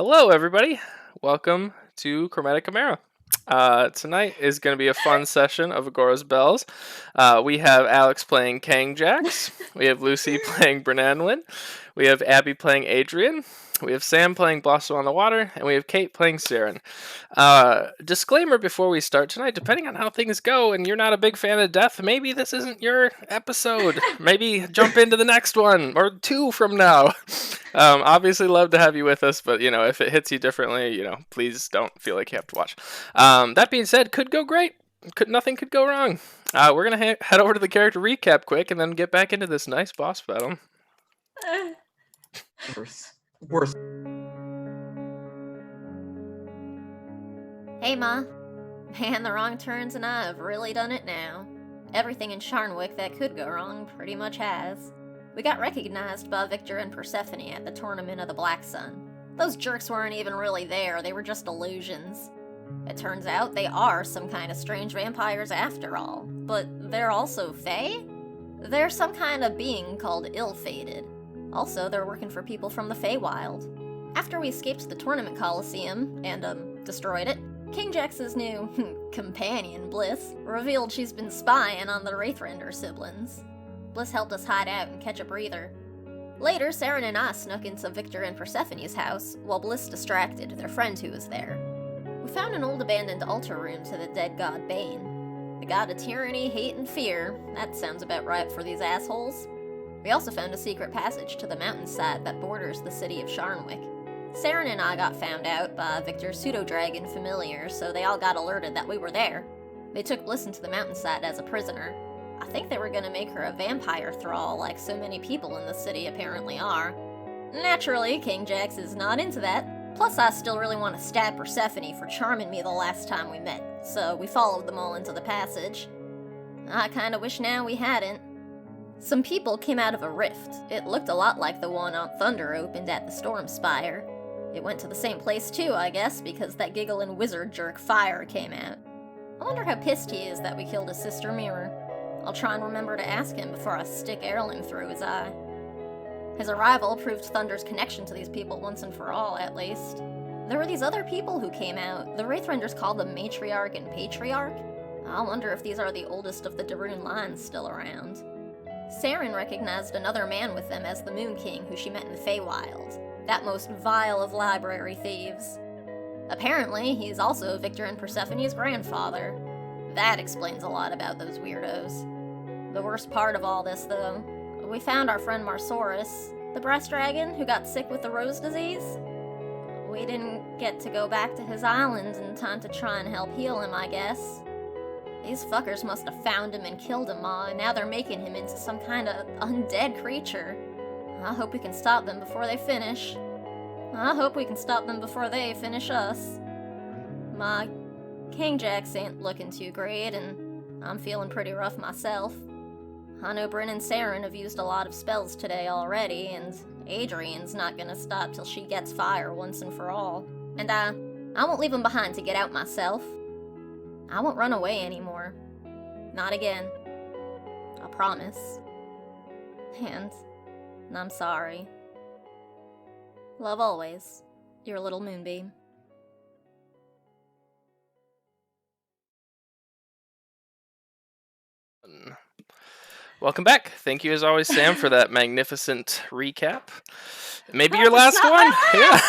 Hello, everybody. Welcome to Chromatic Chimera. Tonight is going to be a fun session of Agora's Bells. We have Alex playing Kang Jax. We have Lucy playing Brenanwin. We have Abby playing Adrian. We have Sam playing Blossom on the Water. And we have Kate playing Saren. Disclaimer before we start tonight, depending on how things go and you're not a big fan of death, maybe this isn't your episode. Maybe jump into the next one or two from now. Obviously love to have you with us, but if it hits you differently, please don't feel like you have to watch. That being said, could go great. Nothing could go wrong. We're gonna head over to the character recap quick, and then get back into this nice boss battle. Worse. Hey, Ma. Man, the wrong turns and I have really done it now. Everything in Sharnwick that could go wrong pretty much has. We got recognized by Victor and Persephone at the Tournament of the Black Sun. Those jerks weren't even really there, they were just illusions. It turns out they are some kind of strange vampires after all, but they're also Fae? They're some kind of being called Ill-Fated. Also, they're working for people from the Feywild. After we escaped the Tournament Coliseum and, destroyed it, King Jax's new companion, Bliss, revealed she's been spying on the Wraithrender siblings. Bliss helped us hide out and catch a breather. Later, Saren and I snuck into Victor and Persephone's house, while Bliss distracted their friend who was there. We found an old abandoned altar room to the dead god Bane. The god of tyranny, hate, and fear. That sounds about right for these assholes. We also found a secret passage to the mountainside that borders the city of Sharnwick. Saren and I got found out by Victor's pseudo-dragon familiar, so they all got alerted that we were there. They took Bliss into the mountainside as a prisoner. I think they were gonna make her a vampire thrall like so many people in the city apparently are. Naturally, King Jax is not into that. Plus, I still really want to stab Persephone for charming me the last time we met, so we followed them all into the passage. I kinda wish now we hadn't. Some people came out of a rift. It looked a lot like the one Aunt Thunder opened at the Storm Spire. It went to the same place too, I guess, because that giggling wizard jerk Fire came out. I wonder how pissed he is that we killed his sister Mirror. I'll try and remember to ask him before I stick Erling through his eye. His arrival proved Thunder's connection to these people once and for all, at least. There were these other people who came out. The Wraithrenders called them Matriarch and Patriarch. I wonder if these are the oldest of the Darun lines still around. Saren recognized another man with them as the Moon King who she met in the Feywild. That most vile of library thieves. Apparently, he's also Victor and Persephone's grandfather. That explains a lot about those weirdos. The worst part of all this, though, we found our friend Marsaurus, the breast dragon who got sick with the rose disease. We didn't get to go back to his island in time to try and help heal him, I guess. These fuckers must have found him and killed him, Ma, and now they're making him into some kind of undead creature. I hope we can stop them before they finish. I hope we can stop them before they finish us. Ma, King Jax ain't looking too great, and I'm feeling pretty rough myself. I know Bryn and Saren have used a lot of spells today already, and Adrian's not gonna stop till she gets Fire once and for all. And I won't leave him behind to get out myself. I won't run away anymore. Not again. I promise. And I'm sorry. Love always, your little moonbeam. Welcome back. Thank you as always, Sam, for that magnificent recap. Maybe your last one. Yeah.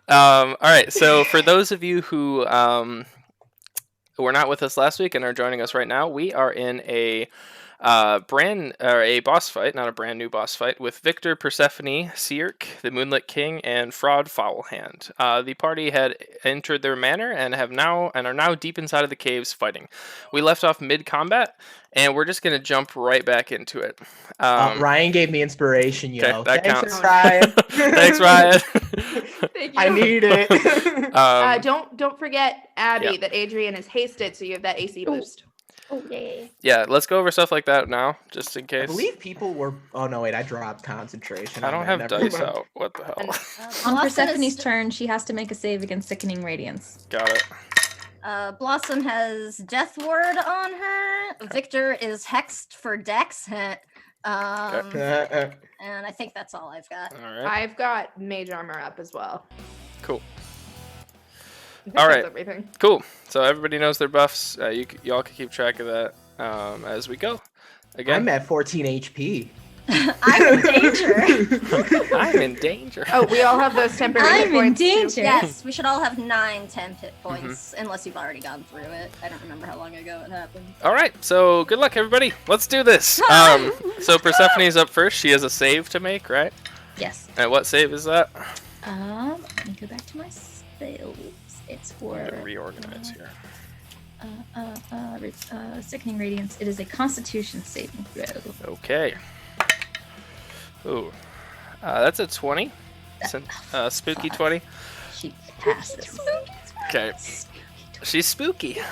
All right. So for those of you who were not with us last week and are joining us right now, we are in a boss fight, not a brand new boss fight, with Victor, Persephone, Seerk, the Moonlit King, and Fraud Foulhand. The party had entered their manor and are now deep inside of the caves fighting. We left off mid-combat, and we're just gonna jump right back into it. Ryan gave me inspiration, yo. Okay, that Thanks, counts. Ryan. Thanks, Ryan. Thank you. I need it. Don't forget, Abby, that Adrian is hasted, so you have that AC boost. Oh, yeah. Yeah, let's go over stuff like that now, just in I case. believe people were. Oh no, wait! I dropped concentration. I don't have Never dice mind. out. What the hell? On Persephone's turn, she has to make a save against Sickening Radiance. Got it. Blossom has Death Ward on her. Victor is hexed for Dex. And And I think that's all I've got. All right. I've got mage armor up as well. Cool. I think All that's right. everything. Cool. So everybody knows their buffs. Y'all can keep track of that as we go. Again, I'm at 14 HP. I'm in danger. I'm in danger. Oh, we all have those temporary hit I'm in points too. danger. Yes, we should all have 9 temp hit points, unless you've already gone through it. I don't remember how long ago it happened. All right. So good luck, everybody. Let's do this. So Persephone's up first. She has a save to make, right? Yes. And what save is that? Let me go back to my spells. It's for I'm gonna reorganize here. Sickening Radiance. It is a Constitution saving throw. Okay. Ooh. That's a 20. Spooky 20. She passes. Okay. She's spooky.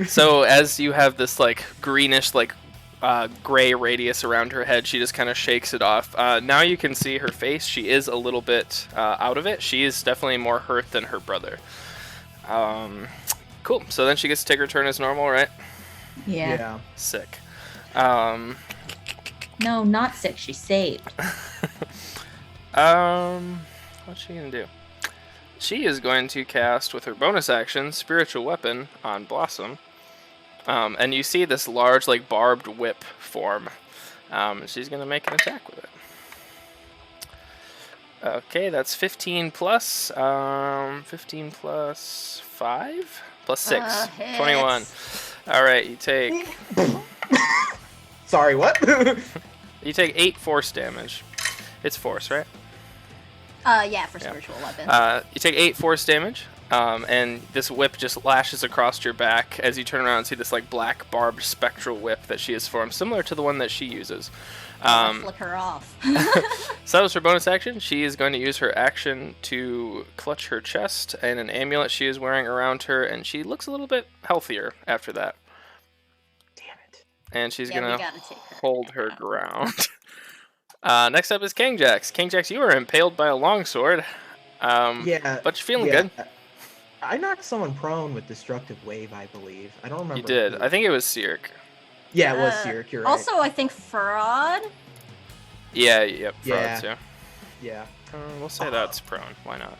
So as you have this like greenish like gray radius around her head, she just kind of shakes it off. Now you can see her face. She is a little bit out of it. She is definitely more hurt than her brother. Cool. So then she gets to take her turn as normal, right? Yeah. Sick. No, not sick. She saved. What's she gonna do? She is going to cast with her bonus action Spiritual Weapon on Blossom. And you see this large, like, barbed whip form. She's gonna make an attack with it. Okay, that's 15 plus. 15 plus 5? Plus 6. Hits. 21. Alright, you take... Sorry, what? You take 8 force damage. It's force, right? Yeah, for spiritual weapon. You take 8 force damage, and this whip just lashes across your back as you turn around and see this like black barbed spectral whip that she has formed, similar to the one that she uses. Flick her off. So that was her bonus action. She is going to use her action to clutch her chest and an amulet she is wearing around her, and she looks a little bit healthier after that. Damn it. And she's Yeah, we gonna gotta take her hold her out. ground. Next up is Kangjax. Kangjax, you are impaled by a longsword. Yeah. But you're feeling yeah. good. I knocked someone prone with Destructive Wave, I believe. I don't remember. You did. who. I think it was Sirk. Yeah, it was Sirk, you're right. Also, I think Fraud. Yeah, yep, fraud Yeah. too. Yeah. We'll say that's prone. Why not?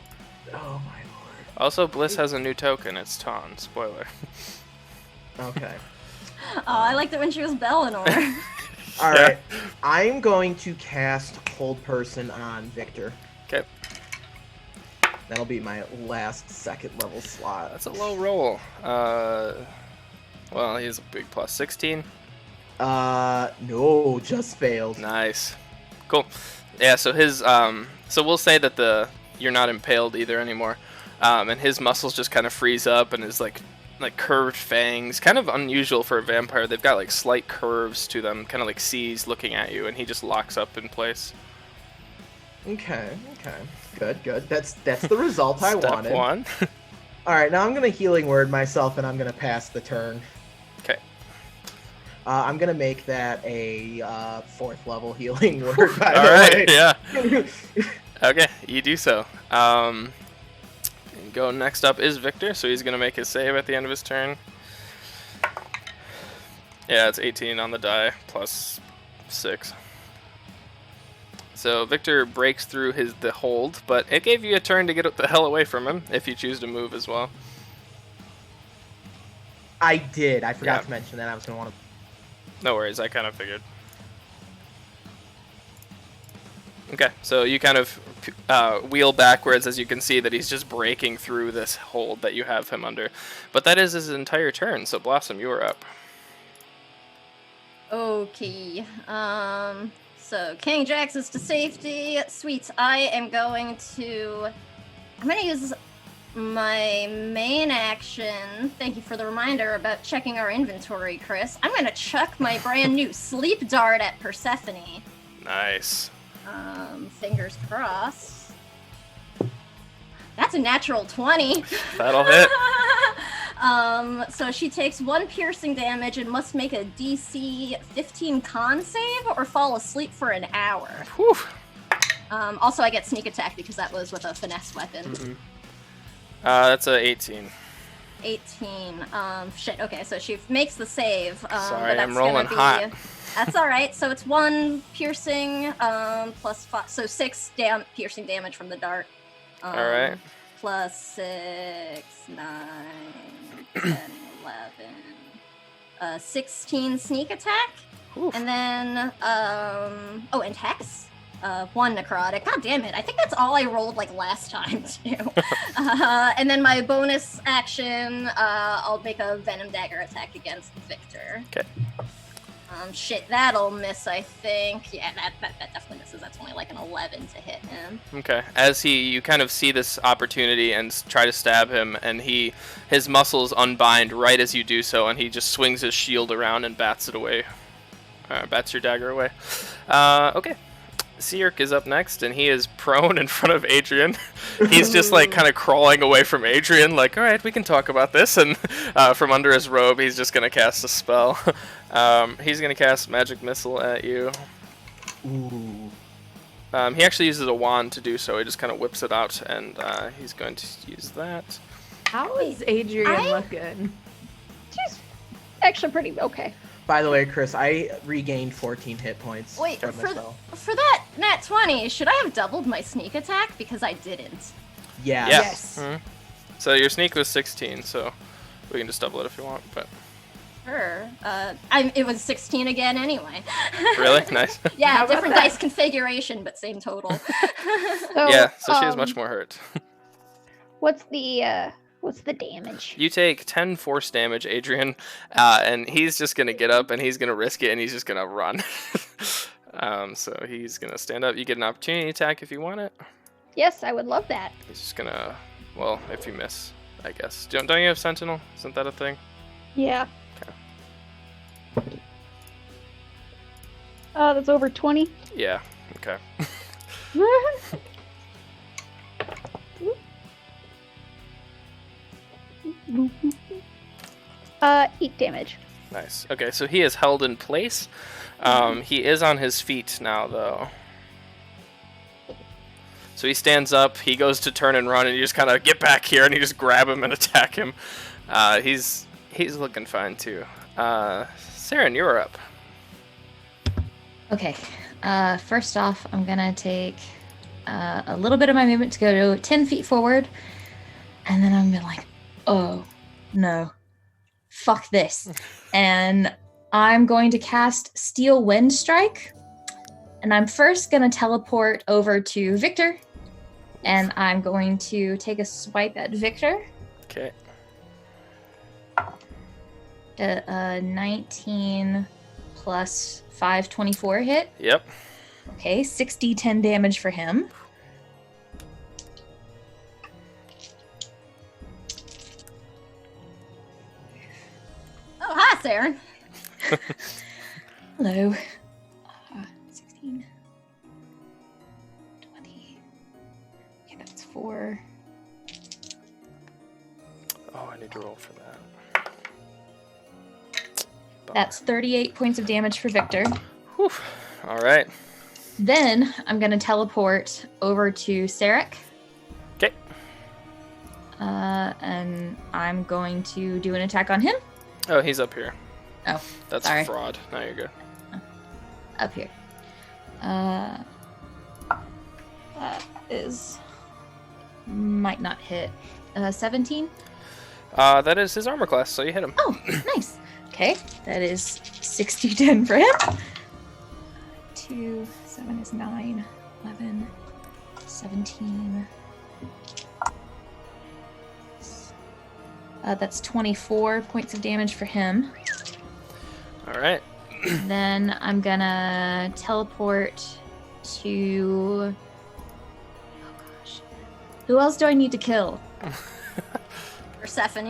Oh my lord. Also, Bliss has a new token. It's Ton. Spoiler. Okay. Oh, I liked it when she was Bellinor. All right. I'm going to cast Hold Person on Victor. Okay. That'll be my last second level slot. That's a low roll. Well, he has a big plus 16. No, just failed. Nice. Cool. Yeah, so his so we'll say that you're not impaled either anymore. And his muscles just kind of freeze up, and his like curved fangs, kind of unusual for a vampire. They've got like slight curves to them, kind of like C's looking at you, and he just locks up in place. Okay. Good. That's the result I Step wanted. 1. All right, now I'm gonna Healing Word myself, and I'm gonna pass the turn. Okay. I'm gonna make that a 4th level Healing Word. By All the right. way. Yeah. Okay, you do so. Go next up is Victor, so he's gonna make his save at the end of his turn. Yeah, it's 18 on the die plus 6. So Victor breaks through the hold, but it gave you a turn to get the hell away from him if you choose to move as well. I did. I forgot Yeah. to mention that. I was gonna want to. No worries, I kind of figured. Okay, so you kind of wheel backwards as you can see that he's just breaking through this hold that you have him under. But that is his entire turn, so Blossom, you are up. Okay. So Kangjax is to safety. Sweet. I'm gonna use my main action. Thank you for the reminder about checking our inventory, Chris. I'm gonna chuck my brand new sleep dart at Persephone. Nice. Fingers crossed. That's a natural 20. That'll hit. So she takes 1 piercing damage and must make a DC 15 con save or fall asleep for an hour. Whew. Also, I get sneak attack because that was with a finesse weapon. That's a 18. 18. Shit. Okay, so she makes the save. Sorry, but I'm that's rolling gonna be, hot. That's all right. So it's 1 piercing, plus 5, so 6 piercing damage from the dart. All right. Plus 6, 9, 10, 11, 16 sneak attack, Oof. and then and hex. 1 necrotic. God damn it! I think that's all I rolled like last time too. And then my bonus action, I'll make a venom dagger attack against Victor. Okay. Shit, that'll miss, I think. Yeah, that definitely misses. That's only like an 11 to hit him. Okay. As you kind of see this opportunity and try to stab him, and his muscles unbind right as you do so, and he just swings his shield around and bats it away. Bats your dagger away. Okay. Seark is up next, and he is prone in front of Adrian. He's just like kind of crawling away from Adrian, like, all right, we can talk about this. And from under his robe, he's just gonna cast a spell. He's gonna cast Magic Missile at you. Ooh. He actually uses a wand to do so. He just kind of whips it out, and he's going to use that. How is Adrian looking? She's actually pretty okay. By the way, Chris, I regained 14 hit points. Wait, from my spell. for that nat 20, should I have doubled my sneak attack? Because I didn't. Yeah. Yes. Mhm. So your sneak was 16, so we can just double it if you want. But Sure. It was 16 again anyway. really nice. Yeah, How about different that? dice configuration, but same total. So, Yeah, so she has much more hurt. What's the damage? You take 10 force damage, Adrian, and he's just going to get up and he's going to risk it and he's just going to run. So he's going to stand up. You get an opportunity attack if you want it. Yes, I would love that. He's just going to, well, if you miss, I guess. Don't you have Sentinel? Isn't that a thing? Yeah. Okay. That's over 20. Yeah, okay. 8 damage. Nice. Okay, so he is held in place. He is on his feet now, though. So he stands up, he goes to turn and run, and you just kind of get back here, and you just grab him and attack him. He's looking fine, too. Saren, you're up. Okay. First off, I'm gonna take a little bit of my movement to go 10 feet forward, and then I'm gonna like, oh no, fuck this, and I'm going to cast Steel Wind Strike, and I'm first gonna teleport over to Victor, and I'm going to take a swipe at Victor. Okay. 19 plus 5, 24 hit. Yep. Okay, 10 damage for him. Oh, hi, Saren. Hello. 16. 20. Yeah, that's 4. Oh, I need to roll for that. That's 38 points of damage for Victor. Whew. All right. Then I'm going to teleport over to Sarek. Okay. And I'm going to do an attack on him. Oh, he's up here. Oh, That's sorry. fraud. Now you're good. Up here. That is... might not hit. 17? That is his armor class, so you hit him. Oh, nice. Okay, that is 10 for him. 2, 7 is 9, 11, 17. That's 24 points of damage for him. All right. Then I'm gonna teleport to... oh gosh. Who else do I need to kill? Persephone.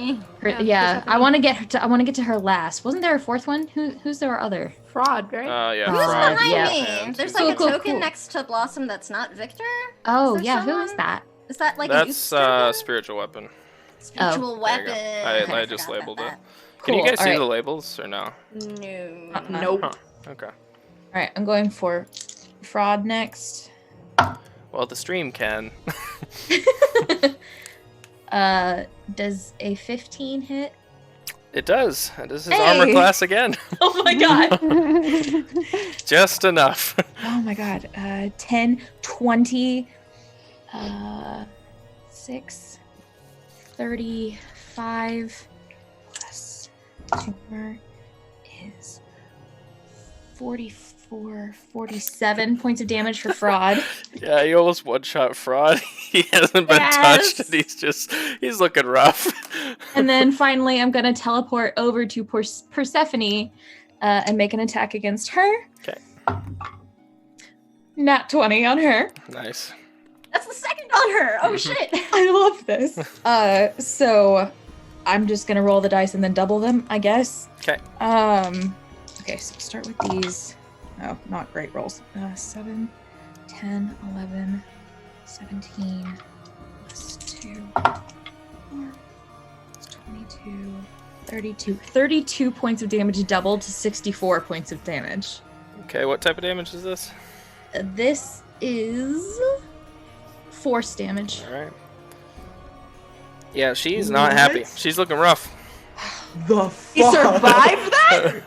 Yeah, Persephone. I want to get her. I want to get to her last. Wasn't there a fourth one? Who's our other? Fraud, right? Yeah. Who's Who's fraud. behind yeah. me? There's Cool, like a cool, token cool. next to Blossom that's not Victor. Oh Is there yeah, who is someone? that? Is that like a That's youth spiritual weapon. spiritual Oh. weapon? There you go. I Okay, just forgot labeled about it. Can you Cool, guys see alright. the labels or no? that. No. Nope. Huh. Okay. All right, I'm going for fraud next. Well, the stream can. Does a 15 hit? It does. This is Hey! armor class again. Oh my god. Just enough. Oh my god. 10, 20, 6, 35 plus 2 more is 44, 47 points of damage for Fraud. Yeah, he almost one-shot Fraud. He hasn't been Yes! touched, and he's looking rough. And then finally, I'm going to teleport over to Persephone and make an attack against her. Okay. Nat 20 on her. Nice. That's the second on her. Oh shit. I love this. So I'm just going to roll the dice and then double them, I guess. Okay. Okay, so start with these. Oh, not great rolls. 7, 10, 11, 17, plus 2, 4, 22, 32. 32 points of damage doubled to 64 points of damage. Okay, what type of damage is this? This is force damage. All right. Yeah, she's not happy. What? She's looking rough. The He fuck? survived that?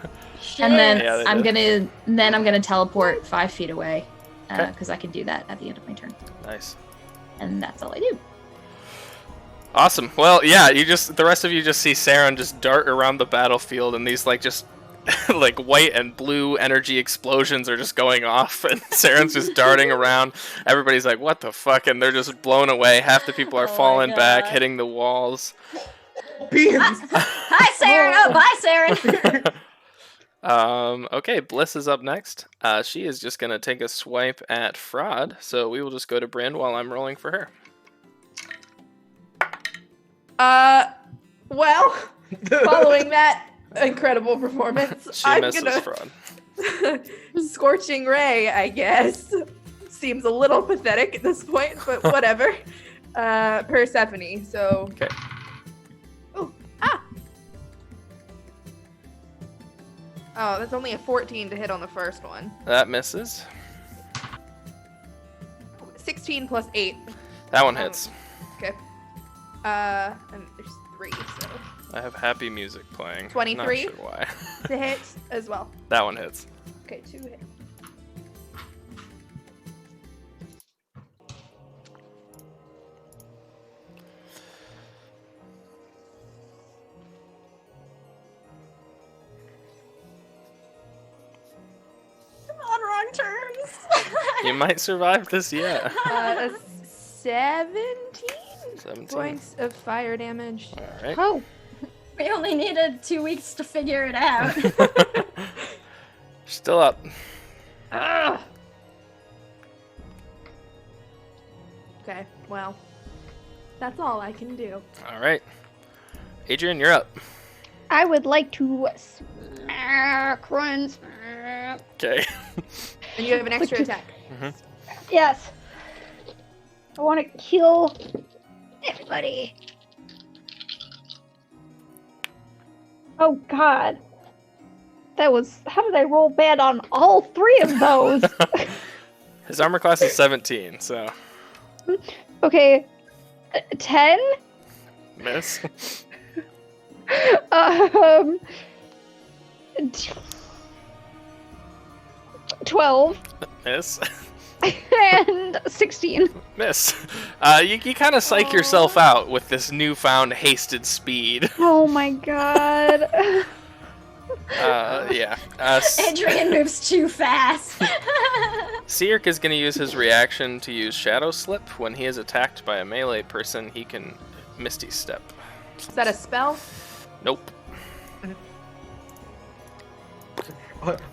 And then Yeah, they I'm did. gonna teleport 5 feet away Okay. because I can do that at the end of my turn, Nice. and that's all I do. Awesome. Well, yeah, the rest of you just see Saren just dart around the battlefield, and these like just like white and blue energy explosions are just going off, and Saren's just darting around. Everybody's like, "What the fuck?" And they're just blown away. Half the people are Oh my falling back, God. hitting the walls. Beans. Hi, Saren. Oh, bye, Saren. Okay, Bliss is up next. She is just gonna take a swipe at Fraud, so we will just go to Bryn while I'm rolling for her. Well, following that incredible performance, She I'm misses gonna Fraud. Scorching Ray, I guess. Seems a little pathetic at this point, but whatever. Persephone, so. Okay. Oh, Oh, that's only a 14 to hit on the first one. That misses. 16 plus 8. That one hits. Okay. And there's 3, so. I have happy music playing. 23? Not sure why. To hit as well. That one hits. Okay, 2 hits. On wrong turns. You might survive this yet. 17 17. points of fire damage. All right. Oh, We only needed 2 weeks to figure it out. Still up. Ugh. Okay, well, that's all I can do. All right. Adrian, you're up. I would like to smack, run, smack. Okay. And you have an extra attack. Yes. I want to kill everybody. Oh God. That was. How did I roll bad on all 3 of those? His armor class is 17, so Okay. 10. miss. 12 Miss. and 16. Miss. You kind of psych yourself out with this newfound hasted speed. Oh my God. Yeah. Adrian moves too fast. Seerk is going to use his reaction to use Shadow Slip. When he is attacked by a melee person, he can Misty Step. Is that a spell? Nope.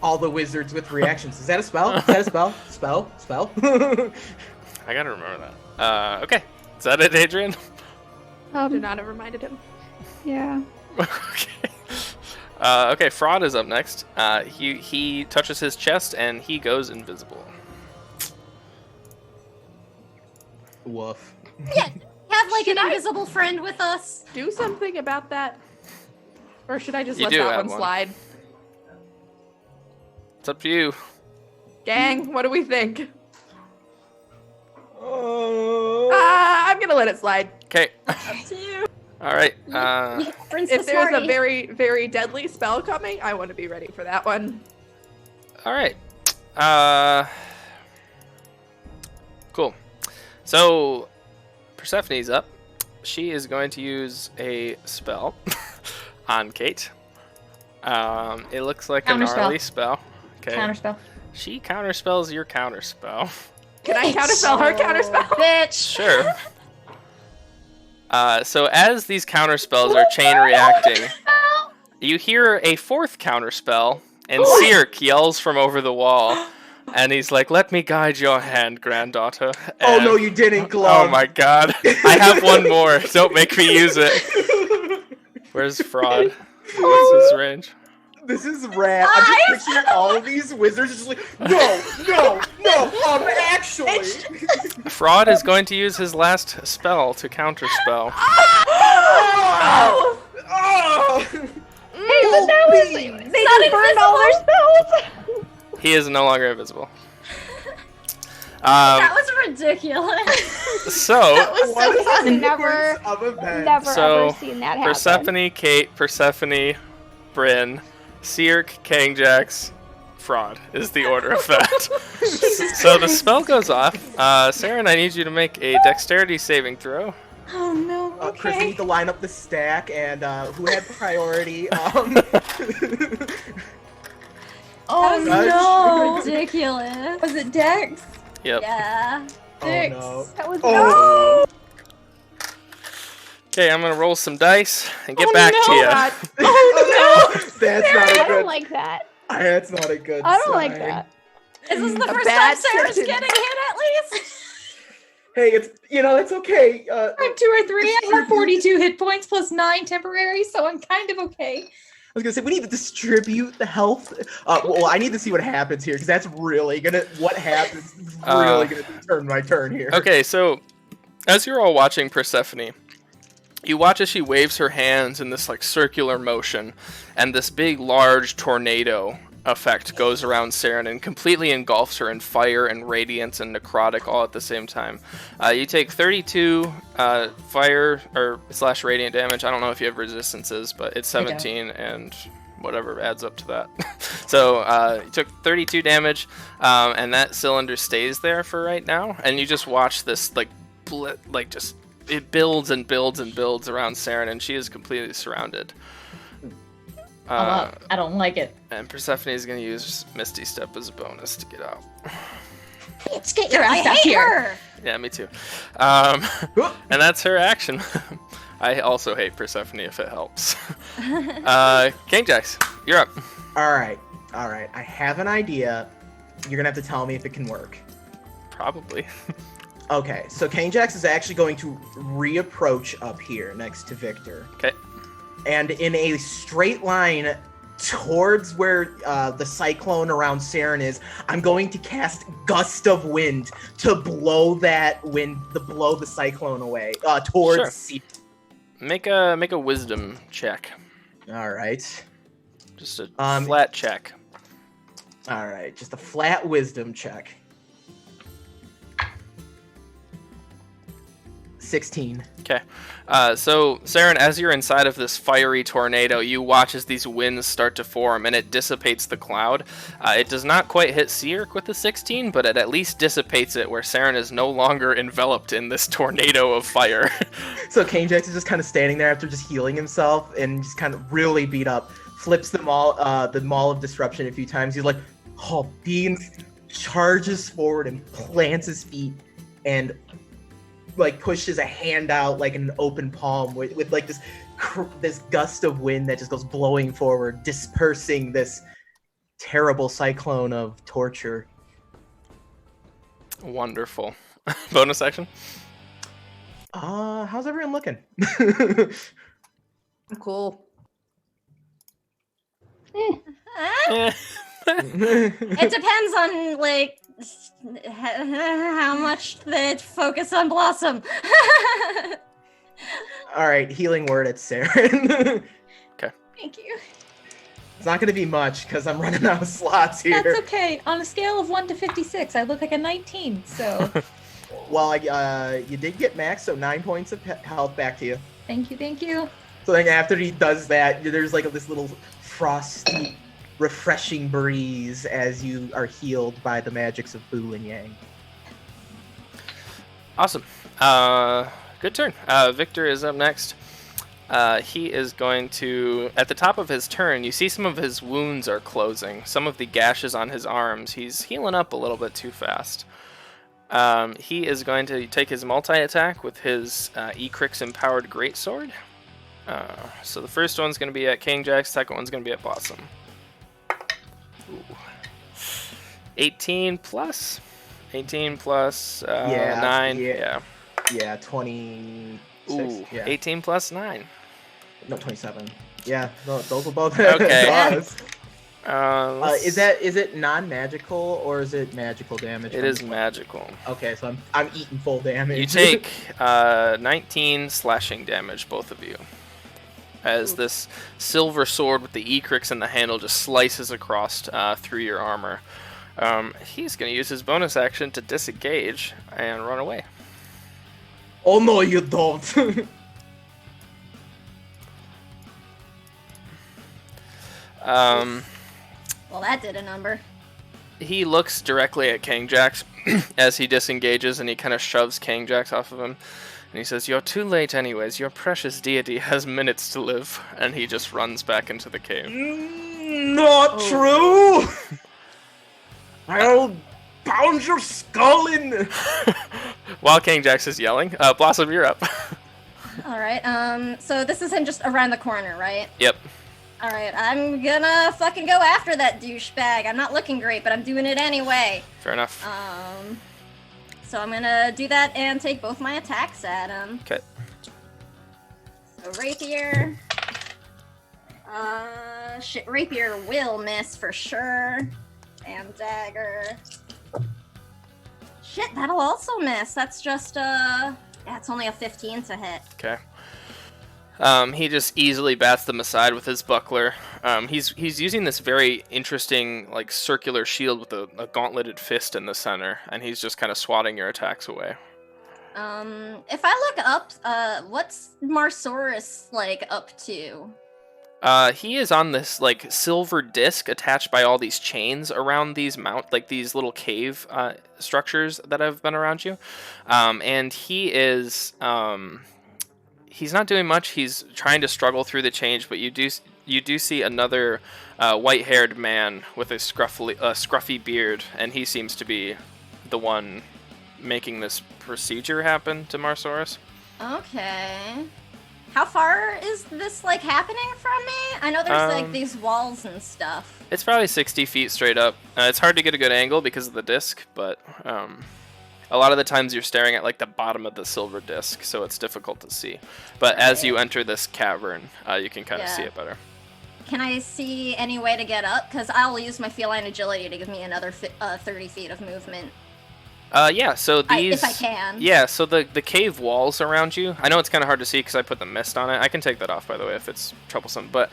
All the wizards with reactions. Is that a spell? Is that a spell? Spell? I gotta remember that. Okay. Is that it, Adrian? Should not have reminded him. Yeah. Okay. Okay, Fraud is up next. He touches his chest and he goes invisible. Woof. Yeah, have like Should an I- invisible friend with us. Do something about that? Or should I just You let do that have one one. slide? It's up to you. Gang, what do we think? Oh. I'm gonna let it slide. Okay. Up to you. All right. Princess If there's a Marty. very, very deadly spell coming, I want to be ready for that one. All right. Cool. So Persephone's up. She is going to use a spell on Kate. It looks like a Counterspell. gnarly spell. Okay. Counterspell. She counterspells your counterspell. Can I counterspell her counterspell? Bitch. Sure. So as these counterspells are chain reacting, you hear a fourth counterspell, and Cirque yells from over the wall, and he's like, "Let me guide your hand, granddaughter." Oh And- no, you didn't, Glove. Oh my god. I have one more. Don't make me use it. Where's Fraud? What's his range? This is rad. I'm just picturing all of these wizards just like, no, actually. Fraud is going to use his last spell to counterspell. Oh! Oh! Hey, but that was they just burned all their spells. He is no longer invisible. That was ridiculous. So, What is the Never- course of events? Never So, ever seen that happen. Persephone, Kate, Persephone, Bryn, Cirque, Kangjax, Fraud is the order of that. So the spell goes off. Saren, I need you to make a dexterity saving throw. Oh no. Chris, we Okay. need to line up the stack and who had priority. Oh Judge. no. Ridiculous. Was it Dex? Yep. Yeah. Oh Dex. no. That was Oh. Okay, I'm gonna roll some dice and get Oh, back to no. you. God. Oh no! That's not I a don't good. like that. That's not a good. I don't like sign. that. Is this the A first bad time Sarah's sentence. getting hit at least? Hey, it's okay. I'm 2 or 3. I have 42 hit points plus 9 temporary, so I'm kind of okay. I was gonna say we need to distribute the health. Well, I need to see what happens here because that's really gonna. What happens is really gonna determine my turn here. Okay, so as you're all watching Persephone, you watch as she waves her hands in this like circular motion, and this big, large tornado effect goes around Saren and completely engulfs her in fire and radiance and necrotic all at the same time. You take 32 fire or / radiant damage. I don't know if you have resistances, but it's I don't. 17 and whatever adds up to that. So you took 32 damage, and that cylinder stays there for right now. And you just watch this just it builds and builds and builds around Saren, and she is completely surrounded. I don't like it. And Persephone is going to use Misty Step as a bonus to get out. Bitch, get your I ass up hate here. her. Yeah, me too. And that's her action. I also hate Persephone if it helps. Kangjax, you're up. All right. I have an idea. You're gonna have to tell me if it can work. Probably. Okay, so Kangjax is actually going to reapproach up here next to Victor. Okay. And in a straight line towards where the cyclone around Saren is, I'm going to cast Gust of Wind to blow the cyclone away towards Sure. sea. Make a wisdom check. All right. Just a Um, flat check. All right, just a flat wisdom check. 16. Okay. So, Saren, as you're inside of this fiery tornado, you watch as these winds start to form, and it dissipates the cloud. It does not quite hit Cirque with the 16, but it at least dissipates it, where Saren is no longer enveloped in this tornado of fire. So Kangjax is just kind of standing there after just healing himself and just kind of really beat up. Flips the Maul of Disruption a few times. He's like, oh, Beans charges forward and plants his feet and like pushes a hand out like an open palm with like this gust of wind that just goes blowing forward, dispersing this terrible cyclone of torture. Wonderful. Bonus action? How's everyone looking? Cool. Eh. It depends on like how much they focus on Blossom. All right, healing word at Saren. Thank you. It's not going to be much because I'm running out of slots here. That's okay. On a scale of 1 to 56, I look like a 19, so well, you did get max, so 9 points of health back to you. Thank you, thank you. So then after he does that, there's like this little frosty, refreshing breeze as you are healed by the magics of Bu and Yang. Awesome. Good turn. Victor is up next. He is going to, at the top of his turn, you see some of his wounds are closing. Some of the gashes on his arms. He's healing up a little bit too fast. He is going to take his multi-attack with his Ecrix Empowered Greatsword. So the first one's going to be at King Jack, second one's going to be at Blossom. Ooh. 18 plus? 18 plus 9? Yeah, 26. Ooh, yeah. 18 plus 9. No, 27. Yeah, no, those are both. Okay. Is it non-magical or is it magical damage? It is magical. Okay, so I'm eating full damage. You take 19 slashing damage, both of you, as this silver sword with the Ecrix in the handle just slices across through your armor. He's going to use his bonus action to disengage and run away. Oh no, you don't. Well, that did a number. He looks directly at Kangjax as he disengages, and he kind of shoves Kangjax off of him. And he says, "You're too late anyways. Your precious deity has minutes to live." And he just runs back into the cave. Not true! I'll pound your skull in! While Kangjax is yelling, Blossom, you're up. Alright, so this is him just around the corner, right? Yep. Alright, I'm gonna fucking go after that douchebag. I'm not looking great, but I'm doing it anyway. Fair enough. So I'm gonna do that and take both my attacks at him. Okay. So rapier. Rapier will miss for sure. And dagger. Shit, that'll also miss. That's just, yeah, it's only a 15 to hit. Okay. He just easily bats them aside with his buckler. He's using this very interesting, like, circular shield with a gauntleted fist in the center, and he's just kind of swatting your attacks away. If I look up, what's Marsaurus, like, up to? He is on this, like, silver disc attached by all these chains around these these little cave structures that have been around you. And he is, he's not doing much. He's trying to struggle through the change, but you do see another white-haired man with a scruffy beard, and he seems to be the one making this procedure happen to Marsaurus. Okay. How far is this, like, happening from me? I know there's, like, these walls and stuff. It's probably 60 feet straight up. It's hard to get a good angle because of the disc, but a lot of the times you're staring at, like, the bottom of the silver disc, so it's difficult to see. But as you enter this cavern, you can kind of see it better. Can I see any way to get up? Because I'll use my feline agility to give me another 30 feet of movement. Yeah, so these... if I can. Yeah, so the cave walls around you, I know it's kind of hard to see because I put the mist on it. I can take that off, by the way, if it's troublesome. But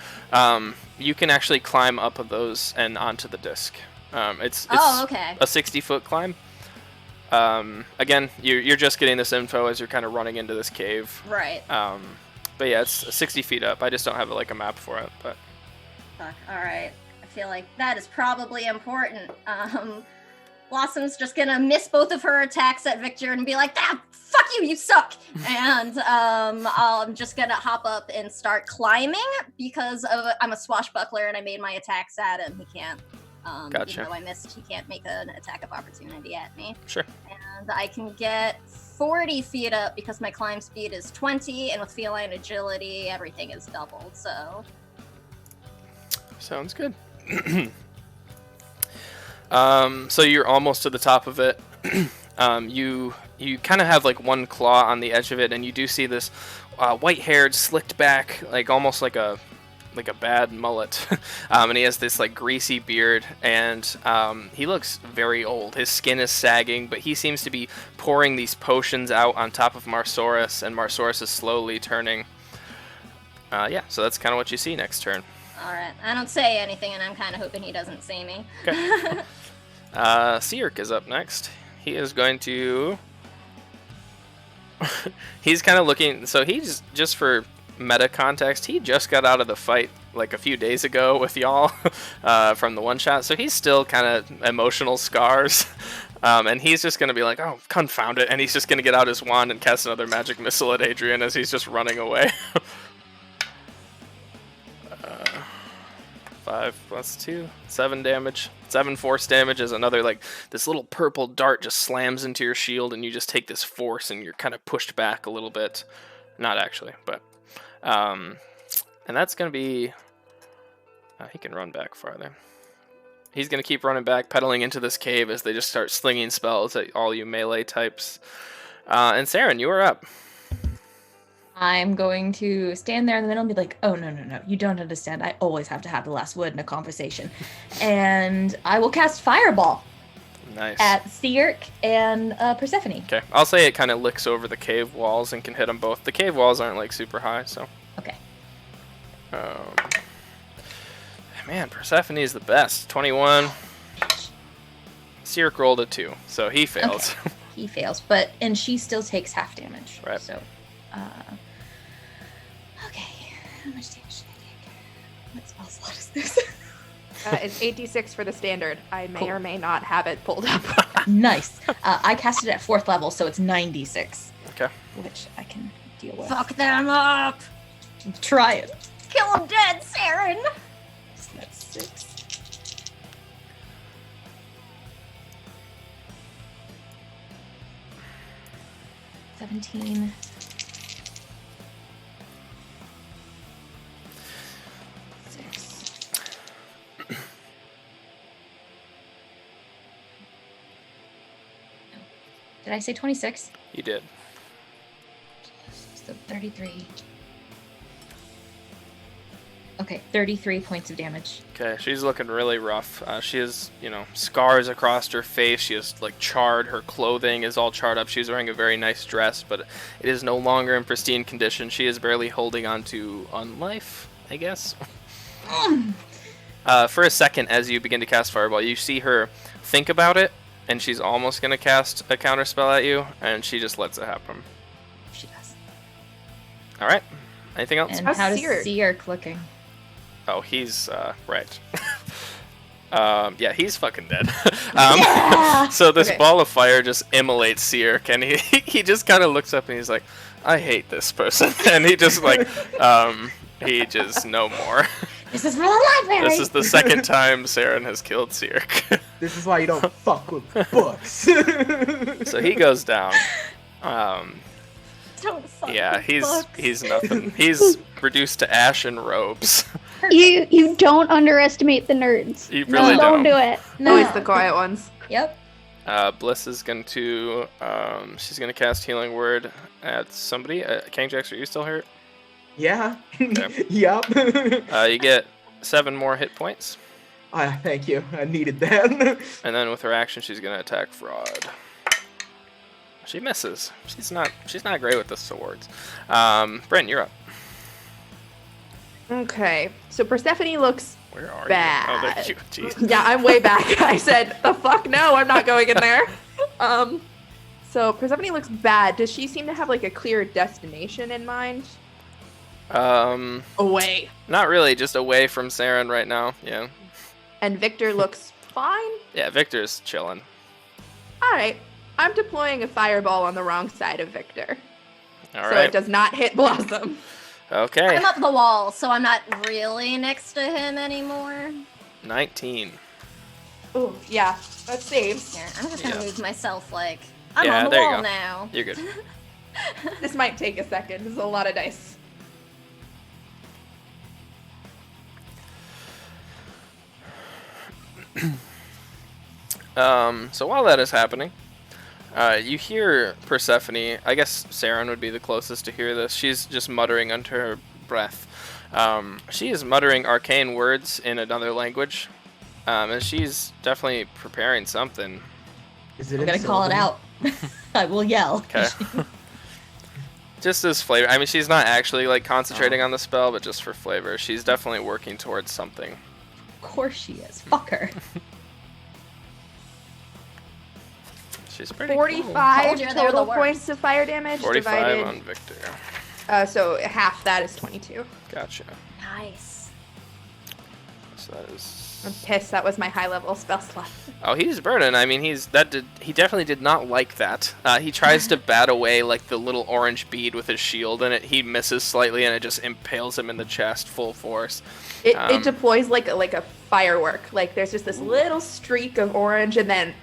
you can actually climb up of those and onto the disc. It's okay. a 60-foot climb. Again, you're just getting this info as you're kind of running into this cave. Right. But yeah, it's 60 feet up. I just don't have like a map for it. But fuck. All right. I feel like that is probably important. Blossom's just gonna miss both of her attacks at Victor and be like, "Ah, fuck you, you suck!" And I'm just gonna hop up and start climbing because I'm a swashbuckler and I made my attacks at him. He can't. Gotcha. Even though I missed, he can't make an attack of opportunity at me. Sure. And I can get 40 feet up because my climb speed is 20, and with feline agility, everything is doubled. So. Sounds good. So you're almost to the top of it. You kind of have like one claw on the edge of it, and you do see this white-haired, slicked back, like almost like a bad mullet. And he has this like greasy beard, and he looks very old. His skin is sagging, but he seems to be pouring these potions out on top of Marsaurus, and Marsaurus is slowly turning. Yeah, so that's kind of what you see next turn. Alright, I don't say anything, and I'm kind of hoping he doesn't see me. Okay. Seerk is up next. He is going to he's kind of looking. So he's just for meta context. He just got out of the fight like a few days ago with y'all from the one shot. So he's still kind of emotional scars. And he's just gonna be like, "Oh, confound it!" And he's just gonna get out his wand and cast another magic missile at Adrian as he's just running away. 5 plus 2, 7 damage. 7 force damage as another, like, this little purple dart just slams into your shield, and you just take this force, and you're kind of pushed back a little bit. Not actually, but and that's gonna be. He can run back farther. He's gonna keep running back, pedaling into this cave as they just start slinging spells at all you melee types. And Saren, you are up. I'm going to stand there in the middle and be like, oh, no, you don't understand. I always have to have the last word in a conversation. And I will cast Fireball Nice. at Seerk and Persephone. Okay, I'll say it kind of licks over the cave walls and can hit them both. The cave walls aren't like super high, so. Okay. Man, Persephone is the best. 21. Seerk rolled a 2, so he fails. Okay. He fails, and she still takes half damage. Right. So, okay. How much damage did I take? What spell slot is this? It's 8d6 for the standard. I may Cool. or may not have it pulled up. Nice. I cast it at 4th level, so it's 96. Okay. Which I can deal with. Fuck them up! Try it. Kill them dead, Saren! So that's 6. $17. 6. Did I say 26? You did. So 33. Okay, 33 points of damage. Okay, she's looking really rough. She has, scars across her face. She is, charred. Her clothing is all charred up. She's wearing a very nice dress, but it is no longer in pristine condition. She is barely holding on life, I guess. For a second, as you begin to cast Fireball, you see her think about it, and she's almost going to cast a counterspell at you, and she just lets it happen. She does. All right. Anything else? And How's how does Seerk? Seerk looking? Oh, he's right. Yeah, he's fucking dead. Yeah! So this Okay. ball of fire just immolates Seerk, and he just kind of looks up and he's like, "I hate this person," and he just he just no more. This is for the library! This is the second time Saren has killed Seerk. This is why you don't fuck with books. So he goes down. Don't fuck Yeah, with he's books. nothing. He's reduced to ash and robes. You don't underestimate the nerds. You really don't don't. do it. No. Always the quiet ones. Yep. Bliss is going to, she's going to cast Healing Word at somebody. King Jax, are you still hurt? Yeah. Okay. Yup. You get 7 more hit points. Thank you. I needed that. And then with her action, she's going to attack Fraud. She misses. She's not great with the swords. Brent, you're up. Okay, so Persephone looks Where are bad. you? Oh, there you. Jeez. Yeah, I'm way back. I said, the fuck no, I'm not going in there. So Persephone looks bad. Does she seem to have a clear destination in mind? Away. Not really. Just away from Saren right now. Yeah. And Victor looks fine? Yeah, Victor's chilling. Alright, I'm deploying a fireball on the wrong side of Victor. All so right. it does not hit Blossom. Okay. I'm up the wall, so I'm not really next to him anymore. 19. Ooh, yeah, that saves. Yeah, I'm just gonna Yeah. move myself I'm Yeah, on the there you wall go. now. You're good. This might take a second. This is a lot of dice. So while that is happening, you hear Persephone. I guess Saren would be the closest to hear this. She's just muttering under her breath. She is muttering arcane words in another language, and she's definitely preparing something. Is it I'm gonna call it out. I will yell. Okay. Just as flavor. I mean, she's not actually concentrating on the spell, but just for flavor, she's definitely working towards something. Of course she is. Fuck her. She's pretty cool. 45 Told you they were the total worst. points of fire damage 45 divided. on Victor. So half that is 22. Gotcha. Nice. So that is. I'm pissed. That was my high level spell slot. Oh, he's burning. I mean, he definitely did not like that. He tries to bat away like the little orange bead with his shield, and he misses slightly, and it just impales him in the chest full force. It deploys like a firework. Like there's just this little streak of orange, and then.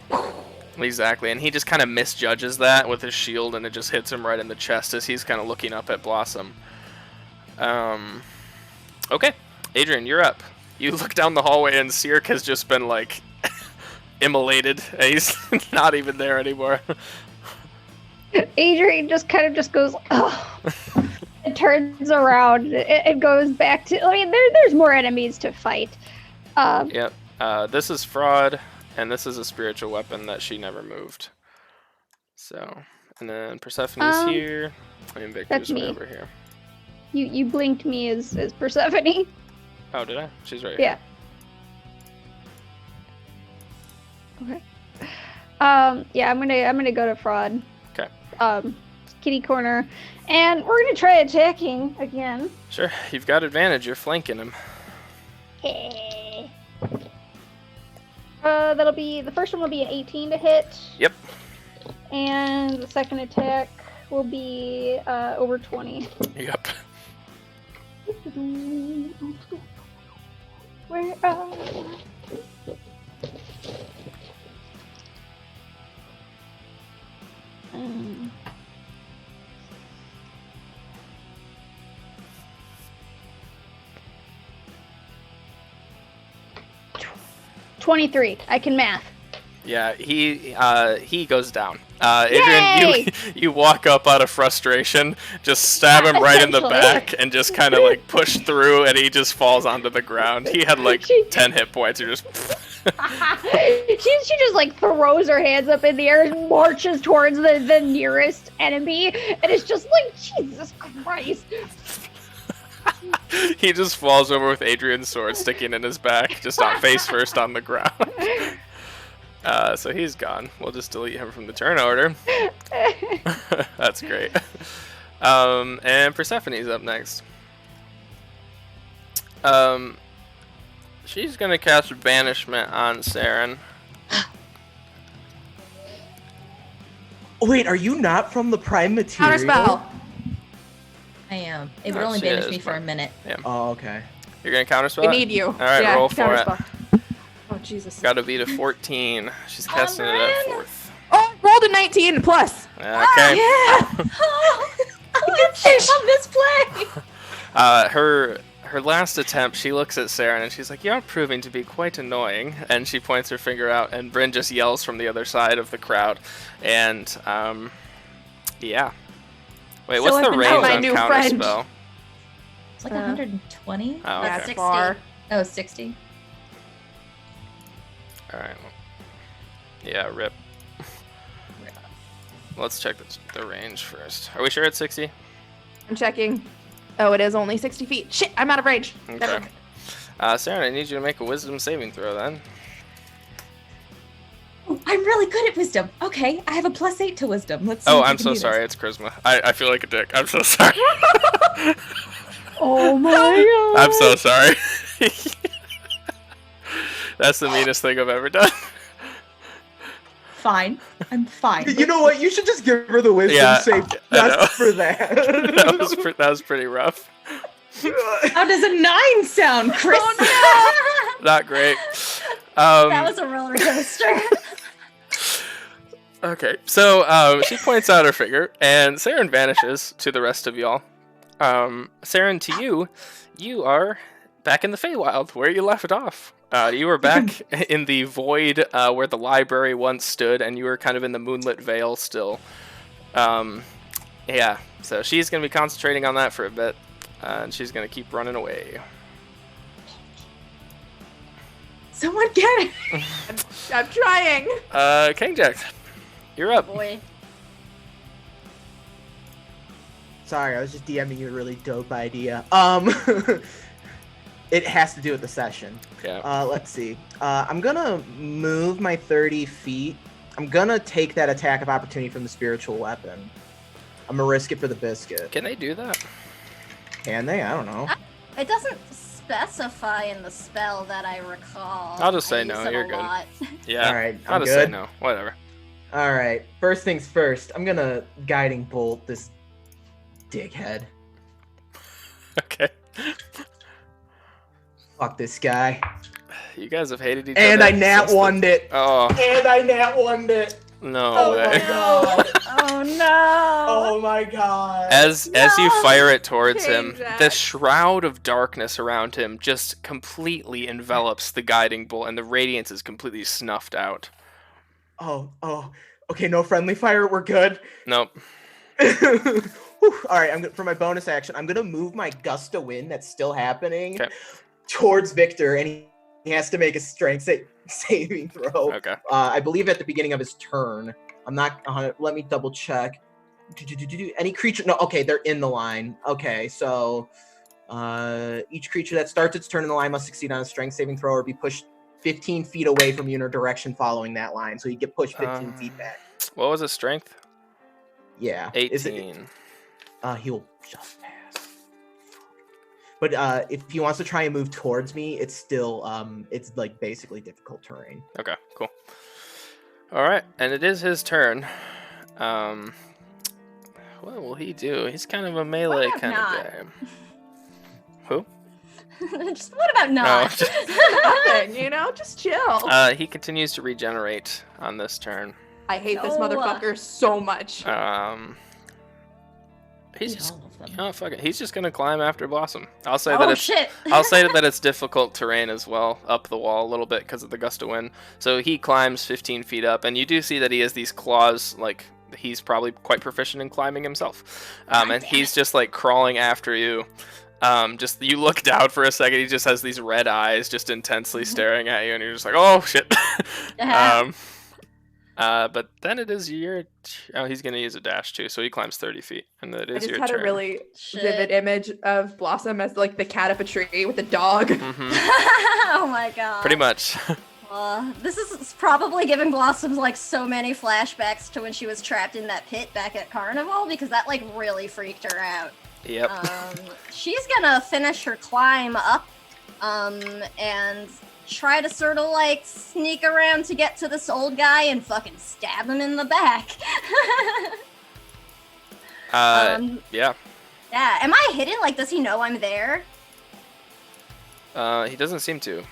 Exactly, and he just kind of misjudges that with his shield, and it just hits him right in the chest as he's kind of looking up at Blossom. Okay, Adrian, you're up. You look down the hallway, and Cirque has just been, like, immolated. He's not even there anymore. Adrian just goes, oh. It turns around. It goes back to. I mean, there's more enemies to fight. Yep. This is fraud, and this is a spiritual weapon that she never moved. So, and then Persephone's here, and that's Victor's me. right over here. You blinked me as Persephone. Oh, did I? She's right Yeah. here. Okay. Yeah, I'm gonna go to fraud. Okay. Kitty corner, and we're gonna try attacking again. Sure, you've got advantage. You're flanking him. That'll be the first one will be an 18 to hit. Yep. And the second attack will be over 20. Yep. Where are you? 23. I can math. Yeah, he goes down. Adrian, you walk up out of frustration, just stab him right in the Essentially. back, and just kind of like push through, and he just falls onto the ground. He had like 10 hit points. You're just. she just like throws her hands up in the air and marches towards the nearest enemy, and it's just like Jesus Christ. He just falls over with Adrian's sword sticking in his back, just on face first on the ground. So he's gone. We'll just delete him from the turn order. That's great. And Persephone's up next. She's gonna cast Banishment on Saren. Wait, are you not from the Prime Material? Counterspell. I am. It would Oh, only she banish is, me for a but- minute. Oh, okay. You're gonna counterspell? We it? need you. All right, yeah, roll for it. counterspell. Oh Jesus. Gotta beat a 14. She's casting it at 4th. Oh, rolled a 19 plus. Okay. Yeah. Oh, let's finish on this play. Her last attempt, she looks at Saren and she's like, "You're proving to be quite annoying." And she points her finger out, and Bryn just yells from the other side of the crowd. And yeah. Wait, So what's I've the been range told my on new friend. counterspell? It's like 120. Oh, That's okay. far. Oh, 60. All right. Yeah, rip. Let's check the range first. Are we sure it's 60? I'm checking. Oh, it is only 60 feet. Shit, I'm out of range. Never Okay. mind. Saren, I need you to make a wisdom saving throw then. Oh, I'm really good at wisdom. Okay, I have a +8 to wisdom. Let's see Oh, if I I'm can so do this. sorry. It's charisma. I feel like a dick. I'm so sorry. Oh my god. I'm so sorry. That's the meanest thing I've ever done. Fine. I'm fine. You know what? You should just give her the wisdom Yeah, save I know. just for that. that was pretty rough. How does a 9 sound, Chris? Not great. That was a roller coaster. Okay, so she points out her finger, and Saren vanishes to the rest of y'all. Saren, to you are back in the Feywild, where you left off. You were back in the void where the library once stood, and you were kind of in the moonlit veil still. Yeah, so she's going to be concentrating on that for a bit, and she's going to keep running away. Someone get it. I'm trying. King Jack, you're up. Boy. Sorry, I was just DMing you a really dope idea. It has to do with the session. Yeah. Let's see. I'm gonna move my 30 feet I'm gonna take that attack of opportunity from the spiritual weapon. I'm gonna risk it for the biscuit. Can they do that? Can they? I don't know. It doesn't specify in the spell that I recall. I'll just say I no, use it you're a good. lot. Yeah. All right, I'll I'm just say good. no. Whatever. All right. First things first. I'm gonna guiding bolt this dickhead. Okay. Fuck this guy. You guys have hated each And other. I nat since the- one'd it. Oh, And I nat one'd it. no Oh way. my god. Oh no! Oh my god. As you fire it towards him, King the Jack. shroud of darkness around him just completely envelops the guiding bolt, and the radiance is completely snuffed out. Oh. Okay, no friendly fire. We're good. Nope. Whew. All right, for my bonus action, I'm gonna move my gust of wind that's still happening Okay. towards Victor, and he has to make a strength saving throw. Okay. I believe at the beginning of his turn. I'm not. Let me double check. Any creature? No. Okay, they're in the line. Okay, so each creature that starts its turn in the line must succeed on a strength saving throw or be pushed 15 feet away from you in a direction following that line. So you get pushed 15 feet back. What was his strength? Yeah. 18. He'll just pass. But if he wants to try and move towards me, it's still it's like basically difficult terrain. Okay, cool. All right, and it is his turn. What will he do? He's kind of a melee What kind about of guy. Who? Just what about not? Nothing, you know, just chill. He continues to regenerate on this turn. I hate this No. motherfucker so much. He's Eat just, all of them. oh fuck it. He's just gonna climb after Blossom. I'll say that Oh it's shit! I'll say that it's difficult terrain as well, up the wall a little bit because of the gust of wind. So he climbs 15 feet up, and you do see that he has these claws, like he's probably quite proficient in climbing himself. And he's just like crawling after you. Just you look down for a second, he just has these red eyes just intensely staring at you, and you're just like, oh shit. Yeah. But then it is your. Oh, he's gonna use a dash too, so he climbs 30 feet, and it I is just your had turn. a really Shit. vivid image of Blossom as like the cat up a tree with the dog. Mhm. Oh my god. Pretty much. This is probably giving Blossom like so many flashbacks to when she was trapped in that pit back at Carnival because that like really freaked her out. Yep. She's gonna finish her climb up, and try to sort of like sneak around to get to this old guy and fucking stab him in the back. Yeah. Yeah. Am I hidden? Like, does he know I'm there? He doesn't seem to.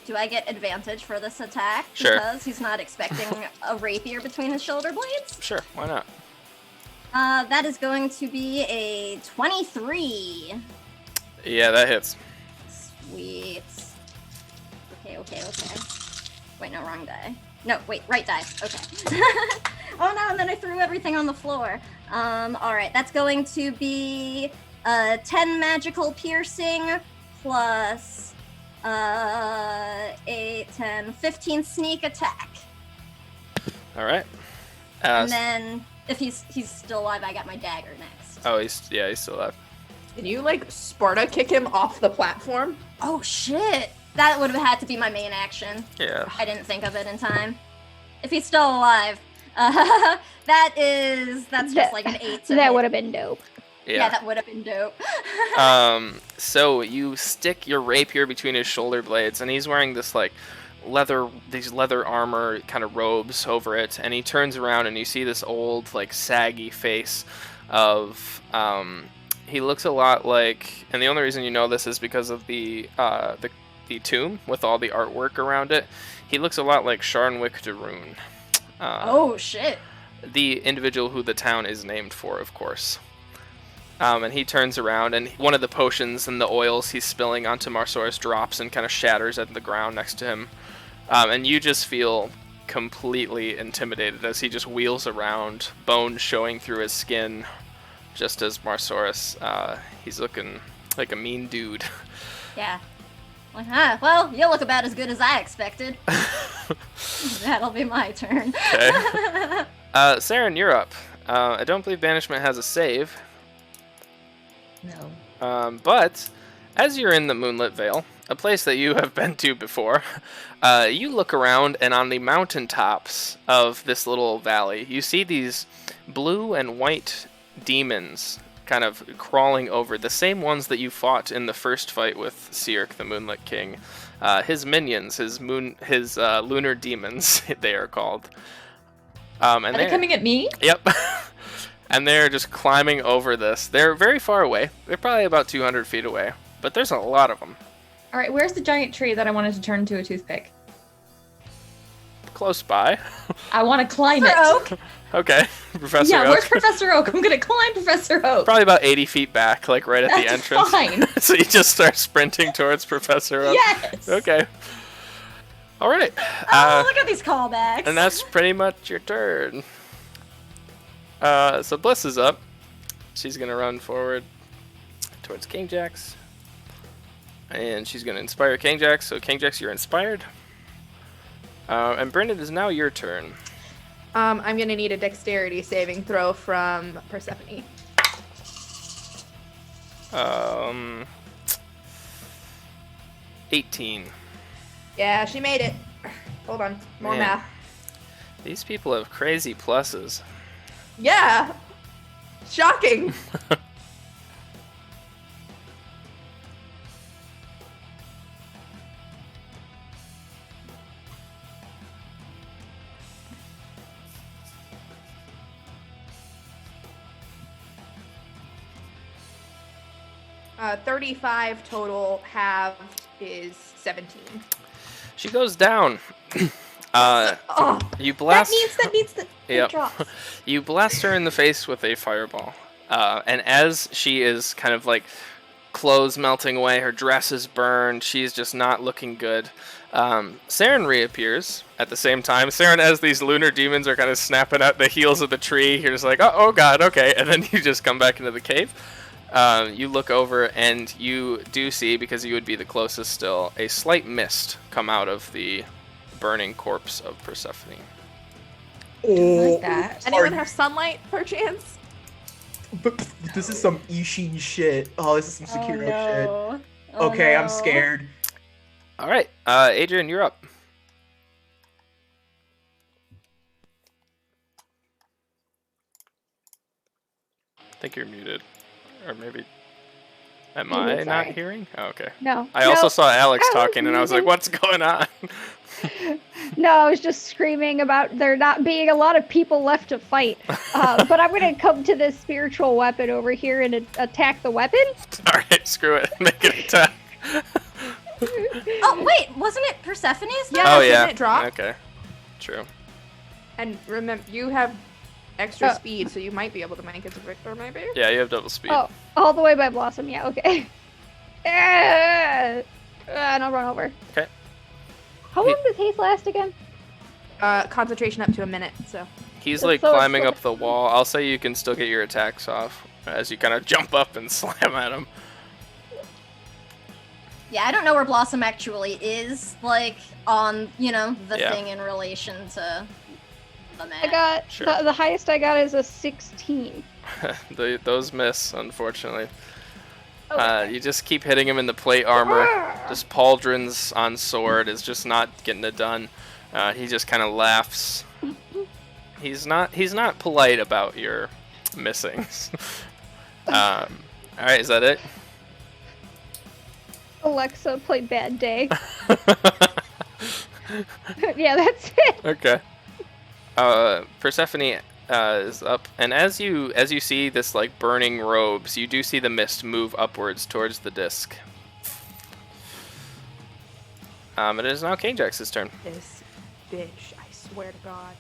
Do I get advantage for this attack? Sure. Because he's not expecting a rapier between his shoulder blades? Sure, why not? That is going to be a 23. Yeah, that hits. Sweet. Okay. Wait, no, wrong die. No, wait, right die. Okay. Oh no, and then I threw everything on the floor. Alright, that's going to be 10 magical piercing plus 8, 10, 15 sneak attack. All right. And then if he's still alive, I got my dagger next. Oh, he's still alive. Can you like Sparta kick him off the platform? Oh shit! That would have had to be my main action. Yeah. I didn't think of it in time. If he's still alive, that's just like an 8 to That hit. would have been dope. Yeah, that would have been dope. So you stick your rapier between his shoulder blades, and he's wearing this like leather armor kind of robes over it, and he turns around and you see this old like saggy face of he looks a lot like, and the only reason you know this is because of the tomb with all the artwork around it. He looks a lot like Sharnwick Daroon. Oh shit! The individual who the town is named for, of course. And he turns around, and one of the potions and the oils he's spilling onto Marsaurus drops and kind of shatters at the ground next to him. And you just feel completely intimidated as he just wheels around, bones showing through his skin, just as Marsaurus, he's looking like a mean dude. Yeah. Like, well, you look about as good as I expected. That'll be my turn. Okay. Saren, you're up. I don't believe Banishment has a save. No. But as you're in the Moonlit Vale, a place that you have been to before. You look around, and on the mountaintops of this little valley, you see these blue and white demons kind of crawling over, the same ones that you fought in the first fight with Sirk, the Moonlit King. His minions, his lunar demons, they are called. And Are they coming at me? Yep. And they're just climbing over this. They're very far away. They're probably about 200 feet away. But there's a lot of them. All right, where's the giant tree that I wanted to turn into a toothpick? Close by. I want to climb it. Oak. Okay, Professor Yeah, Oak. where's Professor Oak? I'm gonna climb Professor Oak. Probably about 80 feet back, like right at the That's entrance. fine. So you just start sprinting towards Professor Oak? Yes. Okay. All right. Oh, look at these callbacks. And that's pretty much your turn. So Bliss is up. She's going to run forward towards King Jax. And she's going to inspire King Jax. So King Jax, you're inspired. And Brendan, it is now your turn. I'm gonna need a dexterity saving throw from Persephone. 18. Yeah, she made it. Hold on, more Man. math. These people have crazy pluses. Yeah, shocking. 35 total, half is 17. She goes down. Oh, You blast. that needs the Yep. drops. You blast her in the face with a fireball. And as she is kind of like clothes melting away, her dress is burned, she's just not looking good. Saren reappears at the same time. Saren, as these lunar demons are kind of snapping at the heels of the tree, you're just like, oh god, okay. And then you just come back into the cave. You look over and you do see, because you would be the closest still, a slight mist come out of the burning corpse of Persephone. Oh, Like that. Anyone have sunlight, perchance? this is some Ishin shit. Oh, this is some Sekiro shit. Okay, I'm scared. All right, Adrian, you're up. I think you're muted, or maybe am Muted, I not sorry. hearing? Oh, okay. No. I also no, saw Alex I was talking, and I was like, muted. "What's going on?" No, I was just screaming about there not being a lot of people left to fight. But I'm going to come to this spiritual weapon over here and attack the weapon. All right, screw it. Make an attack. Oh wait, wasn't it Persephone's? Yeah, Oh didn't yeah. it drop? Okay. True. And remember, you have extra Oh. speed, so you might be able to make it to Victor, maybe? Yeah, you have double speed. Oh, all the way by Blossom. Yeah, okay. And I'll run over. Okay. How long does haste last again? Concentration up to a minute, so. He's So like it's climbing still- up the wall. I'll say you can still get your attacks off as you kind of jump up and slam at him. Yeah, I don't know where Blossom actually is, like, on, you know, the Yeah. thing in relation to the map. I got Sure. the highest I got is a 16. Those miss, unfortunately. Okay. You just keep hitting him in the plate armor. Just pauldrons on sword is just not getting it done. He just kind of laughs. He's not polite about your missings. All right, is that it? Alexa, play Bad Day. Yeah, that's it. Okay. Persephone is up, and as you see this like burning robes, you do see the mist move upwards towards the disc. It is now King Jax's turn. This bitch, I swear to God.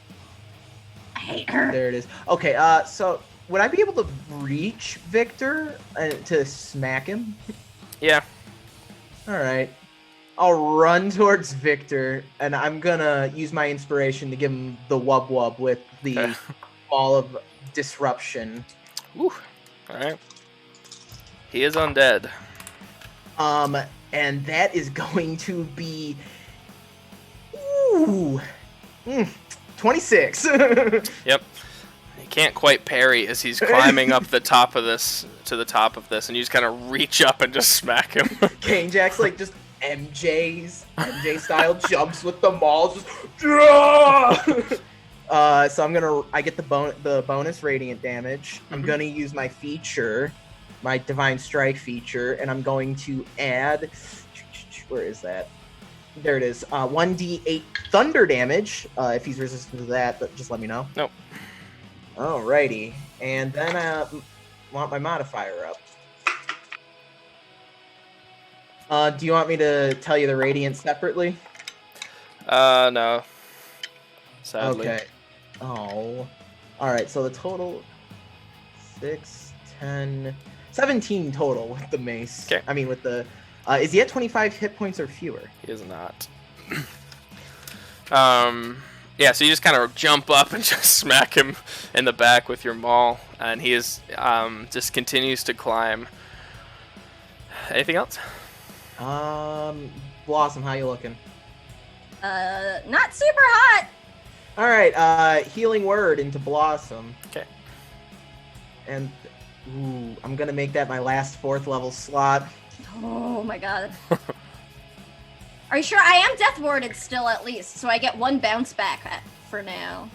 I hate her. There it is. Okay, so would I be able to reach Victor to smack him? Yeah. All right. I'll run towards Victor, and I'm gonna use my inspiration to give him the wub wub with the Okay. ball of disruption. Woo. All right. He is undead. And that is going to be 26. Yep. He can't quite parry as he's climbing up the top of this and you just kind of reach up and just smack him. King Jack's like just MJ style jumps with the maul. Just so I get the bonus radiant damage. I'm gonna use my feature, my divine strike feature, and I'm going to add. Where is that? There it is. 1d8 thunder damage. If he's resistant to that, but just let me know. Nope. Alrighty, and then I want my modifier up. Do you want me to tell you the radiant separately? No. Sadly. Okay. Oh. Alright, so the total 6, 10, 17 total with the mace. Okay. I mean with the is he at 25 hit points or fewer? He is not. Yeah, so you just kind of jump up and just smack him in the back with your maul, and he is just continues to climb. Anything else? Blossom, how you looking? Not super hot. Alright, healing word into Blossom. Okay. And ooh, I'm gonna make that my last 4th level slot. Oh my god. Are you sure? I am death warded still at least, so I get 1 bounce back for now.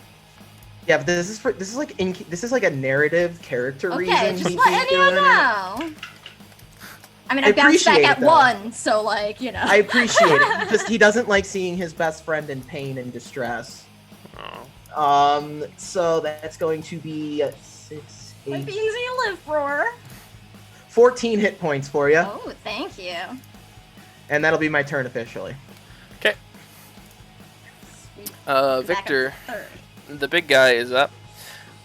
Yeah, but this is like a narrative character reason. Okay, just he's letting you doing it. know. I mean, I bounced back appreciate at it, though. 1, so like, you know. I appreciate it because he doesn't like seeing his best friend in pain and distress. Oh. So that's going to be 6, What 8, beans do you live for? 14 hit points for you, Oh, thank you. and that'll be my turn officially. Okay. Sweet. Back Victor, up 3rd. the big guy is up.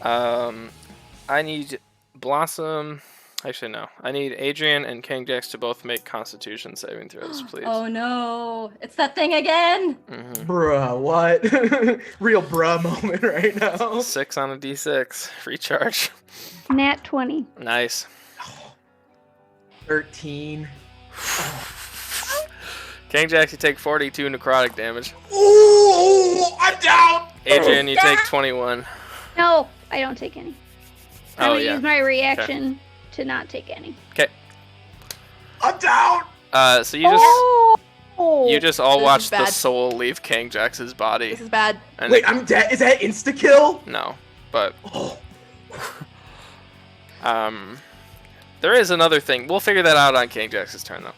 I need Blossom. Actually, no. I need Adrian and King Jax to both make Constitution saving throws, please. Oh no, it's that thing again. Mhm. Bruh, what? Real bruh moment right now. 6 on a d6. Free charge. Nat 20. Nice. 13. King Jax, you take 42 necrotic damage. Ooh, I'm down. Adrian, you take 21. No, I don't take any. I'm Oh, gonna yeah. use my reaction to not take any. Okay. I'm down. So you Oh! just all This is watched the bad. soul leave King Jax's body. This is bad. And Wait, I'm dead. Is that insta kill? no, but Oh. there is another thing. We'll figure that out on King Jax's turn though.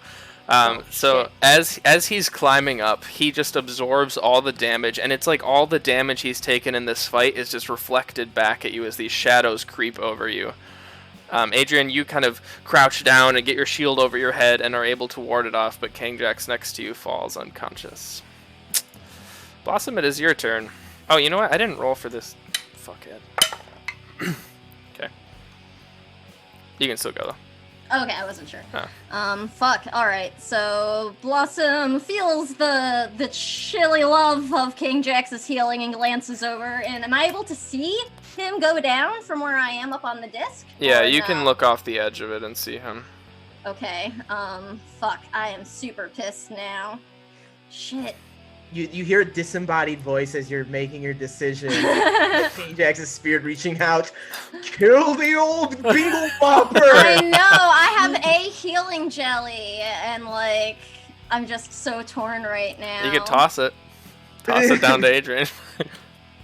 So shit. as he's climbing up, he just absorbs all the damage, and it's like all the damage he's taken in this fight is just reflected back at you as these shadows creep over you. Adrian, you kind of crouch down and get your shield over your head and are able to ward it off, but King Jax next to you falls unconscious. Blossom, it is your turn. Oh, you know what? I didn't roll for this. Fuckhead. Okay. You can still go though. Okay, I wasn't sure. Oh. Fuck. All right. So Blossom feels the chilly love of King Jax's healing and glances over. And am I able to see him go down from where I am up on the disc? Yeah, Or you no? can look off the edge of it and see him. Okay. Fuck. I am super pissed now. Shit. You hear a disembodied voice as you're making your decision. King Jax's spirit reaching out. Kill the old Beagle I Bopper! know. I have a healing jelly, and like, I'm just so torn right now. You could toss it. Toss it down to Adrian.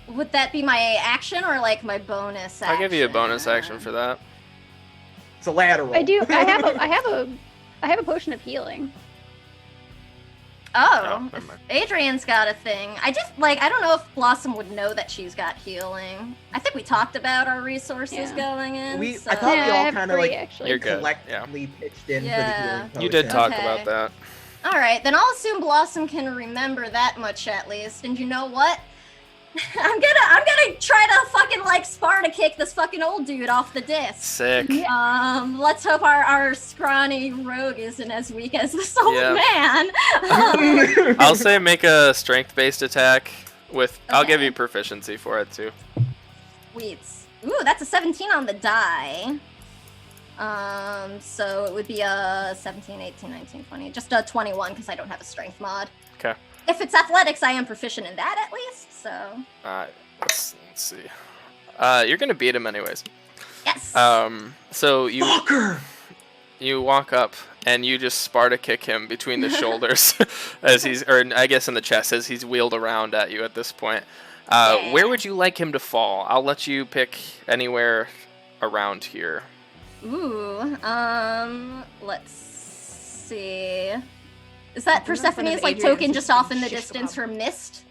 Would that be my action or like my bonus action? I'll give you a bonus action for that. It's a lateral. I do. I have a potion of healing. Oh, never mind. Adrian's got a thing. I don't know if Blossom would know that she's got healing. I think we talked about our resources Yeah. going in. so- I thought Yeah, we I all have kind of 3 like actually. You're good. collectively pitched in Yeah. for the healing You did potion. talk Okay. about that. All right, then I'll assume Blossom can remember that much at least. And you know what? I'm gonna try to fucking like Sparta kick this fucking old dude off the disc. Sick. Let's hope our scrawny rogue isn't as weak as this old Yeah. man. I'll say make a strength-based attack with. I'll give Okay. you proficiency for it too. Weeds. Ooh, that's a 17 on the die. So it would be a 17, 18, 19, 20. Just a 21 because I don't have a strength mod. Okay. If it's athletics, I am proficient in that at least, so. Let's see. You're gonna beat him anyways. Yes. So you Fucker! you walk up and you just Sparta kick him between the shoulders as he's, or I guess in the chest as he's wheeled around at you at this point. Where would you like him to fall? I'll let you pick anywhere around here. Ooh, let's see. Is that Persephone's like token just off in the distance for mist?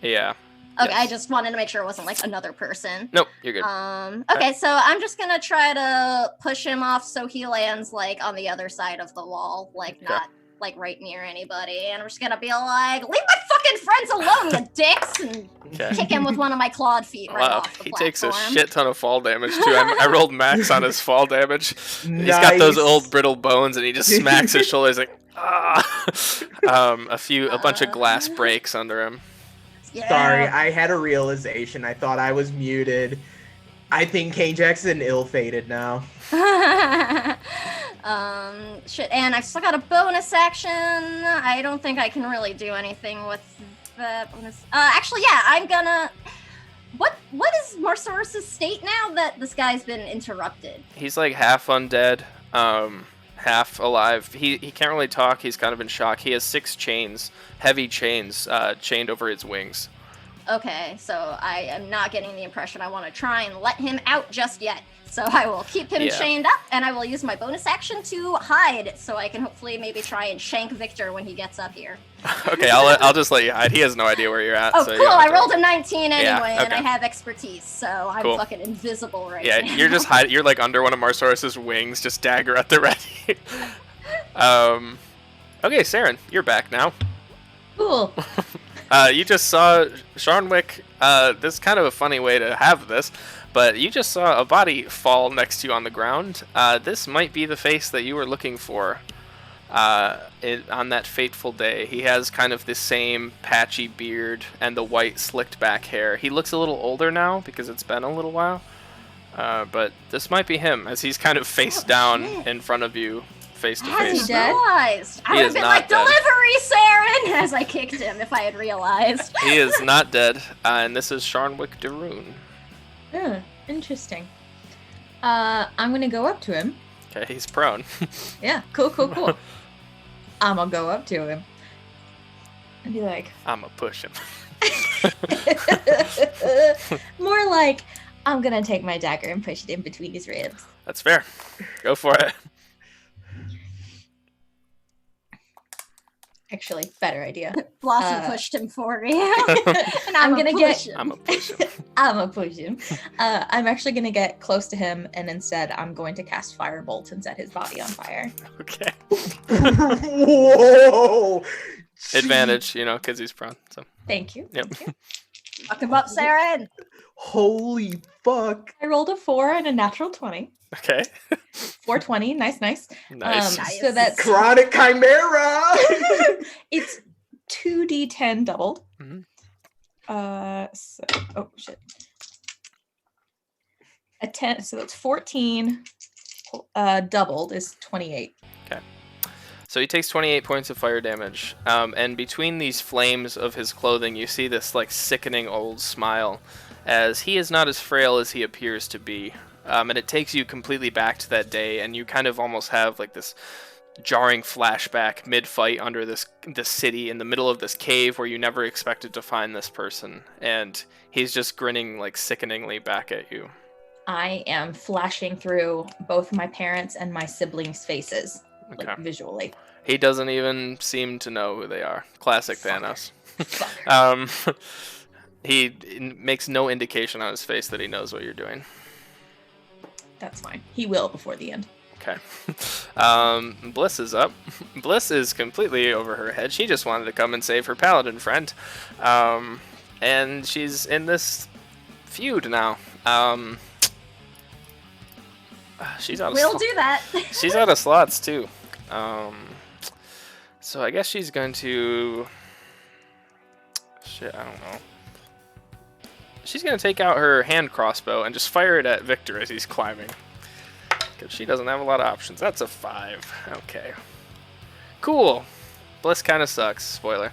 Yeah. Okay, Yes. I just wanted to make sure it wasn't like another person. Nope, you're good. Okay, so I'm just gonna try to push him off so he lands like on the other side of the wall, like Okay. not like right near anybody. And I'm just gonna be like, leave my fucking friends alone, you dicks, and Okay. kick him with one of my clawed feet right Wow, off the he platform. takes a shit ton of fall damage too. I rolled max on his fall damage. He's got those old brittle bones, and he just smacks his shoulders like ah. A bunch of glass breaks under him. Yeah. Sorry, I had a realization. I thought I was muted. I think Kane Jackson ill-fated now. Shit, and I've still got a bonus action. I don't think I can really do anything with that bonus. Actually, yeah, I'm gonna. What is Marsaurus's state now that this guy's been interrupted? He's like half undead, half alive. He can't really talk. He's kind of in shock. He has 6 chains, heavy chains, chained over his wings. Okay, so I am not getting the impression I want to try and let him out just yet. So I will keep him Yeah. chained up, and I will use my bonus action to hide, so I can hopefully maybe try and shank Victor when he gets up here. Okay, I'll just let you hide. He has no idea where you're at. Oh, so you cool! don't have I to rolled worry. a 19 anyway, Yeah, and I okay. have expertise, so I'm Cool. fucking invisible right Yeah, now. you're just hiding. You're like under one of Marsaurus's wings, just dagger at the ready. Okay, Saren, you're back now. Cool. You just saw Sharnwick. This is kind of a funny way to have this, but you just saw a body fall next to you on the ground. This might be the face that you were looking for on that fateful day. He has kind of the same patchy beard and the white slicked back hair. He looks a little older now because it's been a little while. But this might be him as he's kind of face down shit. in front of you, face to I hadn't face. dead? realized. I He would is have been not like, dead. delivery, Saren, as I kicked him if I had realized. He is not dead, and this is Sharnwick Daroon. Oh, interesting. I'm gonna go up to him. Okay, he's prone. Yeah, cool. I'm gonna go up to him and be like, I'ma push him. more like, I'm gonna take my dagger and push it in between his ribs. That's fair. Go for it. Actually, better idea. Blossom pushed him for me. And I'm gonna get- push him. I'ma push him. I'm gonna push him. I'm actually gonna get close to him, and instead, I'm going to cast Firebolt and set his body on fire. Okay. Whoa! Advantage, because he's prone. So. Thank you. Yep. Thank you. Fuck him up, Saren. Holy fuck! I rolled a 4 and a natural 20. Okay. 420, nice. Nice. Nice. So that's Chronic Chimera! it's 2d10 doubled. Mhm. Oh shit. A 10, so that's 14. Doubled is 28. So he takes 28 points of fire damage, and between these flames of his clothing, you see this sickening old smile, as he is not as frail as he appears to be, and it takes you completely back to that day, and you kind of almost have this jarring flashback mid-fight under this city in the middle of this cave where you never expected to find this person, and he's just grinning sickeningly back at you. I am flashing through both my parents and my siblings' faces, Okay. visually. He doesn't even seem to know who they are. Classic Thanos. Fuck. He makes no indication on his face that he knows what you're doing. That's fine. He will before the end. Okay. Bliss is up. Bliss is completely over her head. She just wanted to come and save her paladin friend. And she's in this feud now. She's out of We'll do that. She's out of slots too. So I guess she's going to. Shit, I don't know. She's going to take out her hand crossbow and just fire it at Victor as he's climbing. Because she doesn't have a lot of options. That's a 5. Okay. Cool. Bliss kind of sucks. Spoiler.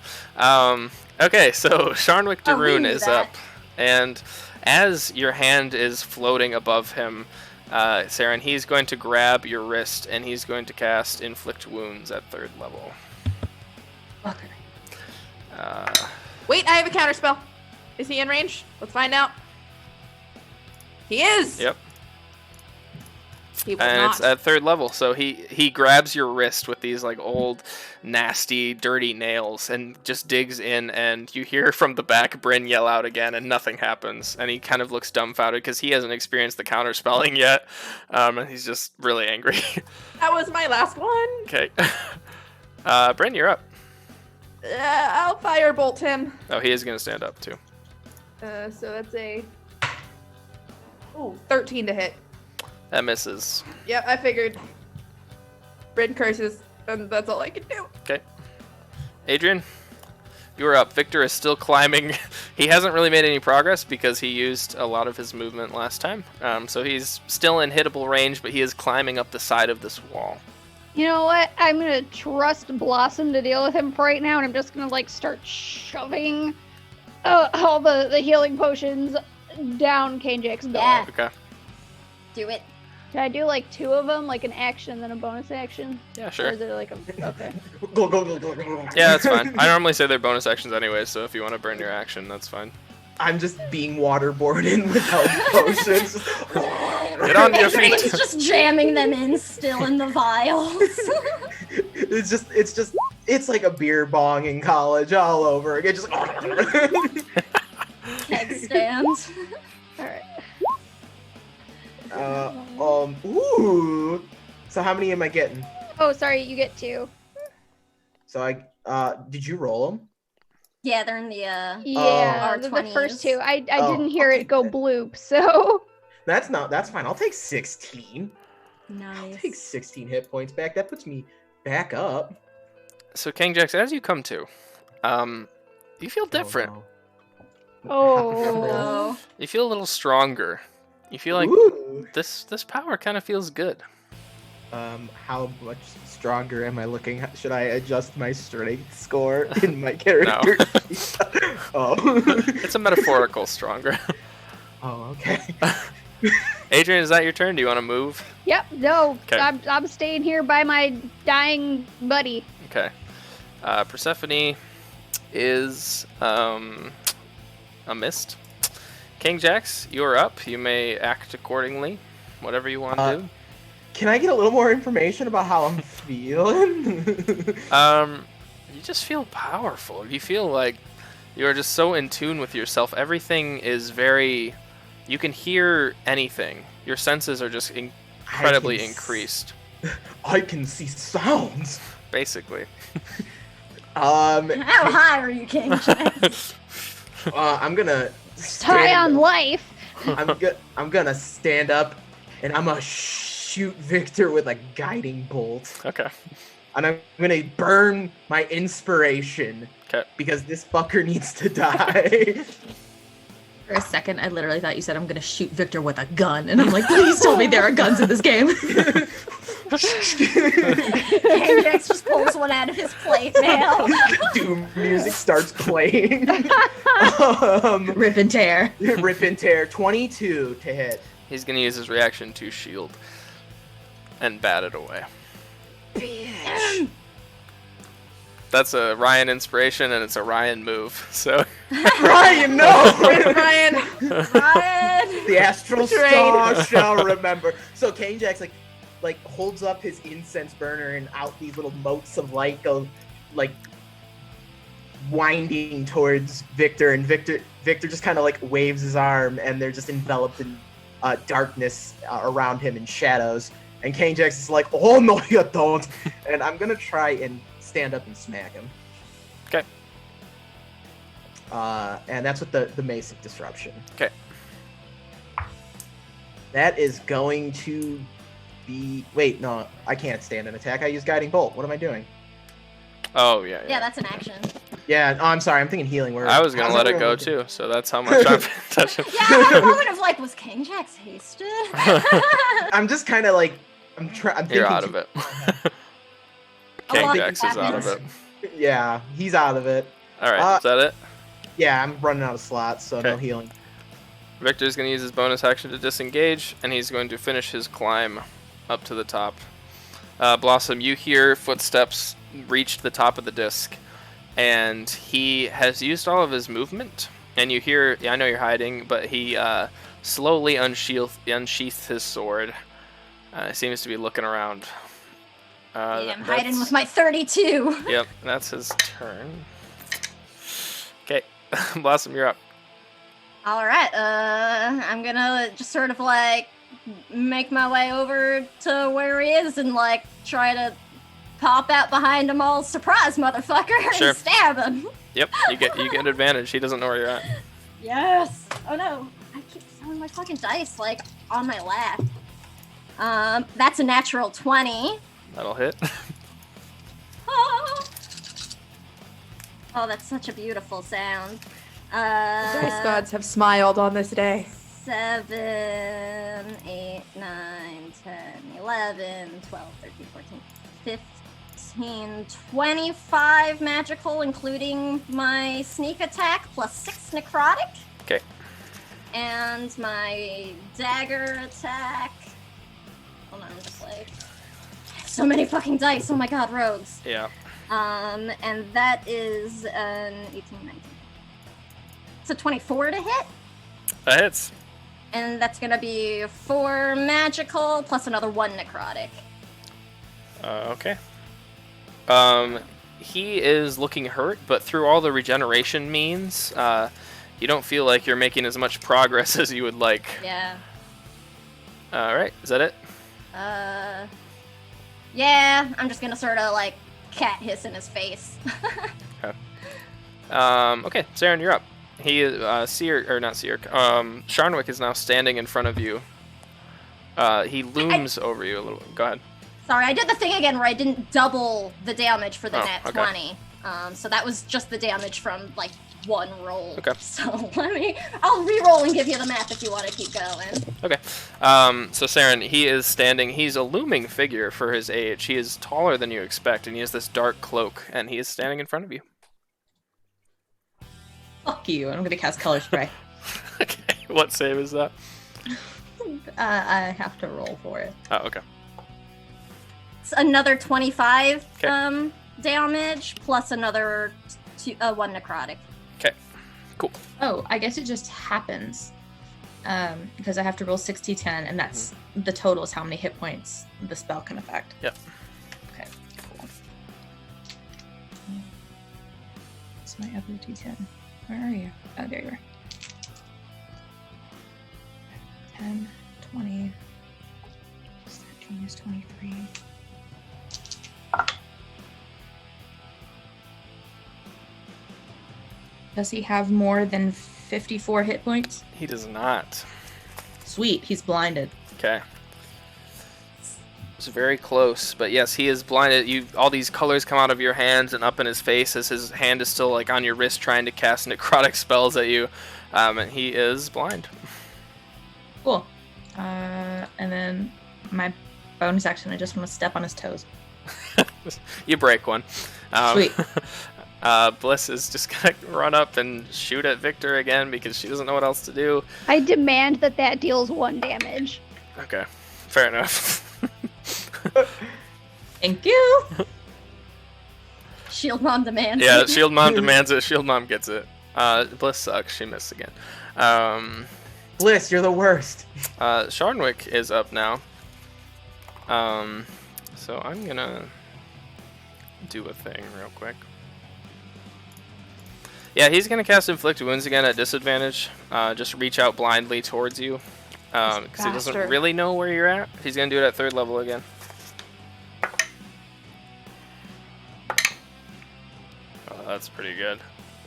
Okay, so Sharnwick Oh, we Daroon knew is that. up. And as your hand is floating above him, Saren, he's going to grab your wrist and he's going to cast Inflict Wounds at 3rd level. Okay. Wait, I have a counter spell. Is he in range? Let's find out. He is. Yep. He will And not. it's at 3rd level, so he grabs your wrist with these like old, nasty, dirty nails and just digs in, and you hear from the back Bryn yell out again, and nothing happens, and he kind of looks dumbfounded because he hasn't experienced the counter spelling yet, and he's just really angry. That was my last one. Okay, Bryn, you're up. I'll firebolt him. Oh, he is gonna stand up too. So that's a 13 to hit. That misses. Yep, I figured. Bryn curses, and that's all I can do. Okay. Adrian, you are up. Victor is still climbing. He hasn't really made any progress because he used a lot of his movement last time. So he's still in hittable range, but he is climbing up the side of this wall. You know what? I'm gonna trust Blossom to deal with him for right now, and I'm just gonna like start shoving all the healing potions down Kane-Jack's belly. Yeah. Okay. Do it. Can I do like 2 of them, like an action then a bonus action? Yeah, Or sure. is it like a okay? Go. Yeah, that's fine. I normally say they're bonus actions anyway, so if you want to burn your action, that's fine. I'm just being waterboarded with health potions. Get on your feet. Adrian's just jamming them in still in the vials. It's like a beer bong in college all over again. Just Keg stands. Alright. Ooh. So how many am I getting? Oh, sorry, you get 2. So did you roll them? Yeah, they're in the Yeah, the R20s. first 2. I Oh, didn't hear okay, it go good. bloop, so That's fine. I'll take 16. I'll Nice. take 16 hit points back. That puts me back up. So, King Jax, as you come to, you feel different. oh. You feel a little stronger. You feel like Ooh. this power kind of feels good. How much stronger am I looking? Should I adjust my strength score in my character? Oh. It's a metaphorical stronger. Oh, okay. Adrian, is that your turn? Do you want to move? Yep, no, Okay. I'm staying here by my dying buddy. Okay. Persephone is a mist. King Jax, you're up. You may act accordingly. Whatever you want to do. Can I get a little more information about how I'm feeling? You just feel powerful. You feel like you are just so in tune with yourself. Everything is very... You can hear anything. Your senses are just incredibly increased. I can see sounds. Basically. How high are you, King Jax? I'm gonna High on life. I'm gonna stand up and I'm gonna shoot Victor with a guiding bolt. Okay. And I'm gonna burn my inspiration. 'Kay. Because this fucker needs to die. For a second, I literally thought you said I'm gonna shoot Victor with a gun, and I'm like, please tell me there are guns in this game. King Jax just pulls one out of his plate mail. Doom music starts playing. Rip and tear. Rip and tear. 22 to hit. He's going to use his reaction to shield and bat it away. That's a Ryan inspiration, and it's a Ryan move. So Ryan, no! Ryan. Ryan! The astral Betrayed. star shall remember. So Kane Jax like holds up his incense burner, and out these little motes of light go like winding towards Victor, and Victor just kind of like waves his arm, and they're just enveloped in darkness around him and shadows. And Kane Jax is like, "Oh no, you don't!" And I'm gonna try and stand up and smack him. Okay. And that's with the Mace of Disruption. Okay. That is going to be... Wait, no, I can't stand an attack. I use Guiding Bolt. What am I doing? Oh, yeah. Yeah, that's an action. Yeah, oh, I'm sorry. I'm thinking Healing Word. I was going to let it go, too, so that's how much I'm touching. Yeah, I had a moment of like, was King Jax hasted? I'm just kind of like... I'm thinking You're out of it. A King lot Jax is out of it. Yeah, he's out of it. All right, is that it? Yeah, I'm running out of slots, so no Okay. healing. Victor's going to use his bonus action to disengage, and he's going to finish his climb up to the top. Blossom, you hear footsteps reach the top of the disc, and he has used all of his movement. And you hear, I know you're hiding, but he slowly unsheaths his sword. Seems to be looking around. Yeah, I'm hiding with my 32. Yep, that's his turn. Okay, Blossom, you're up. All right, I'm gonna just sort of like make my way over to where he is and like try to pop out behind him all surprise motherfucker Sure. and stab him. Yep, you get advantage. He doesn't know where you're at. Yes. Oh no, I keep throwing my fucking dice like on my lap. That's a natural 20. That'll hit. Oh, that's such a beautiful sound. Dice gods have smiled on this day. 7, 8, 9, 10, 11, 12, 13, 14, 15, 25 magical, including my sneak attack, plus 6 necrotic. Okay. And my dagger attack. Hold on, I'm just like... So many fucking dice, oh my god, rogues. Yeah. And that is an 18, 19. So 24 to hit? That hits. And that's gonna be 4 magical plus another 1 necrotic. Okay. He is looking hurt, but through all the regeneration means, you don't feel like you're making as much progress as you would like. Yeah. Alright, is that it? Yeah, I'm just gonna sort of like cat hiss in his face. Okay, Saren, you're up. He is, Sharnwick is now standing in front of you. He looms over you a little. Go ahead. Sorry, I did the thing again where I didn't double the damage for the Oh, nat okay. 20. So that was just the damage from like 1 roll. Okay. So I'll re-roll and give you the math if you want to keep going. Okay. So Saren, he is standing. He's a looming figure for his age. He is taller than you expect, and he has this dark cloak, and he is standing in front of you. Fuck you. I'm gonna cast Color Spray. Okay. What save is that? I have to roll for it. Oh, okay. It's another 25 Okay. damage plus another 1 necrotic. Okay. Cool. Oh, I guess it just happens. Because I have to roll 6d10, and that's the total is how many hit points the spell can affect. Yep. Okay, cool. What's my other d10? Where are you? Oh, there you are. 10, 20, 13 is 23. Does he have more than 54 hit points? He does not. Sweet, he's blinded. Okay. It's very close, but yes, he is blinded. All these colors come out of your hands and up in his face as his hand is still like on your wrist trying to cast necrotic spells at you, and he is blind. Cool. And then my bonus action, I just want to step on his toes. You break one. Sweet. Bliss is just gonna run up and shoot at Victor again because she doesn't know what else to do. I demand that deals 1 damage. Okay, fair enough. Thank you. Shield Mom demands. Yeah, Shield Mom demands it. Shield Mom gets it. Bliss sucks. She missed again. Bliss, you're the worst. Sharnwick is up now. So I'm gonna do a thing real quick. Yeah, he's gonna cast Inflict Wounds again at disadvantage. Just reach out blindly towards you, because he doesn't Bastard. really know where you're at. He's gonna do it at 3rd level again. Oh, that's pretty good.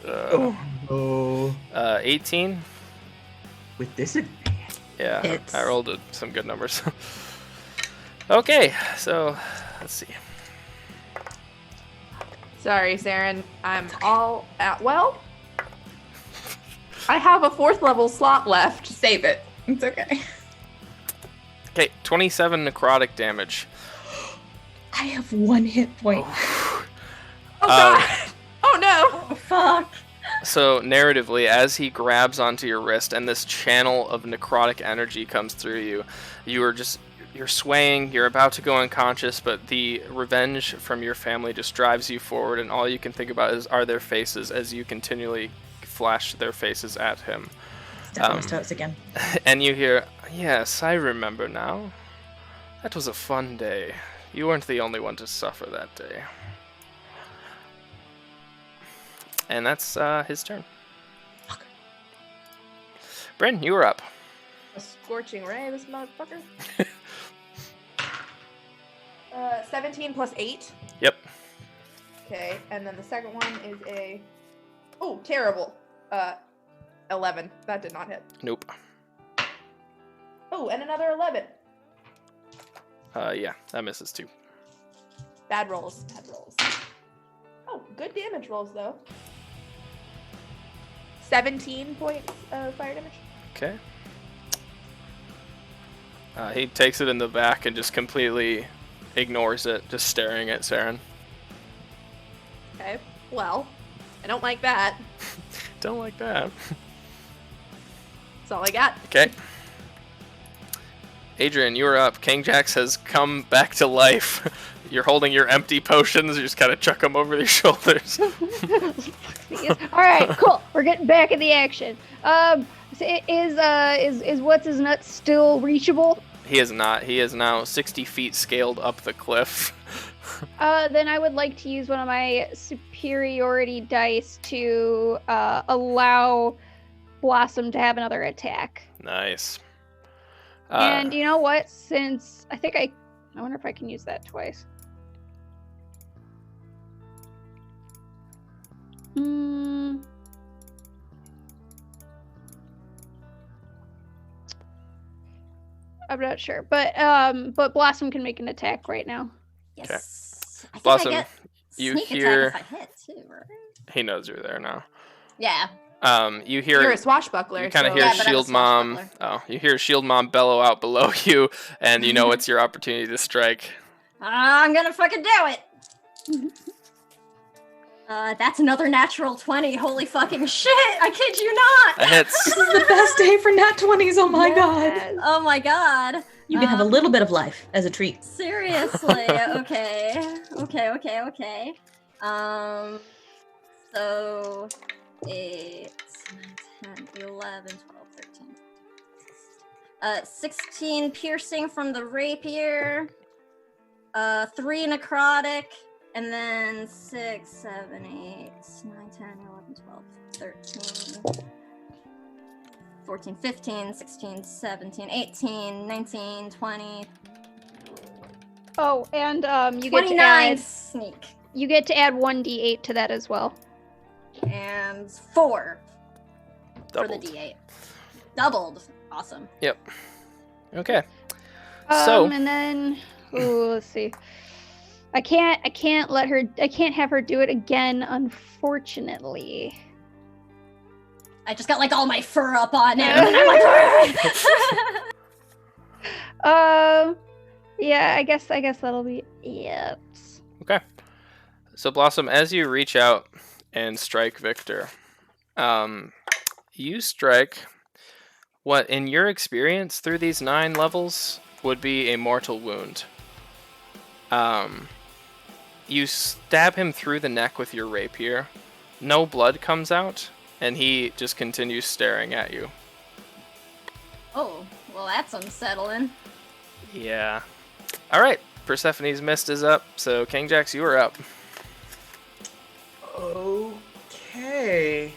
Oh, 18. with disadvantage. Yeah, Hits. I rolled some good numbers. Okay, so let's see. Sorry, Saren. I'm all at. Well, I have a 4th level slot left. Save it. It's okay. Okay, 27 necrotic damage. I have 1 hit point. Oh god. Oh no. Oh, fuck. So narratively, as he grabs onto your wrist and this channel of necrotic energy comes through you, you're swaying, you're about to go unconscious, but the revenge from your family just drives you forward, and all you can think about are their faces as you continually flash their faces at him. Step on his toes again. And you hear, "Yes, I remember now. That was a fun day. You weren't the only one to suffer that day." And that's his turn. Fuck. Bryn, you were up. A scorching ray, this motherfucker. 17 plus 8. Yep. Okay, and then the second one is a... Oh, terrible. 11. That did not hit. Nope. Oh, and another 11. Yeah, that misses too. Bad rolls. Bad rolls. Oh, good damage rolls, though. 17 points of fire damage. Okay. He takes it in the back and just completely ignores it, just staring at Saren. Okay, well, I don't like that. Don't like that. That's all I got. Okay. Adrian, you were up. King Jax has come back to life. You're holding your empty potions. You just kind of chuck them over your shoulders. All right, cool. We're getting back in the action. Is what's his nuts still reachable? He is not. He is now 60 feet scaled up the cliff. Then I would like to use one of my superiority dice to allow Blossom to have another attack. Nice. And you know what? Since I wonder if I can use that twice. I'm not sure, but Blossom can make an attack right now. Yes. I think Blossom, I get you sneak hear- attack if I hit too, right? He knows you're there now. Yeah. You hear. You're a swashbuckler. You kind of so- hear Yeah, but I'm a Shield Mom. swashbuckler. Oh, you hear Shield Mom bellow out below you, and you know it's your opportunity to strike. I'm gonna fucking do it. That's another natural 20. Holy fucking shit! I kid you not. That hits. This is the best day for nat 20s. Oh my god. Yes. Oh my god. You can have a little bit of life as a treat. Seriously. Okay. Okay. So 8, 9, 10, 11, 12, 13. 16 piercing from the rapier. 3 necrotic. And then 6, 7, 8, 9, 10, 11, 12, 13, 14, 15, 16, 17, 18, 19, 20, Oh, and you get to 29 add sneak. 1d8 to that as well. And 4 Doubled. for the D8. Doubled. Awesome. Yep. Okay. So- And then let's see. I can't have her do it again, unfortunately. I just got like all my fur up on him. And I'm like, Yeah, I guess that'll be it. Okay. So Blossom, as you reach out and strike Victor, you strike what, in your experience through these 9 levels, would be a mortal wound. You stab him through the neck with your rapier. No blood comes out, and he just continues staring at you. oh, well, that's unsettling. Yeah. All right. Persephone's mist is up, so King Jax, you are up. Okay.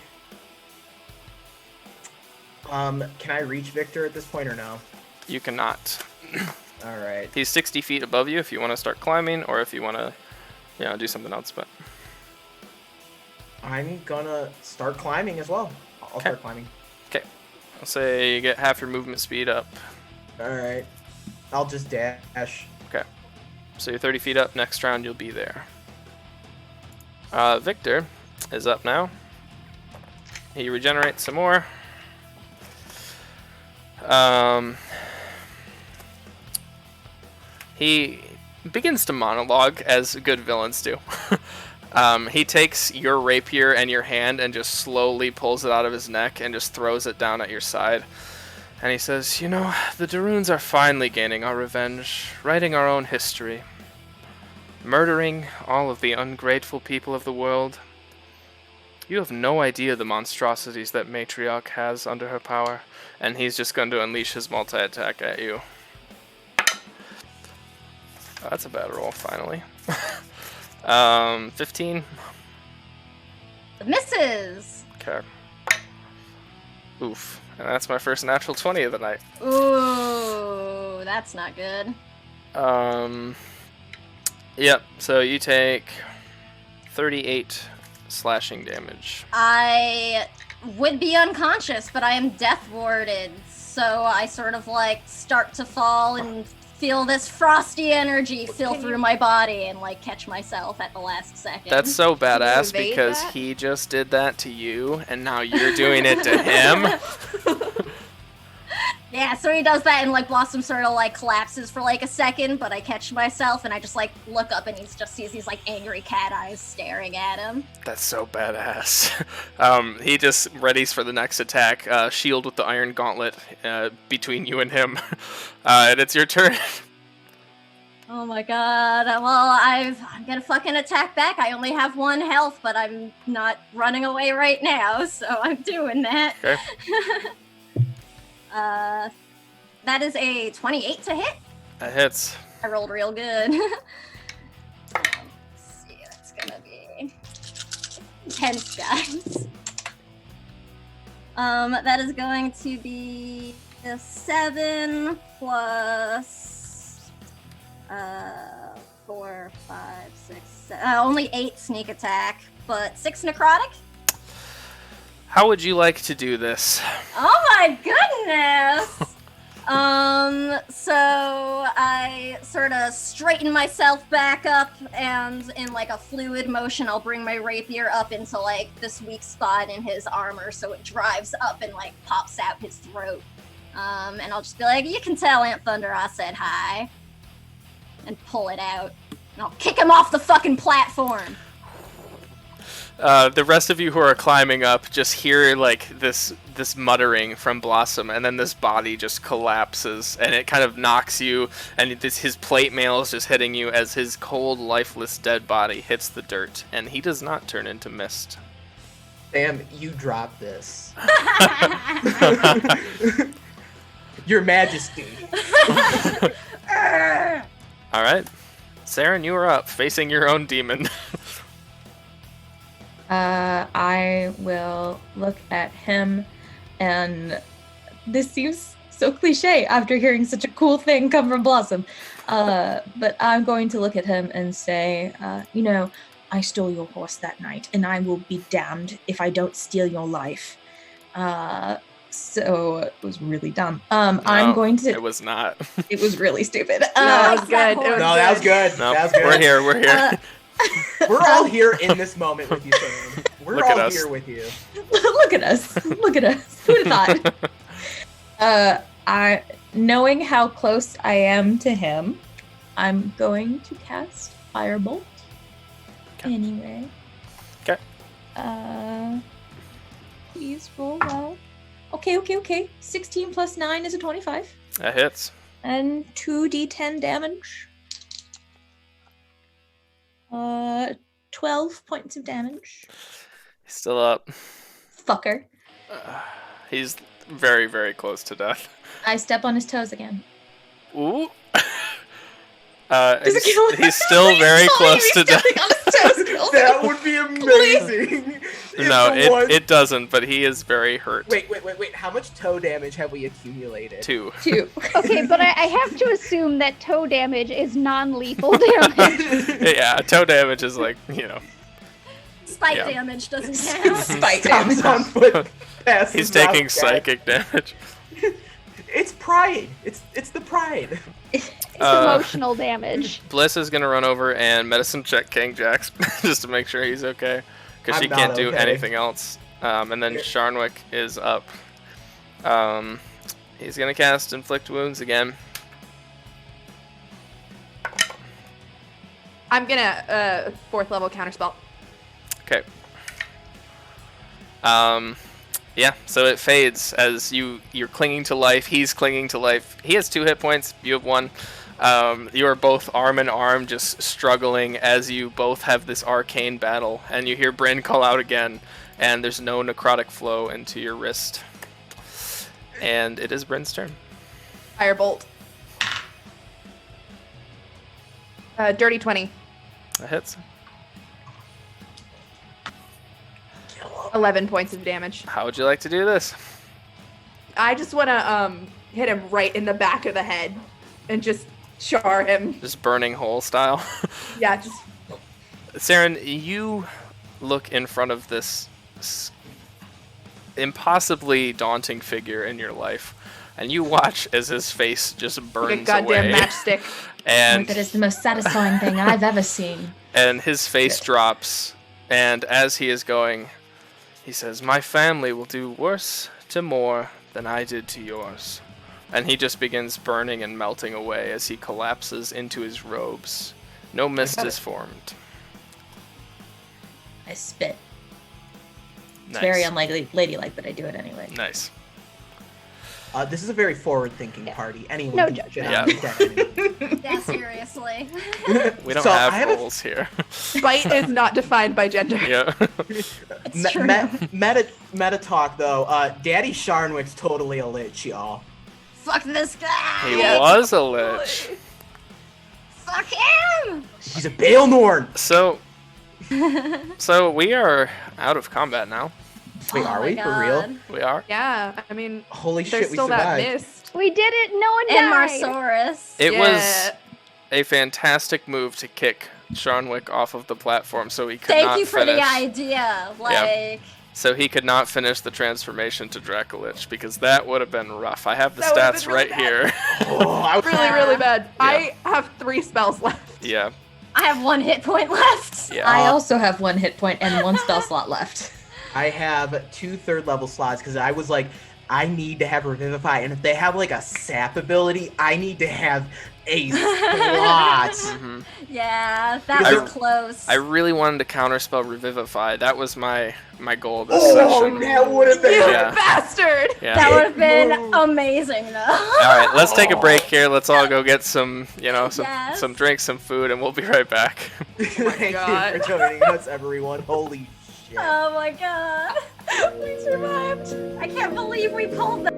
Can I reach Victor at this point or no? You cannot. All right. He's 60 feet above you if you want to start climbing, or if you want to, do something else. But I'm gonna start climbing as well. I'll start climbing. okay, I'll say you get half your movement speed up. All right. I'll just dash. Okay, so you're 30 feet up. Next round, you'll be there. Victor is up now. He regenerates some more. He begins to monologue, as good villains do. He takes your rapier and your hand and just slowly pulls it out of his neck and just throws it down at your side. And he says, "You know, the Daruns are finally gaining our revenge, writing our own history, murdering all of the ungrateful people of the world. You have no idea the monstrosities that Matriarch has under her power." And he's just going to unleash his multi-attack at you. Oh, that's a bad roll, finally. 15. Misses. Okay. Oof. And that's my first natural 20 of the night. Ooh, that's not good. Yep, so you take 38 slashing damage. I would be unconscious, but I am death warded, so I sort of like start to fall and feel this frosty energy fill through my body and like catch myself at the last second. That's so badass evade because that? he just did that to you, and now you're doing it to him. Yeah, so he does that and like Blossom sort of like collapses for like a second, but I catch myself and I just like look up and he just sees these like angry cat eyes staring at him. That's so badass. He just readies for the next attack. Shield with the iron gauntlet between you and him. And it's your turn. Oh my god, well, I'm gonna fucking attack back. I only have 1 health, but I'm not running away right now, so I'm doing that. Okay. That is a 28 to hit. That hits. I rolled real good. Let's see, that's gonna be intense, guys. That is going to be a 7 plus 4, 5, 6, 7, only 8 sneak attack, but 6 necrotic. How would you like to do this? Oh my goodness! So I sort of straighten myself back up, and in like a fluid motion, I'll bring my rapier up into like this weak spot in his armor, so it drives up and like pops out his throat. And I'll just be like, "You can tell Aunt Thunder I said hi," and pull it out, and I'll kick him off the fucking platform. The rest of you who are climbing up just hear like this muttering from Blossom, and then this body just collapses, and it kind of knocks you, and his plate mail is just hitting you as his cold, lifeless, dead body hits the dirt, and he does not turn into mist. Sam, you dropped this. Your Majesty. All right, Saren, you are up, facing your own demon. I will look at him, and this seems so cliche after hearing such a cool thing come from Blossom. But I'm going to look at him and say, you know, I stole your horse that night, and I will be damned if I don't steal your life. So it was really dumb. I'm going to. It was not. It was really stupid. No, that was good. That was good. No, That was good. we're here. We're here. We're all here in this moment with you, Sam. We're Look at all us. here with you. Look at us. Look at us. Who'd have thought? Knowing how close I am to him, I'm going to cast Firebolt. Okay. Anyway. Okay. Please roll well. Okay. 16 plus 9 is a 25. That hits. And 2d10 damage. 12 points of damage. He's still up. Fucker. He's very, very close to death. I step on his toes again. Ooh. Does it kill him? He's still very close to death. That would be amazing. No, it doesn't, but he is very hurt. Wait. How much toe damage have we accumulated? 2. Okay, but I have to assume that toe damage is non-lethal damage. Yeah, toe damage is like, Spike Yeah. damage doesn't count. Spike Comes damage. on foot. passes he's out, taking guys. psychic damage. It's pride. It's the pride. It's emotional damage. Bliss is gonna run over and medicine check King Jax just to make sure he's okay, because she I'm not can't do okay. anything else. And then Sharnwick is up. He's gonna cast Inflict Wounds again. I'm gonna 4th level counterspell. Okay. Yeah, so it fades as you're clinging to life. He's clinging to life. He has 2 hit points. You have 1. You are both arm in arm, just struggling as you both have this arcane battle. And you hear Bryn call out again, and there's no necrotic flow into your wrist. And it is Bryn's turn. Firebolt. Dirty 20. That hits. 11 points of damage. How would you like to do this? I just want to hit him right in the back of the head and just char him. Just burning hole style. Yeah, just Saren, you look in front of this impossibly daunting figure in your life, and you watch as his face just like burns a goddamn away. matchstick. And That is the most satisfying thing I've ever seen. and his face drops, and as he is going, he says, "My family will do worse to more than I did to yours." And he just begins burning and melting away as he collapses into his robes. No mist is formed. I spit. It's Nice. very unlikely, ladylike, but I do it anyway. Nice. This is a very forward-thinking party. Anyone No can judgment. Yeah. judge. Yeah, seriously. We don't So, I have have a- roles here. Spite is not defined by gender. Yeah. It's true. Meta talk though. Daddy Sharnwick's totally a lich, y'all. Fuck this guy! He Yeah. was a lich. Fuck him! He's a Baelnorn. So we are out of combat now. Wait, Oh are my we for real? God. We are. Yeah, I mean, Holy there's shit, we still that survived. mist. We did it. No one And died. Marsaurus. It Yeah. was a fantastic move to kick Sharnwick off of the platform so he could Thank not you for finish. the idea. Like, So he could not finish the transformation to Dracolich because that would have been rough. I have the That would have stats been really right here. Oh, I was Really, really bad. Yeah. I have 3 spells left. Yeah. I have 1 hit point left. Yeah. I also have 1 hit point and 1 spell slot left. I have 2 third-level slots because I was like, I need to have Revivify, and if they have like a sap ability, I need to have a slot. Mhm. Yeah, that I- was close. I really wanted to counterspell Revivify. That was my goal this Oh, session. that would have been. You Yeah. bastard! Yeah. That would have been Move. amazing, though. All right, let's take a break here. Let's all go get some Yes. some drinks, some food, and we'll be right back. Thank God. you for joining us, everyone. Holy shit. Oh my god. We survived. I can't believe we pulled that.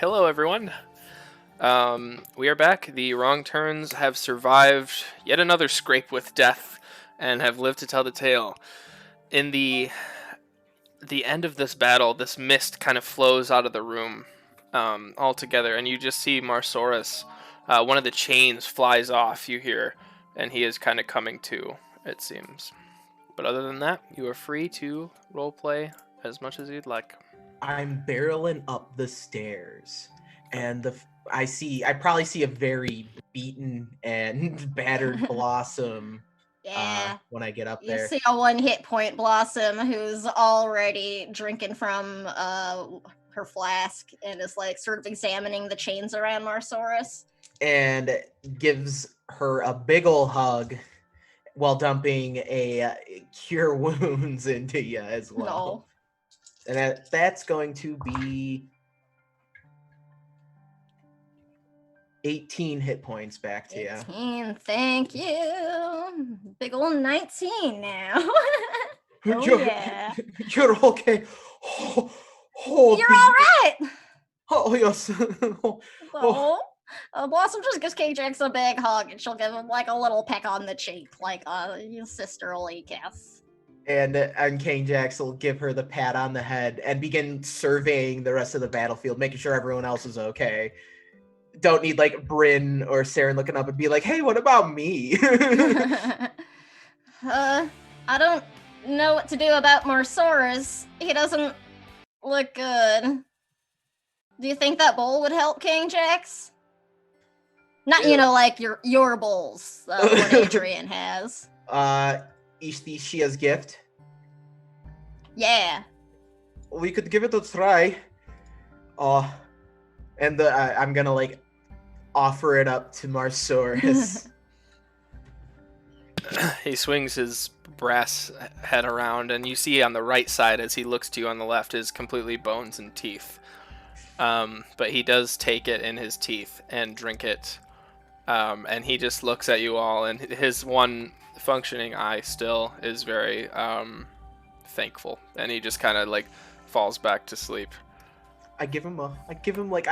Hello, everyone. We are back. The Wrong Turns have survived yet another scrape with death and have lived to tell the tale. In the end of this battle, this mist kind of flows out of the room altogether, and you just see Marsaurus. One of the chains flies off, you hear, and he is kind of coming to, it seems. But other than that, you are free to roleplay as much as you'd like. I'm barreling up the stairs, and I probably see a very beaten and battered Blossom. Yeah. When I get up You there, see a 1-hit point Blossom who's already drinking from her flask and is like sort of examining the chains around Marsaurus. and gives her a big ol' hug while dumping a cure wounds into you as well. No. And that's going to be 18 hit points back to you. 18, thank you. Big old 19 now. Oh, yeah. You're okay. Oh, You're all right. Oh, yes. So, Blossom just gives KJX a big hug and she'll give him like a little peck on the cheek, like a sisterly kiss. And Kane Jax will give her the pat on the head and begin surveying the rest of the battlefield, making sure everyone else is okay. Don't need like Bryn or Saren looking up and be like, "Hey, what about me?" I don't know what to do about Marsaurus. He doesn't look good. Do you think that bowl would help, King Jax? Not, like your bowls, what Adrian has. Ishthishia's gift. Yeah. We could give it a try. And I'm gonna like offer it up to Marsaurus. He swings his brass head around, and you see on the right side as he looks to you on the left is completely bones and teeth. But he does take it in his teeth and drink it. And he just looks at you all, and his one functioning eye still is very thankful, and he just kind of like falls back to sleep. I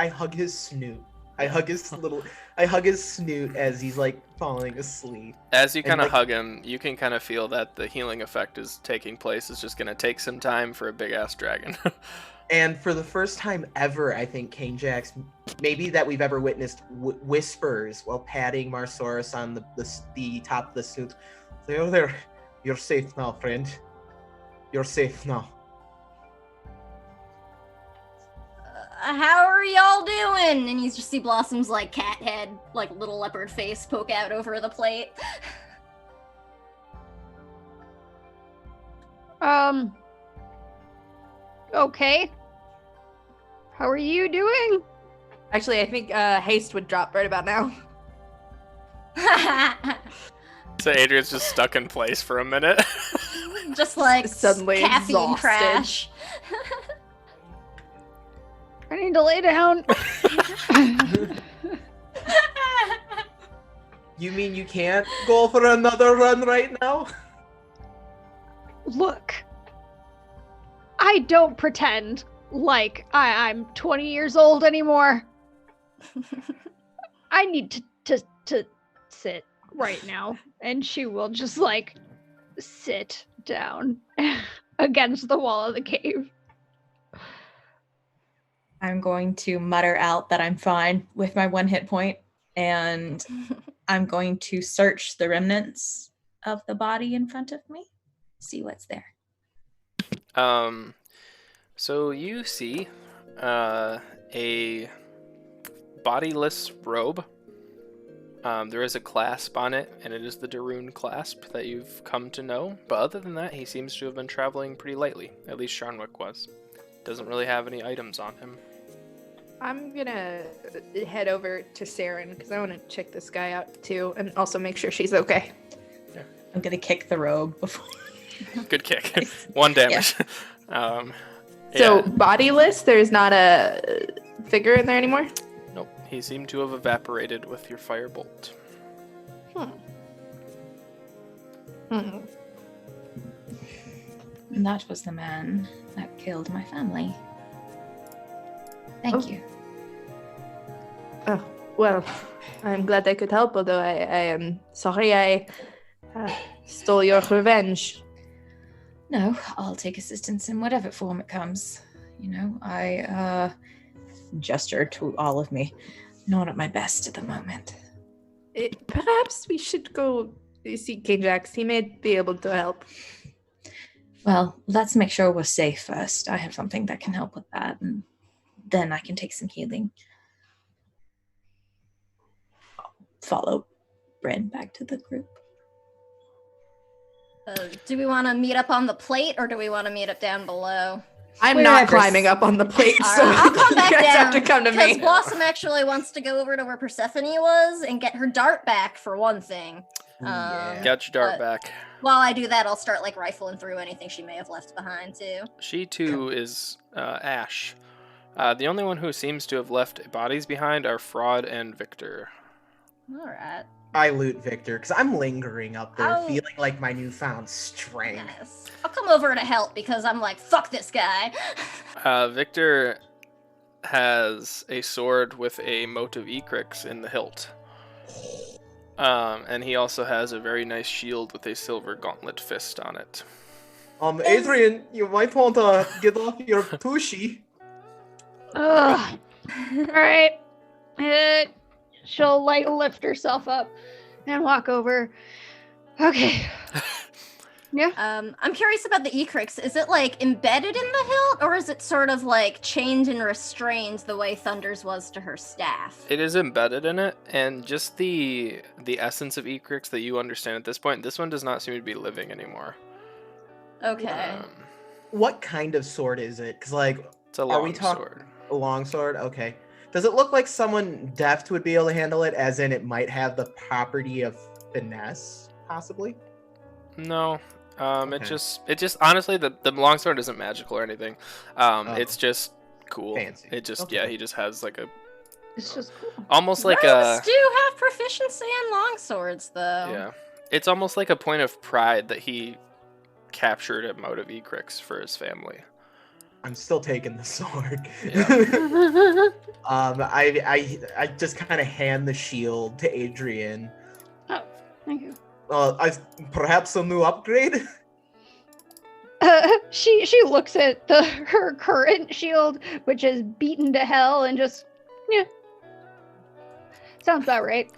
hug his snoot. I hug his snoot as he's like falling asleep. As you kind of hug him, you can kind of feel that the healing effect is taking place. It's just going to take some time for a big ass dragon. And for the first time ever, I think Kane Jax, maybe that we've ever witnessed, whispers while patting Marsaurus on the top of the snoot. There, you're safe now, friend. You're safe now. How are y'all doing? And you just see Blossom's like cat head, like little leopard face poke out over the plate. Okay. How are you doing? Actually, I think haste would drop right about now. So Adrian's just stuck in place for a minute. Just like suddenly caffeine exhausted. crash. I need to lay down. You mean you can't go for another run right now? Look, I don't pretend like I'm 20 years old anymore. I need to sit right now. And she will just like sit down against the wall of the cave. I'm going to mutter out that I'm fine with my 1 hit point, and I'm going to search the remnants of the body in front of me, see what's there. So you see a bodiless robe. There is a clasp on it, and it is the Darun clasp that you've come to know. But other than that, he seems to have been traveling pretty lightly. At least Sharnwick was. Doesn't really have any items on him. I'm gonna head over to Saren because I want to check this guy out too, and also make sure she's okay. Yeah. I'm going to kick the robe before. Good kick. 1 damage. So bodiless, there's not a figure in there anymore? Nope. He seemed to have evaporated with your firebolt. And that was the man that killed my family. Thank you. Well, I'm glad I could help, although I am sorry I stole your revenge. No, I'll take assistance in whatever form it comes. You know, I gesture to all of me. Not at my best at the moment. Perhaps we should go see King Jax. He may be able to help. Well, let's make sure we're safe first. I have something that can help with that, and then I can take some healing. Follow Bryn back to the group. Do we want to meet up on the plate, or do we want to meet up down below? I'm not Wherever. climbing up on the plate, All so right, I'll come back you guys down. have to come to Because me. Blossom actually wants to go over to where Persephone was and get her dart back, for one thing. Yeah. Got your dart But- back. While I do that, I'll start like rifling through anything she may have left behind too. She too is Ash. The only one who seems to have left bodies behind are Fraud and Victor. All right. I loot Victor because I'm lingering up there, Oh. feeling like my newfound strength. Yes. I'll come over to help because I'm like, fuck this guy. Victor has a sword with a mote of Ecrix in the hilt. And he also has a very nice shield with a silver gauntlet fist on it. Adrian, you might want to get off your tushy. Ugh. Alright. She'll like lift herself up and walk over. Okay. I'm curious about the Ecrix. Is it like embedded in the hilt, or is it sort of like chained and restrained the way Thunder's was to her staff? It is embedded in it, and just the essence of Ecrix that you understand at this point, this one does not seem to be living anymore. Okay. What kind of sword is it? Because, like, It's a Are we long talk- sword. a long sword? Okay. Does it look like someone deft would be able to handle it, as in it might have the property of finesse, possibly? No. It Okay. just honestly the longsword isn't magical or anything. It's just cool. Fancy. It just Okay. he just has like a It's just cool. almost like Rogues a do have proficiency in longswords, though. yeah. It's almost like a point of pride that he captured a mote of Ecrix for his family. I'm still taking the sword. Yeah. I just kind of hand the shield to Adrian. Thank you. Perhaps a new upgrade? She looks at her current shield, which is beaten to hell, and just sounds about right.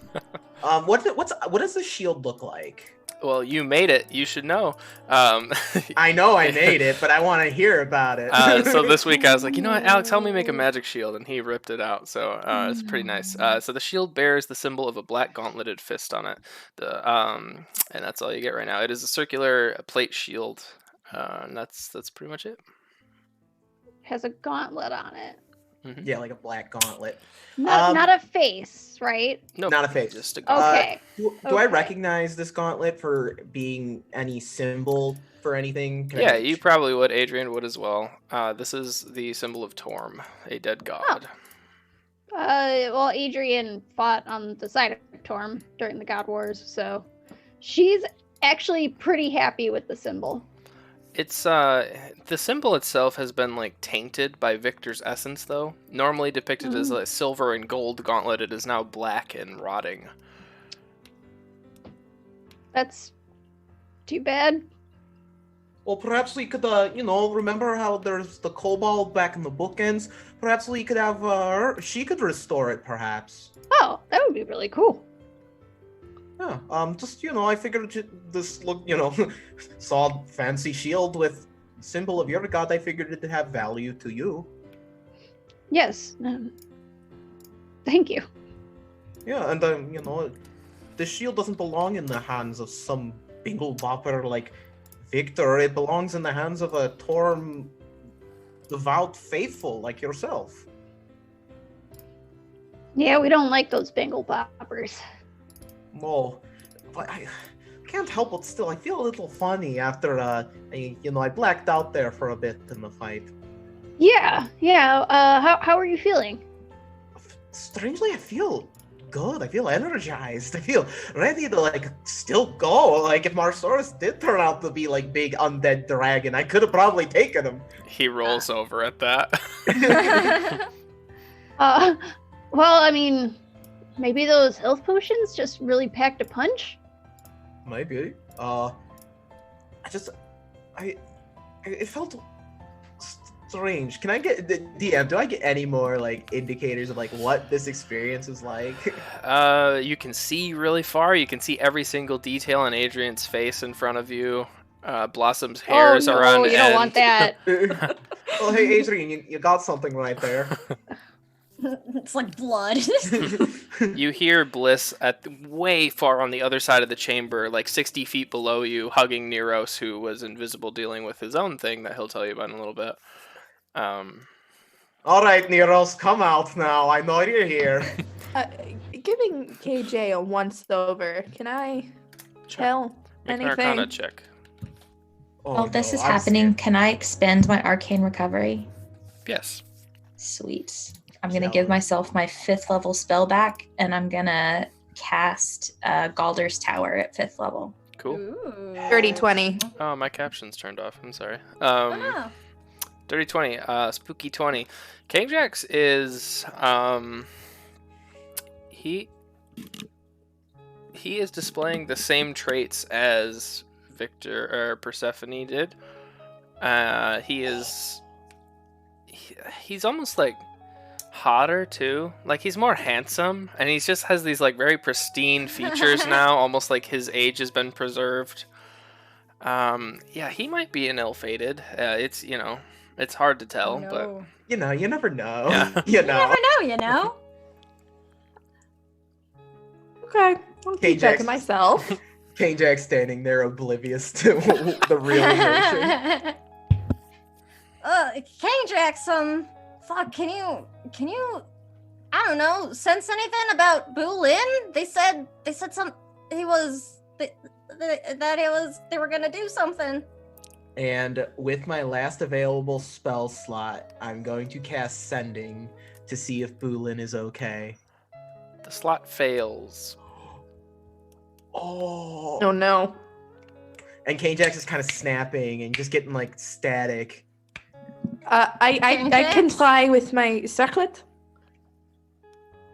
What does the shield look like? Well, you made it. You should know. I know I made it, but I want to hear about it. So this week I was like, you know what, Alex, help me make a magic shield, and he ripped it out. So it's pretty nice. So the shield bears the symbol of a black gauntleted fist on it. And that's all you get right now. It is a circular plate shield, and that's pretty much it. Has a gauntlet on it. Mhm. Yeah, like a black gauntlet. Not a face, right? Nope, Not a face. just a gauntlet. Okay. Do I Okay. recognize this gauntlet for being any symbol for anything? Can I Yeah, make you sure? probably would. Adrian would as well. This is the symbol of Torm, a dead god. Well, Adrian fought on the side of Torm during the God Wars, so she's actually pretty happy with the symbol. It's the symbol itself has been like tainted by Victor's essence, though. Normally depicted as a silver and gold gauntlet, it is now black and rotting. That's too bad. Well, perhaps we could, remember how there's the kobold back in the bookends? Perhaps we could have she could restore it, perhaps. Oh, that would be really cool. Yeah, I figured this look, saw fancy shield with symbol of your god. I figured it to have value to you. Yes. Thank you. Yeah, and the shield doesn't belong in the hands of some bingle bopper like Victor. It belongs in the hands of a Torm devout faithful like yourself. Yeah, we don't like those bingle boppers. Well, but I can't help but still, I feel a little funny after, I blacked out there for a bit in the fight. Yeah. How are you feeling? Strangely, I feel good. I feel energized. I feel ready to, still go. Like, if Marsaurus did turn out to be, big undead dragon, I could have probably taken him. He rolls over at that. Well, I mean, Maybe those health potions just really packed a punch? Maybe. It felt strange. Can I get the DM? Do I get any more like indicators of like what this experience is like? You can see really far. You can see every single detail on Adrian's face in front of you. Blossom's hairs oh, are no, on you don't want that. Well, hey Adrian, you got something right there. It's like blood. You hear Bliss at way far on the other side of the chamber, like 60 feet below you, hugging Neros, who was invisible, dealing with his own thing that he'll tell you about in a little bit. All right, Neros, come out now. I know you're here. Giving KJ a once over, can I tell Make an anything? Arcana check. While this no, is I'm happening, scared. can I expend my arcane recovery? Yes. Sweet. I'm going to Shall give we? myself my 5th level spell back, and I'm going to cast Galder's Tower at 5th level. Cool. Ooh. Dirty 20. Oh, my caption's turned off. I'm sorry. Oh, no. Dirty 20. Spooky 20. Kingjax is he is displaying the same traits as Victor or Persephone did. He's almost like hotter too. Like he's more handsome, and he just has these like very pristine features now, almost like his age has been preserved. Yeah, he might be an ill-fated. It's it's hard to tell, but You know, you never know. Yeah. You You know. never know, you know? Okay, I'll Okay, keep that to Jax. myself. Kane Jack standing there oblivious to the real emotion. King Jackson, fuck, can you, I don't know, sense anything about Boo Lin? They said they were gonna do something. And with my last available spell slot, I'm going to cast Sending to see if Boolin is okay. the slot fails. Oh. Oh no. And Kane Jax is kind of snapping and just getting like static. I can try with my circlet.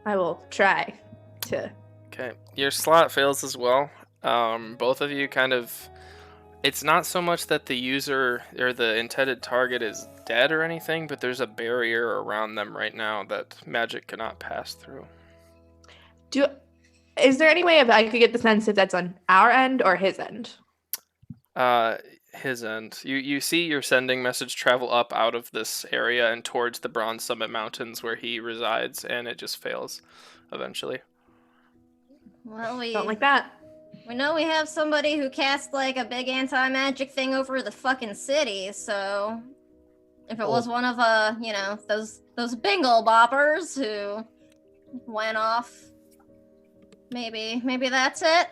I will try to. Okay, your slot fails as well. Both of you kind of. It's not so much that the user or the intended target is dead or anything, but there's a barrier around them right now that magic cannot pass through. Is there any way I could get the sense if that's on our end or his end? His end. You see your sending message travel up out of this area and towards the Bronze Summit Mountains where he resides, and it just fails eventually. Well, Don't like that. we know we have somebody who cast like a big anti-magic thing over the fucking city, so if it was one of those bingle boppers who went off, maybe that's it.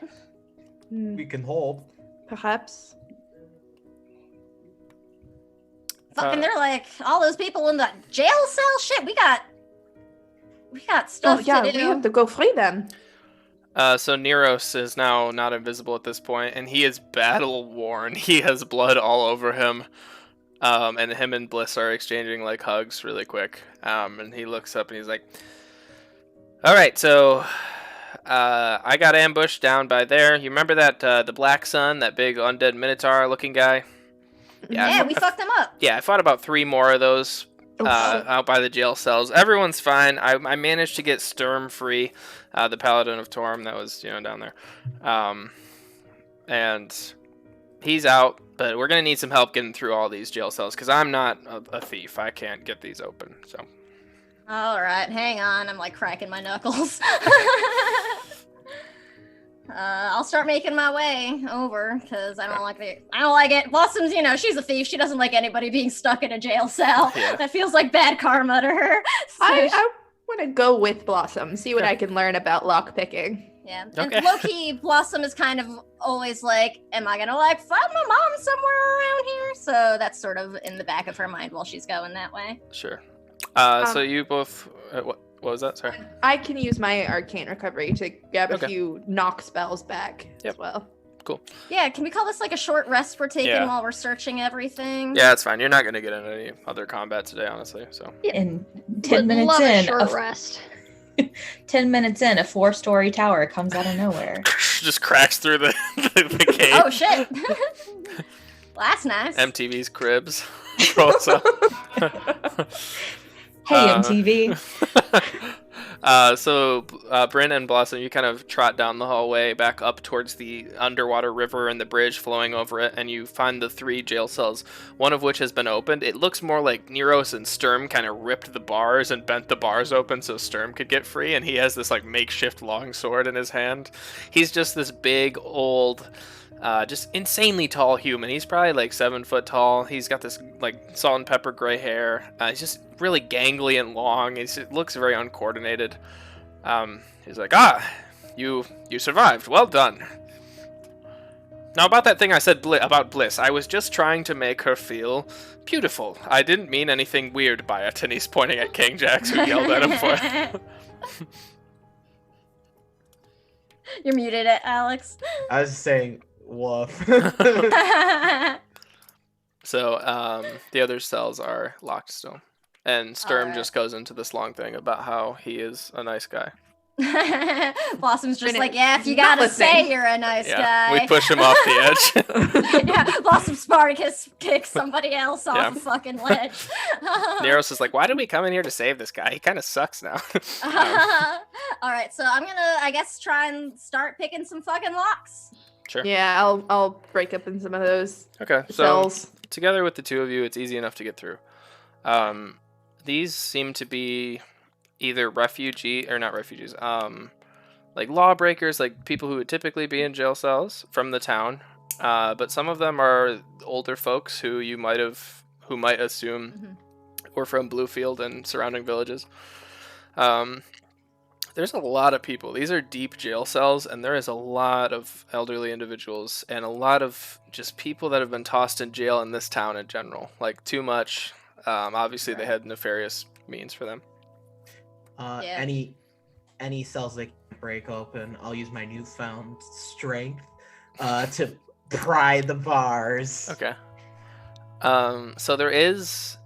We can hope. Perhaps. Fucking, they're like all those people in the jail cell. Shit, we got stuff Oh yeah, to do. we have to go free them. So Neros is now not invisible at this point, and he is battle worn. He has blood all over him. And him and Bliss are exchanging like hugs really quick. And he looks up and he's like, "All right, so I got ambushed down by there. You remember that the Black Sun, that big undead Minotaur looking guy? Yeah, we fucked them up. Yeah, I fought about 3 more of those out by the jail cells. Everyone's fine. I managed to get Sturm free, the Paladin of Torm that was down there, and he's out. But we're gonna need some help getting through all these jail cells because I'm not a thief. I can't get these open. So. All right, hang on. I'm like cracking my knuckles. I'll start making my way over because I don't like it. Blossom's, she's a thief. She doesn't like anybody being stuck in a jail cell. Yeah. That feels like bad karma to her. So I want to go with Blossom, see what I can learn about lock picking. yeah. Okay. And low-key, Blossom is kind of always like, am I gonna find my mom somewhere around here? So that's sort of in the back of her mind while she's going that way. Sure. So you both. What was that? Sorry. I can use my arcane recovery to grab a Okay. few knock spells back as well. Yeah, can we call this like a short rest we're taking Yeah. while we're searching everything? Yeah, it's fine. You're not gonna get into any other combat today, honestly. So. In 10 Would minutes love a in, short rest. 10 minutes in, a 4-story tower comes out of nowhere. Just cracks through the cave. Oh shit! Well, that's nice. MTV's Cribs rolls up. Hey, MTV. So Bryn and Blossom, you kind of trot down the hallway back up towards the underwater river and the bridge flowing over it, and you find the 3 jail cells, one of which has been opened. It looks more like Neros and Sturm kind of ripped the bars and bent the bars open so Sturm could get free, and he has this like makeshift longsword in his hand. He's just this big, old, just insanely tall human. He's probably like 7 foot tall. He's got this like salt and pepper gray hair. He's just really gangly and long. It looks very uncoordinated. He's like, you survived. Well done. Now about that thing I said about Bliss, I was just trying to make her feel beautiful. I didn't mean anything weird by it. And he's pointing at King Jax, who yelled at him for it. You're muted, Alex. I was saying, woof. So the other cells are locked still. And Sturm Alright. just goes into this long thing about how he is a nice guy. Blossom's just Been like, yeah, if you not gotta listening. say you're a nice Yeah, guy. we push him off the edge. Yeah, Blossom Spartacus kicks somebody else off Yeah. a fucking ledge. Neros is like, why did we come in here to save this guy? He kind of sucks now. Alright, so I'm gonna, I guess, try and start picking some fucking locks. Sure. Yeah, I'll break up in some of those Okay, so cells. together with the 2 of you, it's easy enough to get through. These seem to be either not refugees, like lawbreakers, like people who would typically be in jail cells from the town. But some of them are older folks who might assume were from Bluefield and surrounding villages. There's a lot of people. These are deep jail cells, and there is a lot of elderly individuals and a lot of just people that have been tossed in jail in this town in general. Like, too much. Obviously, they had nefarious means for them. Yeah. Any cells that break open, I'll use my newfound strength to pry the bars. Okay. So there is...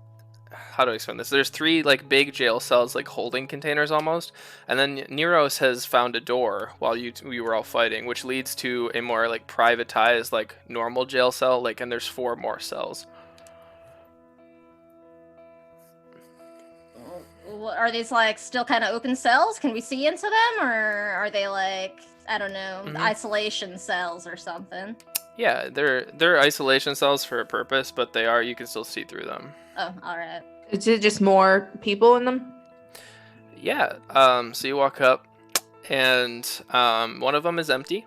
How do I explain this? There's 3 like big jail cells, like holding containers almost, and then Neros has found a door while we were all fighting, which leads to a more like privatized, like normal jail cell. Like, and there's 4 more cells. Are these like still kind of open cells? Can we see into them, or are they like, I don't know, isolation cells or something? Yeah, they're isolation cells for a purpose, but you can still see through them. Oh, all right. Is it just more people in them? Yeah. So you walk up, and one of them is empty.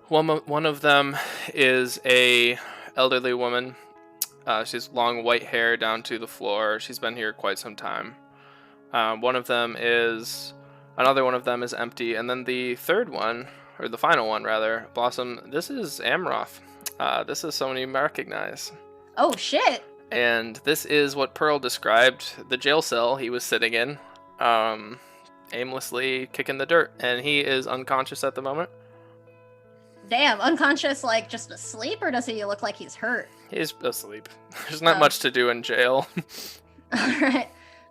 One of them is a elderly woman. She's long white hair down to the floor. She's been here quite some time. Another one of them is empty, and then the third one, or the final one rather, Blossom. This is Amroth. This is someone you recognize. Oh shit. And this is what Pearl described the jail cell he was sitting in, aimlessly kicking the dirt, and he is unconscious at the moment. Damn, unconscious, like just asleep, or does he look like he's hurt? He's asleep. There's not Oh. much to do in jail. Alright.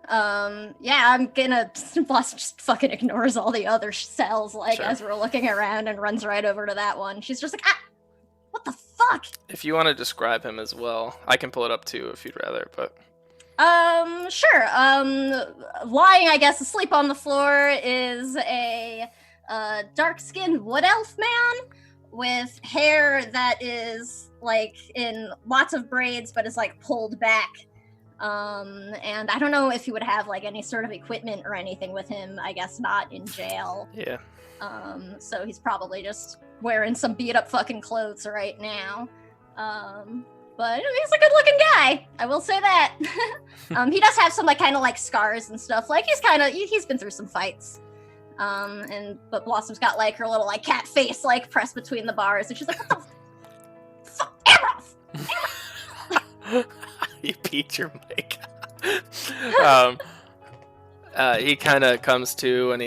Yeah, I'm gonna. Blossom just fucking ignores all the other cells, like, Sure. as we're looking around, and runs right over to that one. She's just like, what the fuck? If you want to describe him as well, I can pull it up too if you'd rather, but... Sure. Lying, I guess, asleep on the floor is a dark-skinned wood elf man with hair that is like in lots of braids, but is like pulled back. And I don't know if he would have like any sort of equipment or anything with him. I guess not in jail. Yeah. So he's probably just wearing some beat up fucking clothes right now. But he's a good looking guy. I will say that. He does have some like kind of like scars and stuff. Like he's been through some fights. But Blossom's got like her little like cat face like pressed between the bars, and she's like, what the fuck, Amroth? You beat your mic. He kind of comes to, and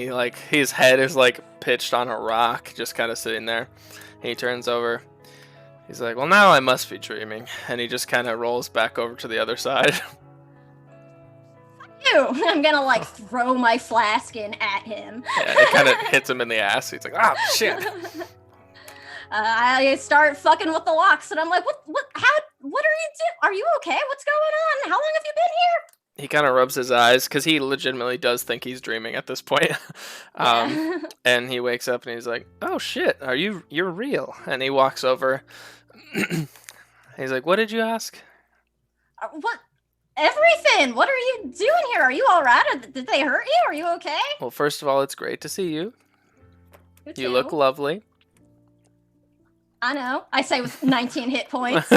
his head is like pitched on a rock, just kind of sitting there. And he turns over. He's like, well, now I must be dreaming. And he just kind of rolls back over to the other side. you! I'm gonna like throw my flask in at him. Yeah, it kind of hits him in the ass. He's like, ah, shit. I start fucking with the locks, and I'm like, what are you doing? Are you okay? What's going on? How long have you been here? He kind of rubs his eyes because he legitimately does think he's dreaming at this point. Yeah. And he wakes up and he's like, oh shit, you're real. And he walks over. He's like, what did you ask? What? Everything. What are you doing here? Are you all right? Did they hurt you? Are you okay? Well, first of all, it's great to see you. You You look too. lovely. I know. I say with 19 hit points.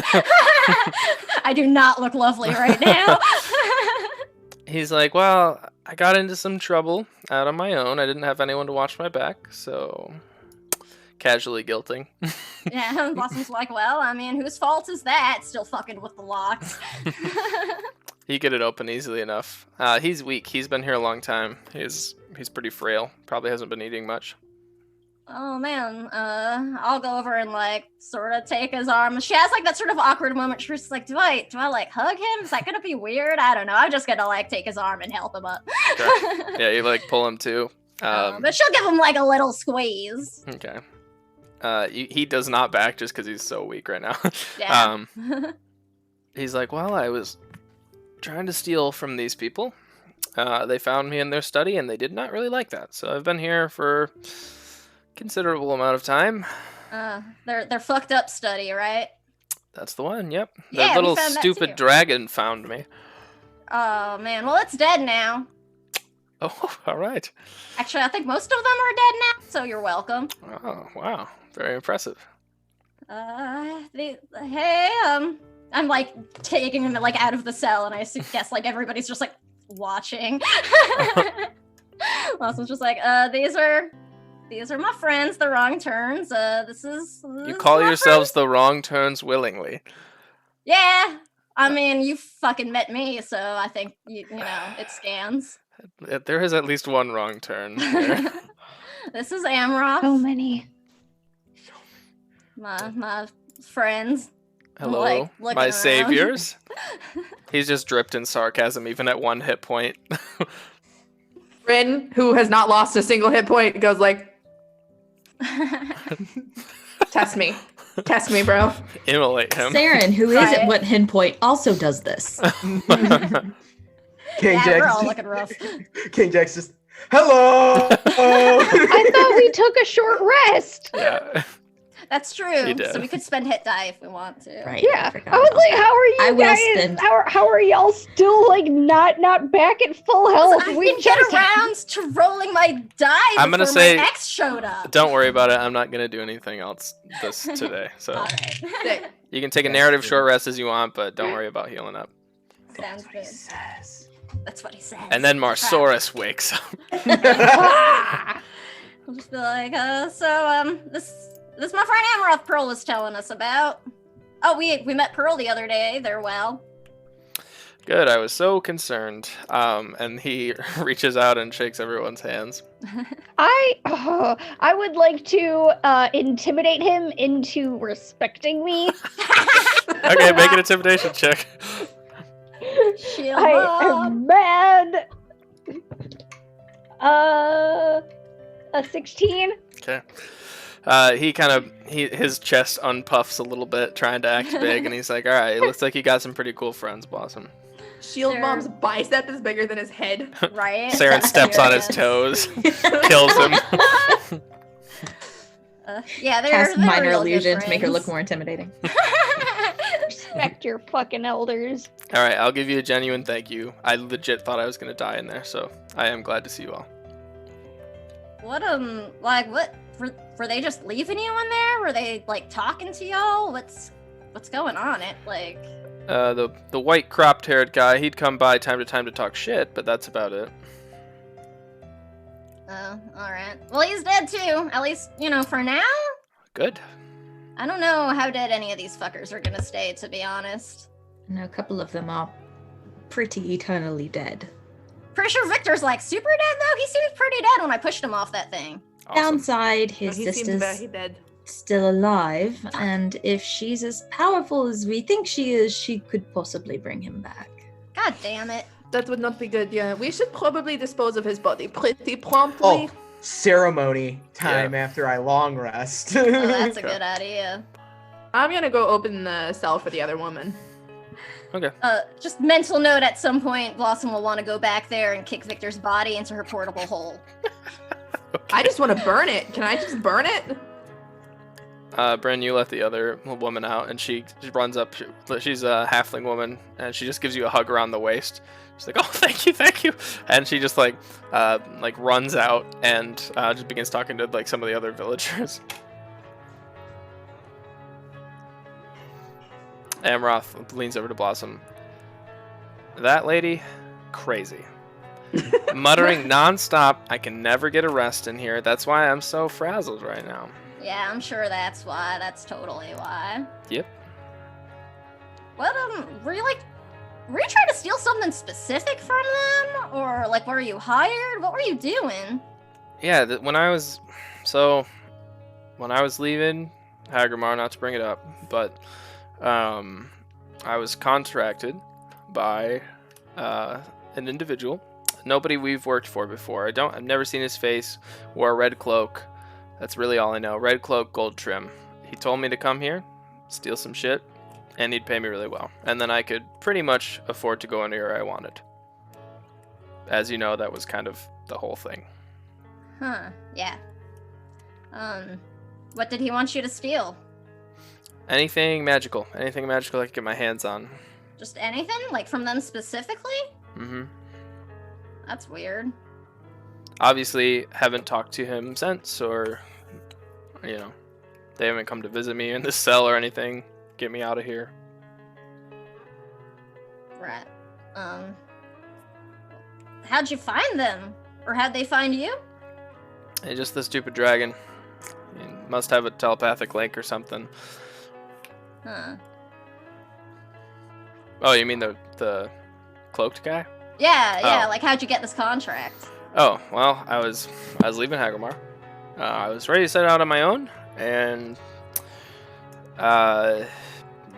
I do not look lovely right now. He's like, well, I got into some trouble out on my own. I didn't have anyone to watch my back, so casually guilting. Yeah, and Blossom's like, well, I mean, whose fault is that? Still fucking with the locks. He get it open easily enough. He's weak. He's been here a long time. He's pretty frail. Probably hasn't been eating much. Oh man, I'll go over and like sort of take his arm. She has like that sort of awkward moment. She's like, do I like hug him? Is that gonna be weird? I don't know. I'm just gonna like take his arm and help him up. Okay. Yeah, you like pull him too. But she'll give him like a little squeeze. Okay. He does not back just because he's so weak right now. Yeah. He's like, well, I was trying to steal from these people. They found me in their study and they did not really like that. So I've been here for considerable amount of time. They're fucked up study, right? That's the one. Yep. Yeah, That little we found that stupid too. dragon found me. Oh man, well it's dead now. Oh, all right. Actually, I think most of them are dead now, so you're welcome. Oh, wow. Very impressive. I'm like taking him like out of the cell, and I guess like everybody's just like watching. Blossom's just like, these are my friends, the wrong turns. This is You call my yourselves the wrong turns willingly. Yeah, I mean, you fucking met me, so I think you know it scans. There is at least one wrong turn here. This is Amroth, So many. my friends. Hello, Like, looking my around. saviors. He's just dripped in sarcasm even at 1 hit point. Bryn, who has not lost a single hit point, goes like, test me. Test me, bro. Immolate him. Saren, who is Try at it. 1 hit point, also does this. King Yeah, Jax we're all just- looking rough. King Jax just, hello. I thought we took a short rest. Yeah. That's true. You did. So we could spend hit die if we want to. Right. Yeah, forgot I was about like, that. how are you I will guys? spend- How are y'all still like not back at full health? I We didn't get just around to rolling my die I'm gonna before say- my ex showed up. Don't worry about it. I'm not going to do anything else this today. So All right. Sick. you can take a That's narrative good. short rest as you want, but don't worry about healing up. Sounds good. Says. That's what he said. And then Marsaurus wakes up. I'll just be like, this my friend Amaroth Pearl was telling us about. Oh, we met Pearl the other day. They're well. Good. I was so concerned. And he reaches out and shakes everyone's hands. I would like to intimidate him into respecting me. Okay, make an intimidation check. Shield I up. am mad. A 16. Okay. His chest unpuffs a little bit, trying to act big, and he's like, all right, it looks like you got some pretty cool friends, Blossom. Shield Sure. Mom's bicep is bigger than his head. Right? Saren steps on his toes, kills him. Yeah, they're Cast they're minor real good illusion to make her look friends. more intimidating. Respect your fucking elders. All right, I'll give you a genuine thank you. I legit thought I was going to die in there, so I am glad to see you all. What were they just leaving you in there? Were they like talking to y'all? What's going on? The white cropped-haired guy, he'd come by time to time to talk shit, but that's about it. Oh, all right. Well, he's dead too. At least, for now. Good. I don't know how dead any of these fuckers are gonna stay, to be honest. No, a couple of them are pretty eternally dead. Pretty sure Victor's like super dead though. He seems pretty dead when I pushed him off that thing. Awesome. Downside, his He seems sister's very dead. still alive, and if she's as powerful as we think she is, she could possibly bring him back. God damn it. That would not be good, yeah. We should probably dispose of his body pretty promptly. Oh, ceremony time after I long rest. Oh, that's a good idea. I'm gonna go open the cell for the other woman. Okay. Just mental note, at some point, Blossom will want to go back there and kick Victor's body into her portable hole. I just want to burn it. Can I just burn it? Bryn, you let the other woman out, and she runs up. She's a halfling woman, and she just gives you a hug around the waist. She's like, "Oh, thank you," and she just like runs out and just begins talking to like some of the other villagers. Amroth leans over to Blossom. That lady, crazy. Muttering nonstop. I can never get a rest in here. That's why I'm so frazzled right now. Yeah, I'm sure that's why. That's totally why. Yep. What, were you trying to steal something specific from them? Or, like, were you hired? What were you doing? Yeah, when I was leaving Hagamar, not to bring it up, but I was contracted by an individual. Nobody we've worked for before. I've never seen his face. Wore a red cloak. That's really all I know. Red cloak, gold trim. He told me to come here, steal some shit, and he'd pay me really well. And then I could pretty much afford to go anywhere I wanted. As you know, that was kind of the whole thing. Huh, yeah. What did he want you to steal? Anything magical I could get my hands on. Just anything? Like, from them specifically? Mm-hmm. That's weird. Obviously, haven't talked to him since, or, you know, they haven't come to visit me in the cell or anything. Get me out of here. Right. How'd you find them? Or how'd they find you? Hey, just the stupid dragon. He must have a telepathic link or something. Huh. Oh, you mean the cloaked guy? Yeah, Oh. like, how'd you get this contract? Oh, well, I was leaving Hagamar. I was ready to set out on my own and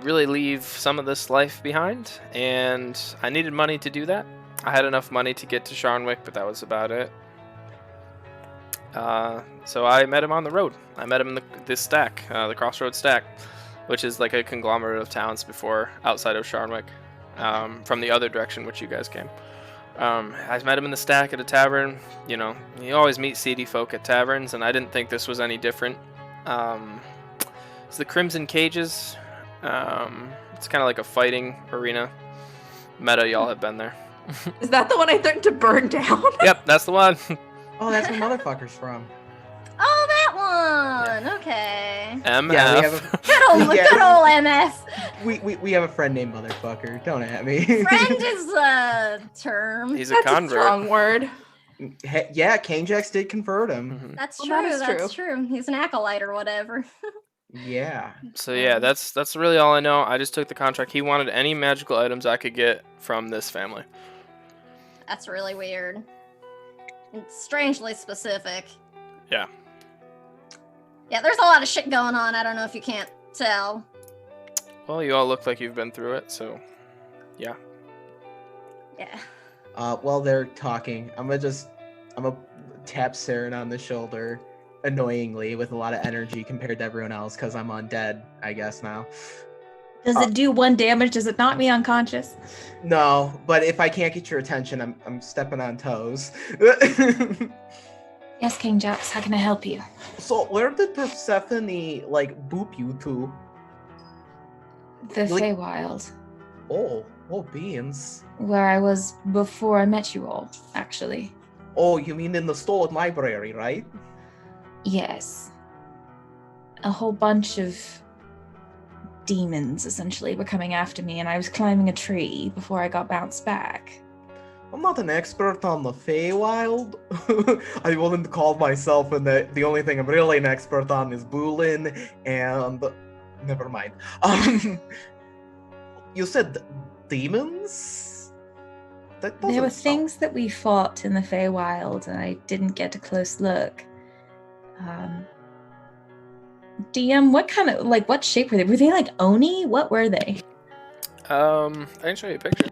really leave some of this life behind, and I needed money to do that. I had enough money to get to Sharnwick, but that was about it. So I met him on the road. I met him in this stack, the Crossroads Stack, which is like a conglomerate of towns outside of Sharnwick, from the other direction which you guys came. I met him in the stack at a tavern. You know, you always meet seedy folk at taverns, and I didn't think this was any different. It's the Crimson Cages. It's kind of like a fighting arena. Meta, y'all have been there. Is that the one I threatened to burn down? Yep, that's the one. Oh, that's where motherfucker's from. Oh, that one! Okay. MF. Yeah, we have a Good old MF! we have a friend named motherfucker. Don't at me. Friend is a term. He's a That's convert. a strong word. Yeah, Kane Jax did convert him. Mhm. That's Well, true, that is that's true. He's an acolyte or whatever. Yeah. So yeah, that's really all I know. I just took the contract. He wanted any magical items I could get from this family. That's really weird. It's strangely specific. Yeah. Yeah, there's a lot of shit going on. I don't know if you can't tell. Well, you all look like you've been through it, so yeah. Yeah. While they're talking, I'm gonna tap Saren on the shoulder annoyingly with a lot of energy compared to everyone else because I'm undead, I guess now. Does it do 1 damage? Does it knock me unconscious? No, but if I can't get your attention, I'm stepping on toes. Yes, King Jax, how can I help you? So where did Persephone boop you to? The Like- Feywild, Oh beans. where I was before I met you all, actually. Oh, you mean in the stolen library, right? Yes. A whole bunch of demons, essentially, were coming after me, and I was climbing a tree before I got bounced back. I'm not an expert on the Feywild. I wouldn't call myself, and the only thing I'm really an expert on is Boolin, and never mind. You said demons? That There doesn't were sound- things that we fought in the Feywild, and I didn't get a close look. DM, what shape were they? Were they like Oni? What were they? I can show you a picture.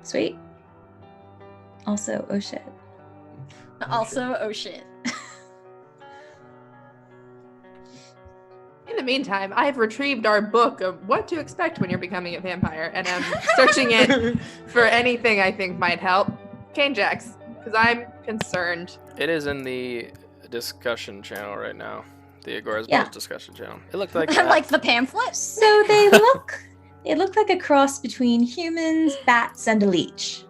Sweet. Also, oh shit. Also, oh shit. In the meantime, I've retrieved our book of what to expect when you're becoming a vampire, and I'm searching it for anything I think might help. Cane Jacks, because I'm concerned. It is in the discussion channel right now. The Agora's Yeah. Balls discussion channel. It looked like Like the pamphlet? So they look like a cross between humans, bats, and a leech.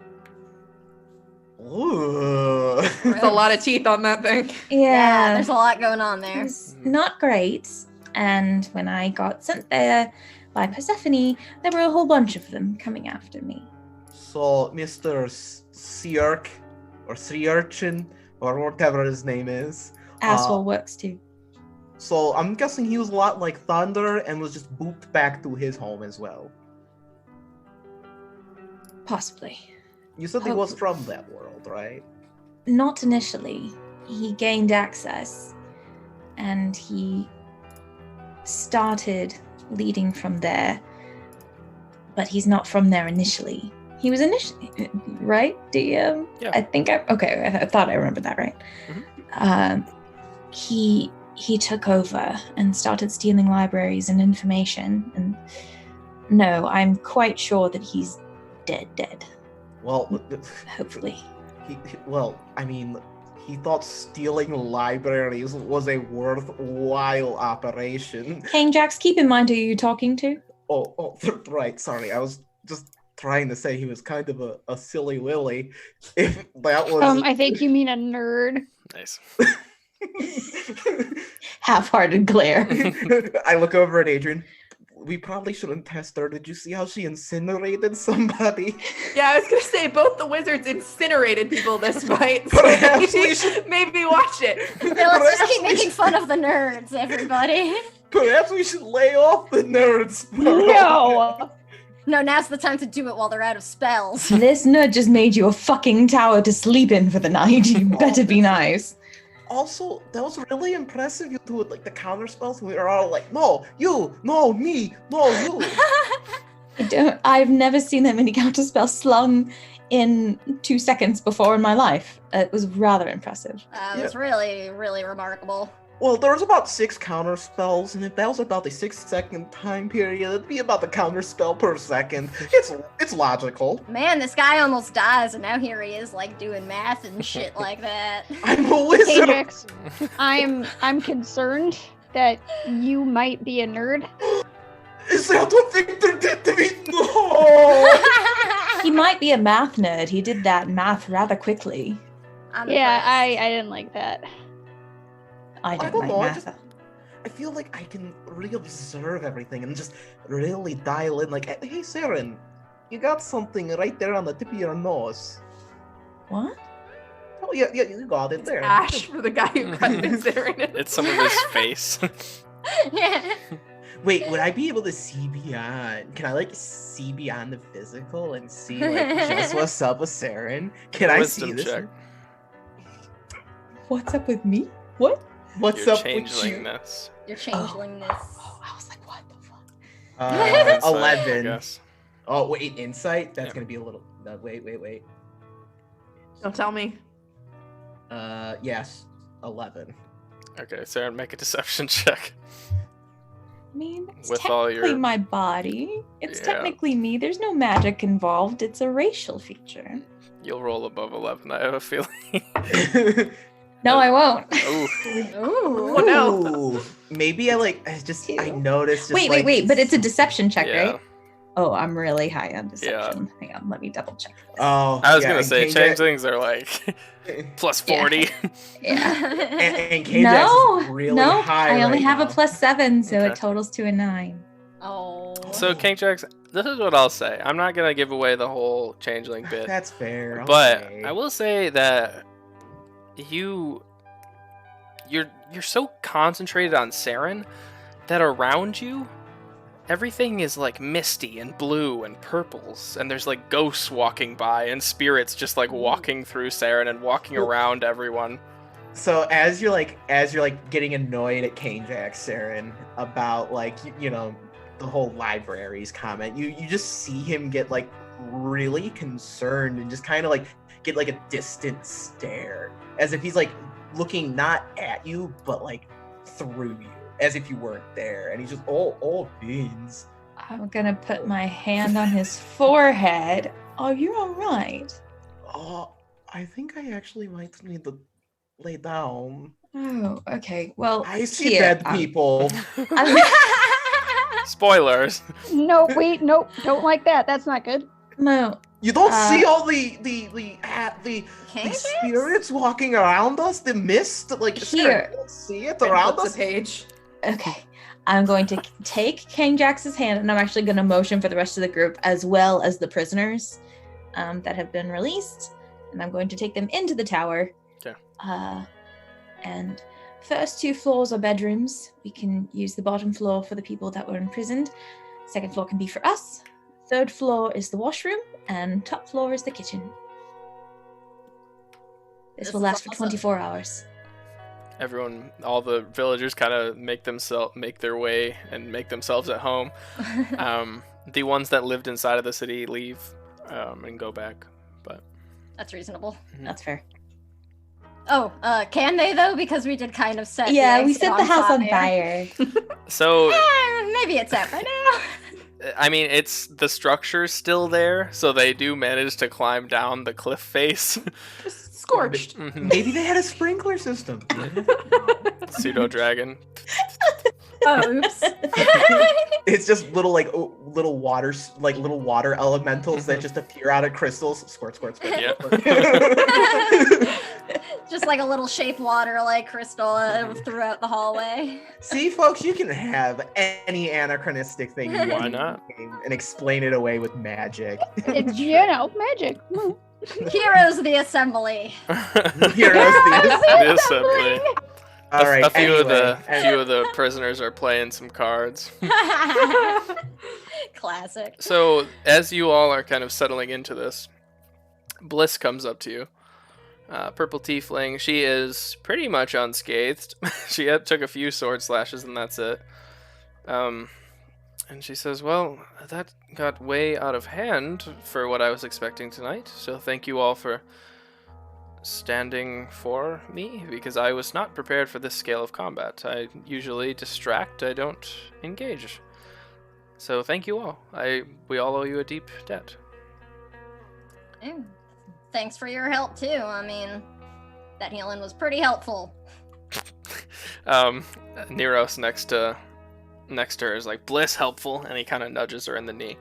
Ooh. There's a lot of teeth on that thing. Yeah, there's a lot going on there. It's not great. And when I got sent there by Persephone, there were a whole bunch of them coming after me. So, Mr. Search, or Sea Urchin, or whatever his name is. Asshole works too. So, I'm guessing he was a lot like Thunder and was just booped back to his home as well. Possibly. You said he was from that world, right? Not initially. He gained access, and he started leading from there. But he's not from there initially. He was initially, right? Yeah. I think I thought I remembered that right. He took over and started stealing libraries and information. And no, I'm quite sure that he's dead. Well, Hopefully. He thought stealing libraries was a worthwhile operation. King Jax, keep in mind who you're talking to. Oh, right, sorry. I was just trying to say he was kind of a silly willy. If that was... I think you mean a nerd. Nice. Half-hearted glare. I look over at Adrian. We probably shouldn't test her. Did you see how she incinerated somebody? Yeah, I was gonna say both the wizards incinerated people this fight. So Perhaps we should... maybe watch it. Yeah, let's just keep making fun of the nerds, everybody. Perhaps we should lay off the nerds. No. No, now's the time to do it while they're out of spells. This nerd just made you a fucking tower to sleep in for the night. You better be nice. Also, that was really impressive. You do it like the counter spells. We were all like, no, you, no, me, no, you. I've never seen that many counterspells slung in 2 seconds before in my life. It was rather impressive. It was really, really remarkable. Well, there was about 6 counter spells, and if that was about a 6-second time period, it'd be about the counter spell per second. It's logical. Man, this guy almost dies, and now here he is, like, doing math and shit like that. I'm a wizard. Ajax, I'm concerned that you might be a nerd. Is that what Victor did to me? No. He might be a math nerd. He did that math rather quickly. I'm Yeah, impressed. I didn't like that. I don't don't like know, math. I feel like I can really observe everything and just really dial in. Like, hey, Saren, you got something right there on the tip of your nose. What? Oh, yeah, you got it there. Ash for the guy who cut his Saren. It's some of his face. Yeah. Wait, would I be able to see beyond? Can I, like, see beyond the physical and see, like, just what's up with Saren? Can I see Wisdom this? check. What's up with me? What? What's Your up with you? changelingness. Your changelingness. I was like, what the fuck? Insight, I 11. guess. Oh, wait, insight? That's Yeah. gonna be a little... No, wait. Don't tell me. Yes, 11. Okay, Sarah, make a deception check. I mean, it's With all technically your- my body. It's Yeah. technically me. There's no magic involved. It's a racial feature. You'll roll above 11, I have a feeling. No, I won't. Ooh. Ooh. Oh, no. Ooh, maybe I noticed. Just Wait, but it's a deception check, Yeah. right? Oh, I'm really high on deception. Hang on, let me double check this. Oh, I was yeah, gonna and say, King changelings are like plus 40. Yeah. and King No, Jax is really no, high I only right have a now. +7, so Okay. it totals to a 9. Oh. So, King Jax, this is what I'll say. I'm not gonna give away the whole changeling bit, That's fair. but okay. I will say that you're so concentrated on Saren that around you everything is like misty and blue and purples, and there's like ghosts walking by and spirits just like walking through Saren and walking around everyone. So as you're getting annoyed at King Jax, Saren, about like you know the whole libraries comment, you just see him get like really concerned and just kind of like get like a distant stare, as if he's like looking not at you, but like through you, as if you weren't there. And he's just, oh, beans. I'm gonna put my hand on his forehead. Are you alright? Oh, I think I actually might need to lay down. Oh, okay. Well, I see here, dead people. Spoilers. No, wait, nope, don't like that. That's not good. No. You don't see all the Kangaroos? spirits walking around us, the mist, like the Here. spirit. You don't see it around Flips us. a page. Okay. I'm going to take King Jax's hand, and I'm actually going to motion for the rest of the group, as well as the prisoners that have been released. And I'm going to take them into the tower. Okay. And first 2 floors are bedrooms. We can use the bottom floor for the people that were imprisoned. Second floor can be for us. Third floor is the washroom, and top floor is the kitchen. This will This is last for awesome. 24 hours. Everyone, all the villagers kind of make their way and make themselves at home. The ones that lived inside of the city leave and go back. But That's reasonable. That's fair. Oh, can they though? Because we did kind of set. Yeah, the we exit set the house on fire. so Maybe it's out by now. I mean, it's the structure's still there, so they do manage to climb down the cliff face. Just scorched. Mhm. Maybe they had a sprinkler system. Pseudo dragon. Oh, oops. It's just little little water elementals that just appear out of crystals. Squirt, squirt, squirt. Yeah. Just like a little shape water like crystal throughout the hallway. See, folks, you can have any anachronistic thing you Why want not? and explain it away with magic. It's, magic. Heroes of the assembly. Heroes, The assembly. All right. A few of anyway, the prisoners are playing some cards. Classic. So, as you all are kind of settling into this, Bliss comes up to you. Purple Tiefling. She is pretty much unscathed. She took a few sword slashes and that's it. And she says, well, that got way out of hand for what I was expecting tonight. So thank you all for standing for me, because I was not prepared for this scale of combat. I usually distract, I don't engage. So thank you all. We all owe you a deep debt. Yeah. Thanks for your help too. I mean, that healing was pretty helpful. Neros next to her is like, Bliss helpful, and he kind of nudges her in the knee.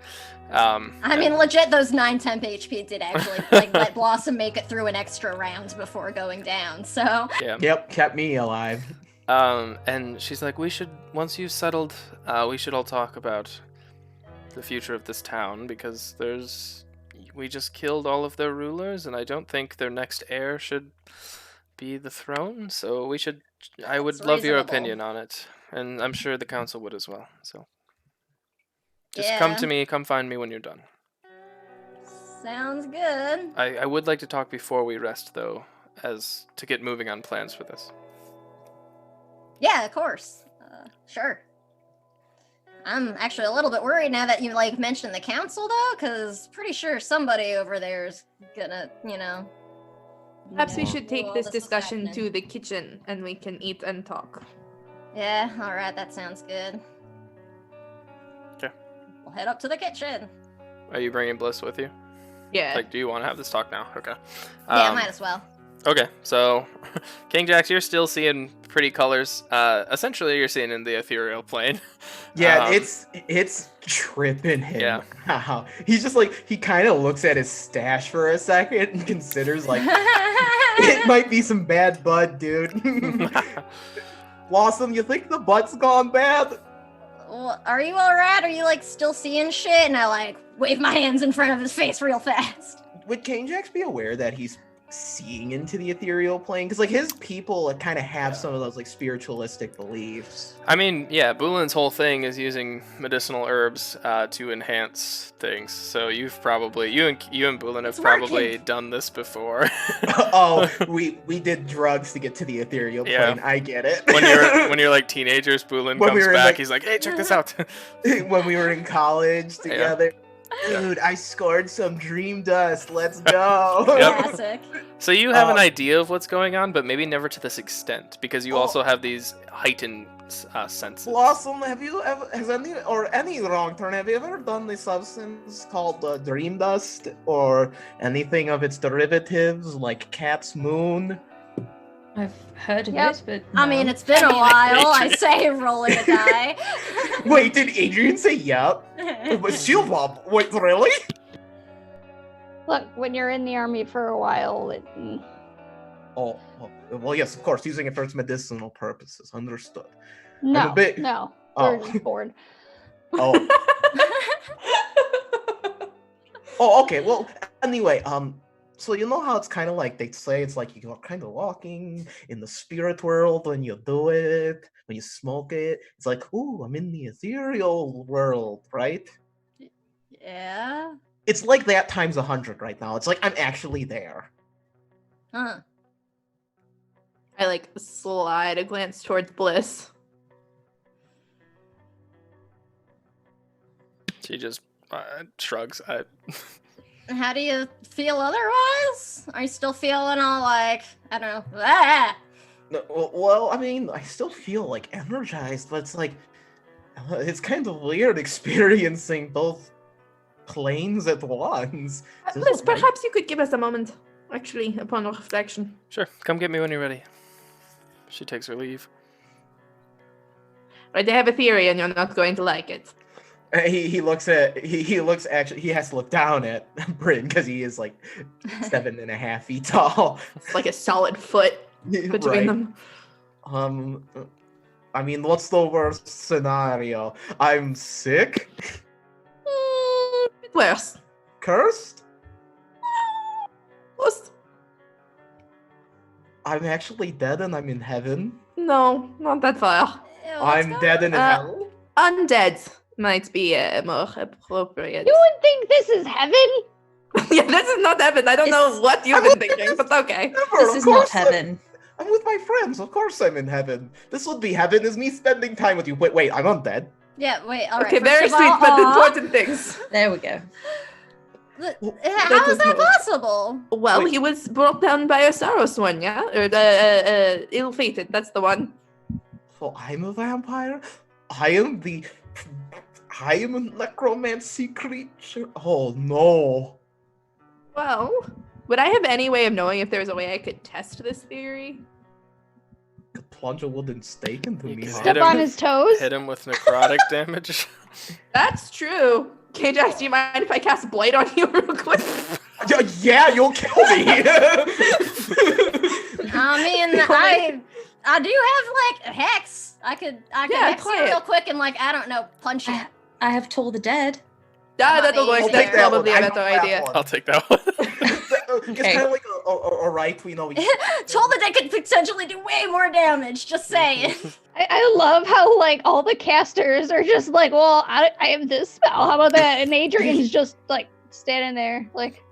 I mean, legit, those 9 temp HP did actually let Blossom make it through an extra round before going down. So yeah. Yep, kept me alive. And she's like, once you've settled, we should all talk about the future of this town, because we just killed all of their rulers, and I don't think their next heir should be the throne, so I would That's love your reasonable. opinion on it, and I'm sure the council would as well, so just Yeah. come find me when you're done. sounds good. I would like to talk before we rest, though, as to get moving on plans for this. Yeah, of course. Sure. I'm actually a little bit worried now that you mentioned the council though, because pretty sure somebody over there is gonna, Perhaps we should take while this is discussion happening. to the kitchen and we can eat and talk. Yeah, alright, that sounds good. 'Kay. We'll head up to the kitchen. Are you bringing Bliss with you? Yeah. Like, do you want to have this talk now? Okay. Yeah, might as well. Okay, so King Jax, you're still seeing pretty colors. Essentially, you're seeing in the ethereal plane. Yeah, it's tripping him. Yeah. Wow. He's just he kind of looks at his stash for a second and considers it might be some bad bud, dude. Blossom, you think the bud's gone bad? Well, are you alright? Are you still seeing shit? And I wave my hands in front of his face real fast. Would King Jax be aware that he's seeing into the ethereal plane? Because his people kind of have some of those spiritualistic beliefs. I mean, yeah, Boolin's whole thing is using medicinal herbs to enhance things. So you've probably you and Boolin have It's probably working. done this before. Oh, we did drugs to get to the ethereal Yeah. plane. I get it. when you're teenagers, Boolin When we comes were in, back. He's like, "Hey, check this out." when we were in college together. Dude, I scored some dream dust. Let's go. Yep. Classic. So you have an Uh, idea of what's going on, but maybe never to this extent, because you Oh. also have these heightened senses. Blossom, have you ever, has any wrong turn, have you ever done the substance called dream dust or anything of its derivatives like cat's moon? I've heard of Yep. it, but I mean, no. it's been a while. I say rolling a die. Wait, did Adrian say yep? But shield wall. Wait, really? Look, when you're in the army for a while, Oh, well, yes, of course, using it for its medicinal purposes. Understood. no, bit- no, Oh. we're just bored. Oh, oh, okay. Well, anyway, so you know how it's kind of like they say it's like you're kind of walking in the spirit world when you do it, when you smoke it. It's like, ooh, I'm in the ethereal world, right? Yeah. It's like that times 100 right now. It's like I'm actually there. Huh. I like slide a glance towards Bliss. She just shrugs. How do you feel otherwise? Are you still feeling all like, I don't know, ah! No, well, I mean, I still feel like energized, but it's like it's kind of weird experiencing both planes at once. Is this Bliss, what, like- perhaps you could give us a moment, actually, upon reflection. Sure, come get me when you're ready. She takes her leave. Right, I have a theory and you're not going to like it. He looks at he looks actually he has to look down at Bryn because he is like 7.5 feet tall. It's like a solid foot between Right. them. I mean, what's the worst scenario? I'm sick, Bit worse. cursed. Close. I'm actually dead and I'm in heaven. No, not that far. Ew, what's I'm going dead and in Uh, hell. Undead might be more appropriate. You would think this is heaven? Yeah, this is not heaven. I don't know This- what you've been thinking, but okay. Never, This of is not course heaven. I'm with my friends. Of course I'm in heaven. This would be heaven is me spending time with you. Wait, I'm undead. Yeah, wait, alright. Okay, very first of sweet, all, but aw, important things. There we go. How is is that more- possible? Well, Wait. he was brought down by a Saroswan, yeah? Or ill-fated, that's the one. So I'm a vampire. I am a necromancy creature. Oh no. Well, would I have any way of knowing if there was a way I could test this theory? Could plunge a wooden stake into You me. could huh? hit Step him. on his toes? Hit him with necrotic damage. That's true. K-Jax, do you mind if I cast Blade on you real quick? Yeah, you'll kill me. I mean, I do have like a hex. I could Yeah, hex try you real it. quick and like I don't know, punch you. I have Toll the Dead. Yeah, Not that'll me work. either. That's I'll probably a I better know that idea. one. I'll take that one. It's Okay. kind of like a right. We know. Told that they could potentially do way more damage. Just saying. I love how like all the casters are just like, well, I have this spell. How about that? And Adrian's just like standing there, like,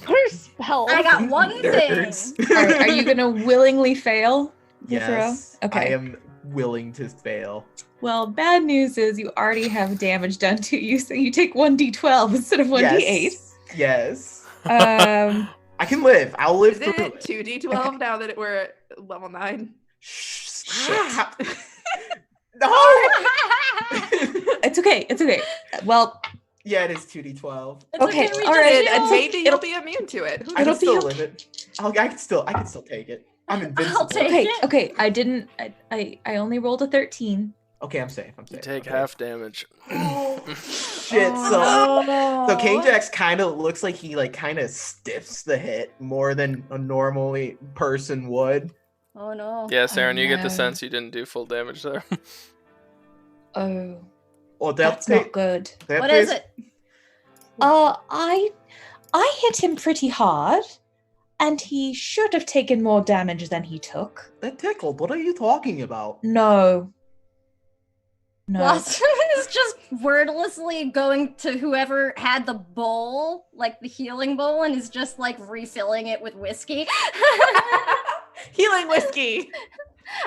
what are spells? I got one Nerds. thing. Are you gonna willingly fail the Yes, throw? Okay. I am willing to fail. Well, bad news is you already have damage done to you, so you take 1d12 instead of 1d8. Yes. Um, I can live. I'll live Is through it it. 2d12 Okay. now that we're at level 9? Shh, stop. No. it's okay. It's okay. Well, Yeah, it is 2d12. It's Okay, we all just right. do- And maybe you'll it'll- be immune to it. Who I can It'll be still okay. live it. I can still take it. I'm invincible. take okay. it. Okay. I didn't. I only rolled a 13. Okay, I'm safe. You take okay. half damage. Shit. Oh, So K-Jax kind of looks like he like kind of stiffs the hit more than a normally person would. Oh no. Yeah, Saren, you get the no. sense you didn't do full damage there. Oh, Well, that's not good. What is it? I hit him pretty hard, and he should have taken more damage than he took. That tickled. What are you talking about? No. No. Blossom is just wordlessly going to whoever had the bowl, like the healing bowl, and is just like refilling it with whiskey. Healing whiskey.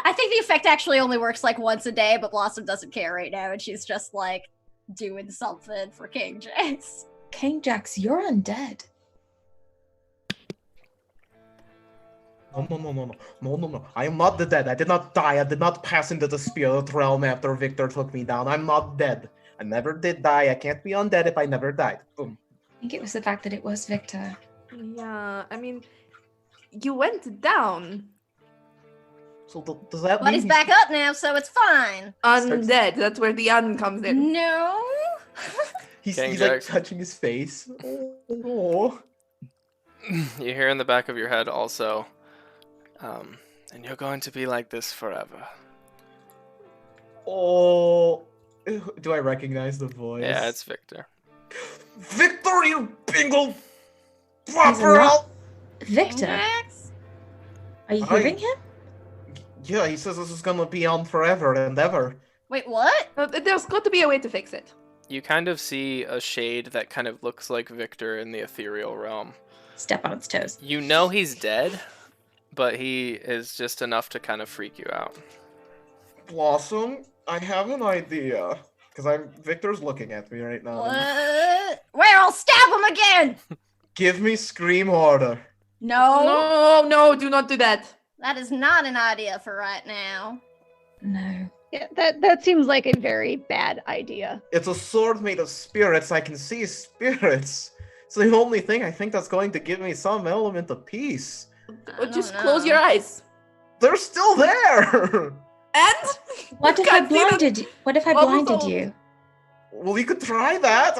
I think the effect actually only works like once a day, but Blossom doesn't care right now, and she's just like, doing something for King Jax. King Jax, you're undead. No. I am not the dead. I did not die. I did not pass into the spirit realm after Victor took me down. I'm not dead. I never did die. I can't be undead if I never died. Boom. I think it was the fact that it was Victor. Yeah, I mean, you went down. So does that But mean he's back up now, so it's fine. Undead. That's where the un comes in. No. he's King like Jax. touching his face? Oh. You hear in the back of your head also, and you're going to be like this forever. Oh. Do I recognize the voice? Yeah, it's Victor. Victor, you bingle He's flopper not- out! Victor, Jax? are you Hi. hearing him? Yeah, he says this is gonna be on forever and ever. Wait, what? There's got to be a way to fix it. You kind of see a shade that kind of looks like Victor in the ethereal realm. Step on its toes. You know he's dead, but he is just enough to kind of freak you out. Blossom, I have an idea. Because Victor's looking at me right now. What? Where? I'll stab him again! Give me scream order. No. No, do not do that. That is not an idea for right now. No. Yeah, that seems like a very bad idea. It's a sword made of spirits. I can see spirits. It's the only thing I think that's going to give me some element of peace. I don't Just know. close your eyes. They're still there! And What if I Can't see them. blinded? What if I Bubble blinded gold. you? Well, you could try that.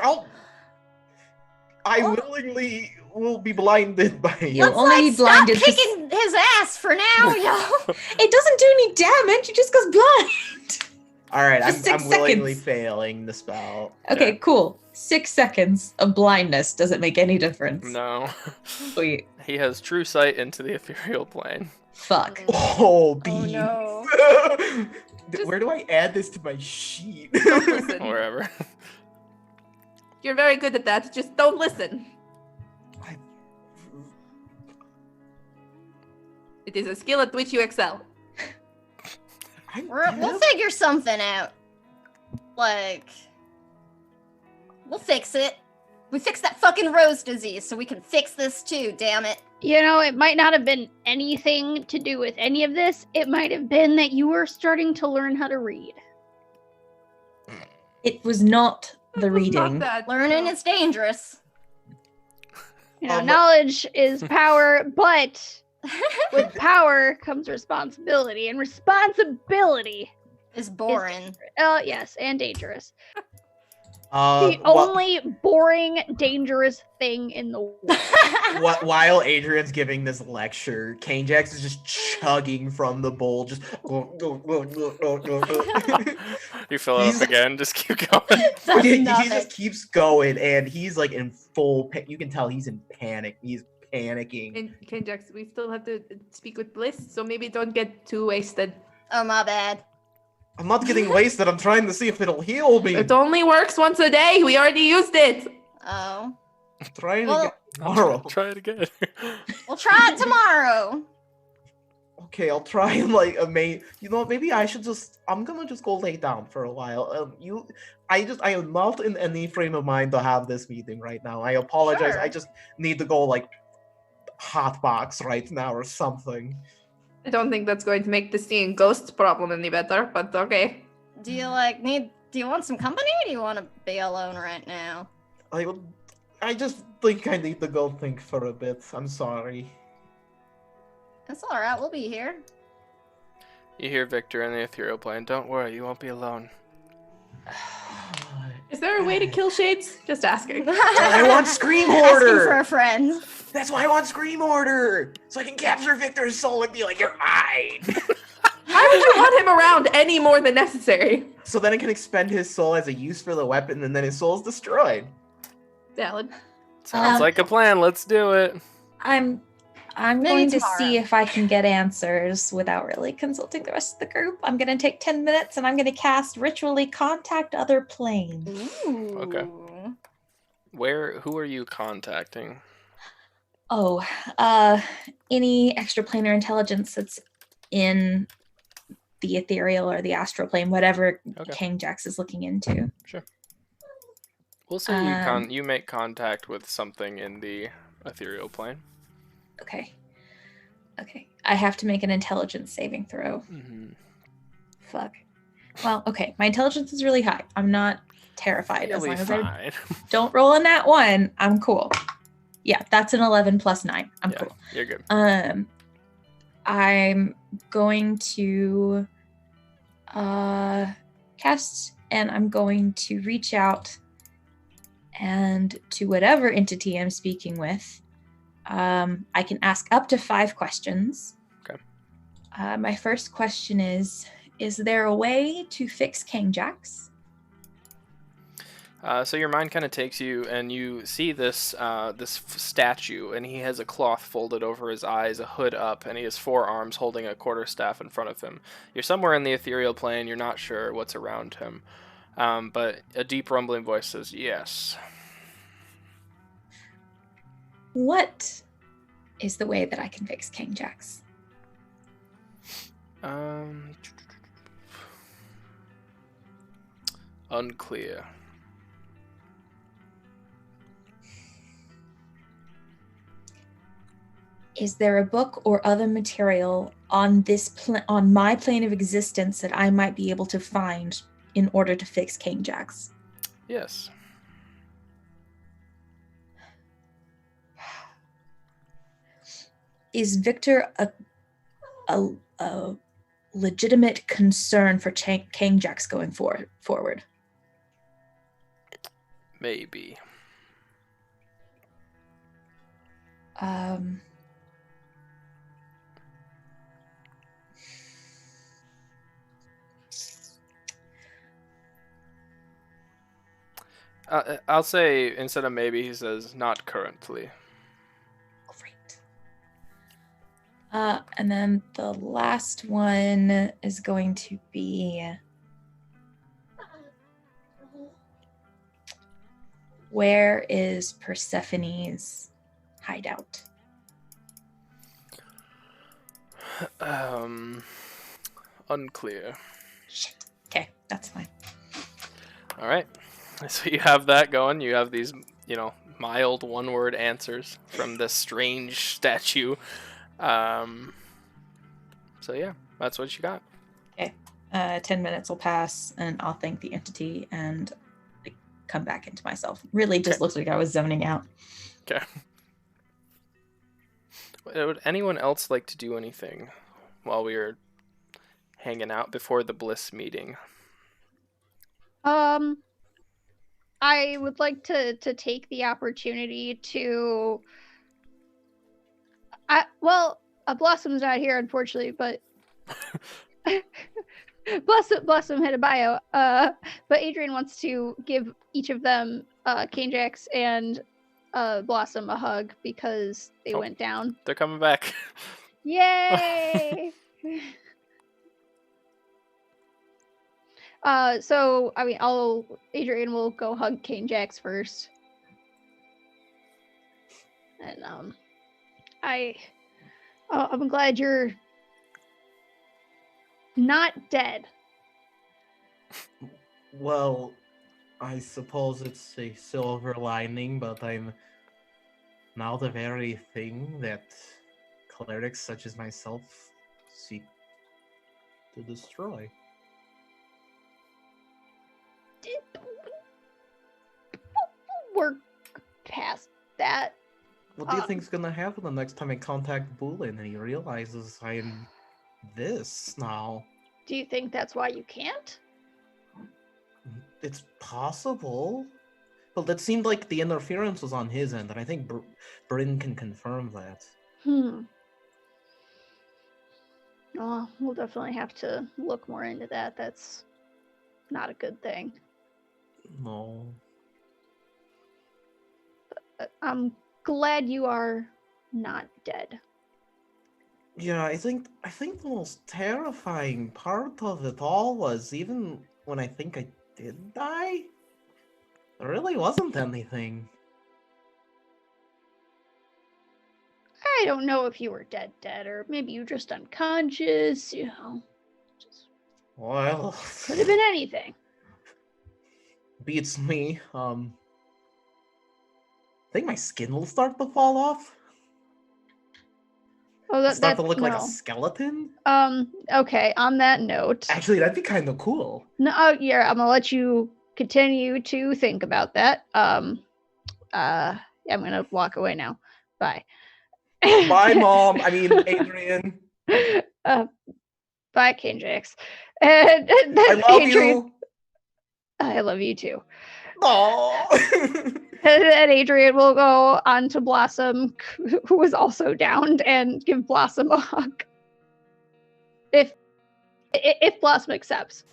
I Oh. willingly will be blinded by you. You'll only be blinded. Stop kicking his ass for now, yo. It doesn't do any damage. It just goes blind. Alright, Just I'm 6 willingly seconds. failing the spell. Okay, Yeah. cool. 6 seconds of blindness doesn't make any difference. No. Sweet. He has true sight into the ethereal plane. Fuck. Oh, beans. no. Where do I add this to my sheet? don't listen. Wherever. You're very good at that. Just don't listen. It is a skill at which you excel. We'll figure something out. Like, we'll fix it. We fixed that fucking rose disease, so we can fix this too, damn it. You know, it might not have been anything to do with any of this. It might have been that you were starting to learn how to read. It was not the It was not reading. that. Learning is dangerous. You know, knowledge is power, but with power comes responsibility, and responsibility, Is boring. yes, and dangerous. The Wha- only boring, dangerous thing in the world. while Adrian's giving this lecture, Kane Jax is just chugging from the bowl, just You fill it He's- up again, just keep going. Does he nothing. just keeps going, and he's like in full. You can tell he's in panic. He's panicking. And Kenjax, we still have to speak with Bliss, so maybe don't get too wasted. Oh, my bad. I'm not getting wasted. I'm trying to see if it'll heal me. It only works once a day. We already used it. Oh. I'm trying Well- to get tomorrow. Try it again. We'll try it tomorrow. Okay, I'll try and like you know, maybe I should just. I'm gonna just go lay down for a while. I am not in any frame of mind to have this meeting right now. I apologize. Sure. I just need to go like hotbox right now or something. I don't think that's going to make the seeing ghosts problem any better, but okay. Do you want some company, or do you want to be alone right now? I just think I need to go think for a bit. I'm sorry. It's alright, we'll be here. You hear Victor in the ethereal plane. Don't worry, you won't be alone. Is there a way to kill shades? Just asking. I want Scream Asking for Order. a friend. That's why I want Scream Order, so I can capture Victor's soul and be like, "You're mine." Why would you want him around any more than necessary? So then I can expend his soul as a use for the weapon, and then his soul's destroyed. Valid. Sounds like a plan. Let's do it. I'm Maybe going to tomorrow. see if I can get answers without really consulting the rest of the group. I'm going to take 10 minutes and I'm going to cast Ritually Contact Other Planes. Ooh. Okay. Who are you contacting? Oh, any extraplanar intelligence that's in the ethereal or the astral plane, whatever Okay. King Jax is looking into. We'll say Um, you make contact with something in the ethereal plane. Okay. Okay. I have to make an intelligence saving throw. Mm-hmm. Fuck. Well, okay. My intelligence is really high. I'm not terrified. You'll As be long as I fine. don't roll on that one, I'm cool. Yeah, that's an 11 plus 9. I'm Yeah, cool. you're good. I'm going to cast, and I'm going to reach out and to whatever entity I'm speaking with. I can ask up to 5 questions. Okay. My first question is there a way to fix King Jax? So your mind kind of takes you, and you see this statue, and he has a cloth folded over his eyes, a hood up, and he has 4 arms holding a quarterstaff in front of him. You're somewhere in the ethereal plane. You're not sure what's around him, but a deep rumbling voice says, "Yes." What is the way that I can fix King Jax? Unclear. Is there a book or other material on on my plane of existence that I might be able to find in order to fix King Jax? Yes. Is Victor a legitimate concern for King Jax going forward? Maybe. I'll say instead of maybe, he says not currently. Great. And then the last one is going to be, where is Persephone's hideout? Unclear. Shit. Okay, that's fine. All right. So you have that going. You have these, mild one-word answers from this strange statue. So yeah, that's what you got. Okay. 10 minutes will pass, and I'll thank the entity and come back into myself. Really just looks like I was zoning out. Okay. Would anyone else like to do anything while we are hanging out before the Bliss meeting? I would like to take the opportunity to. Blossom's not here, unfortunately, but Blossom had a bio. But Adrian wants to give each of them, King Jax and Blossom, a hug because they went down. They're coming back. Yay! Adrian will go hug King Jax first. And I'm glad you're not dead. Well, I suppose it's a silver lining, but I'm now the very thing that clerics such as myself seek to destroy. We're past that. What do you think's gonna happen the next time I contact Bulin and he realizes I am this now? Do you think that's why you can't? It's possible. But that seemed like the interference was on his end, and I think Bryn can confirm that. Well, we'll definitely have to look more into that. That's not a good thing. No. But I'm glad you are not dead. Yeah, I think the most terrifying part of it all was even when I think I did die, there really wasn't anything. I don't know if you were dead, or maybe you were just unconscious, Well, could have been anything. beats me. think my skin will start to fall off. Oh, It'll start to that's look like a no. skeleton. Okay. On that note, Actually, that'd be kind of cool. no, yeah, I'm gonna let you continue to think about that. Yeah, I'm gonna walk away now. Bye. Bye, Mom. I mean, Adrian. Bye, KJX. And I love Adrian, you. I love you too. Aww. And Adrian will go on to Blossom, who was also downed, and give Blossom a hug. If Blossom accepts.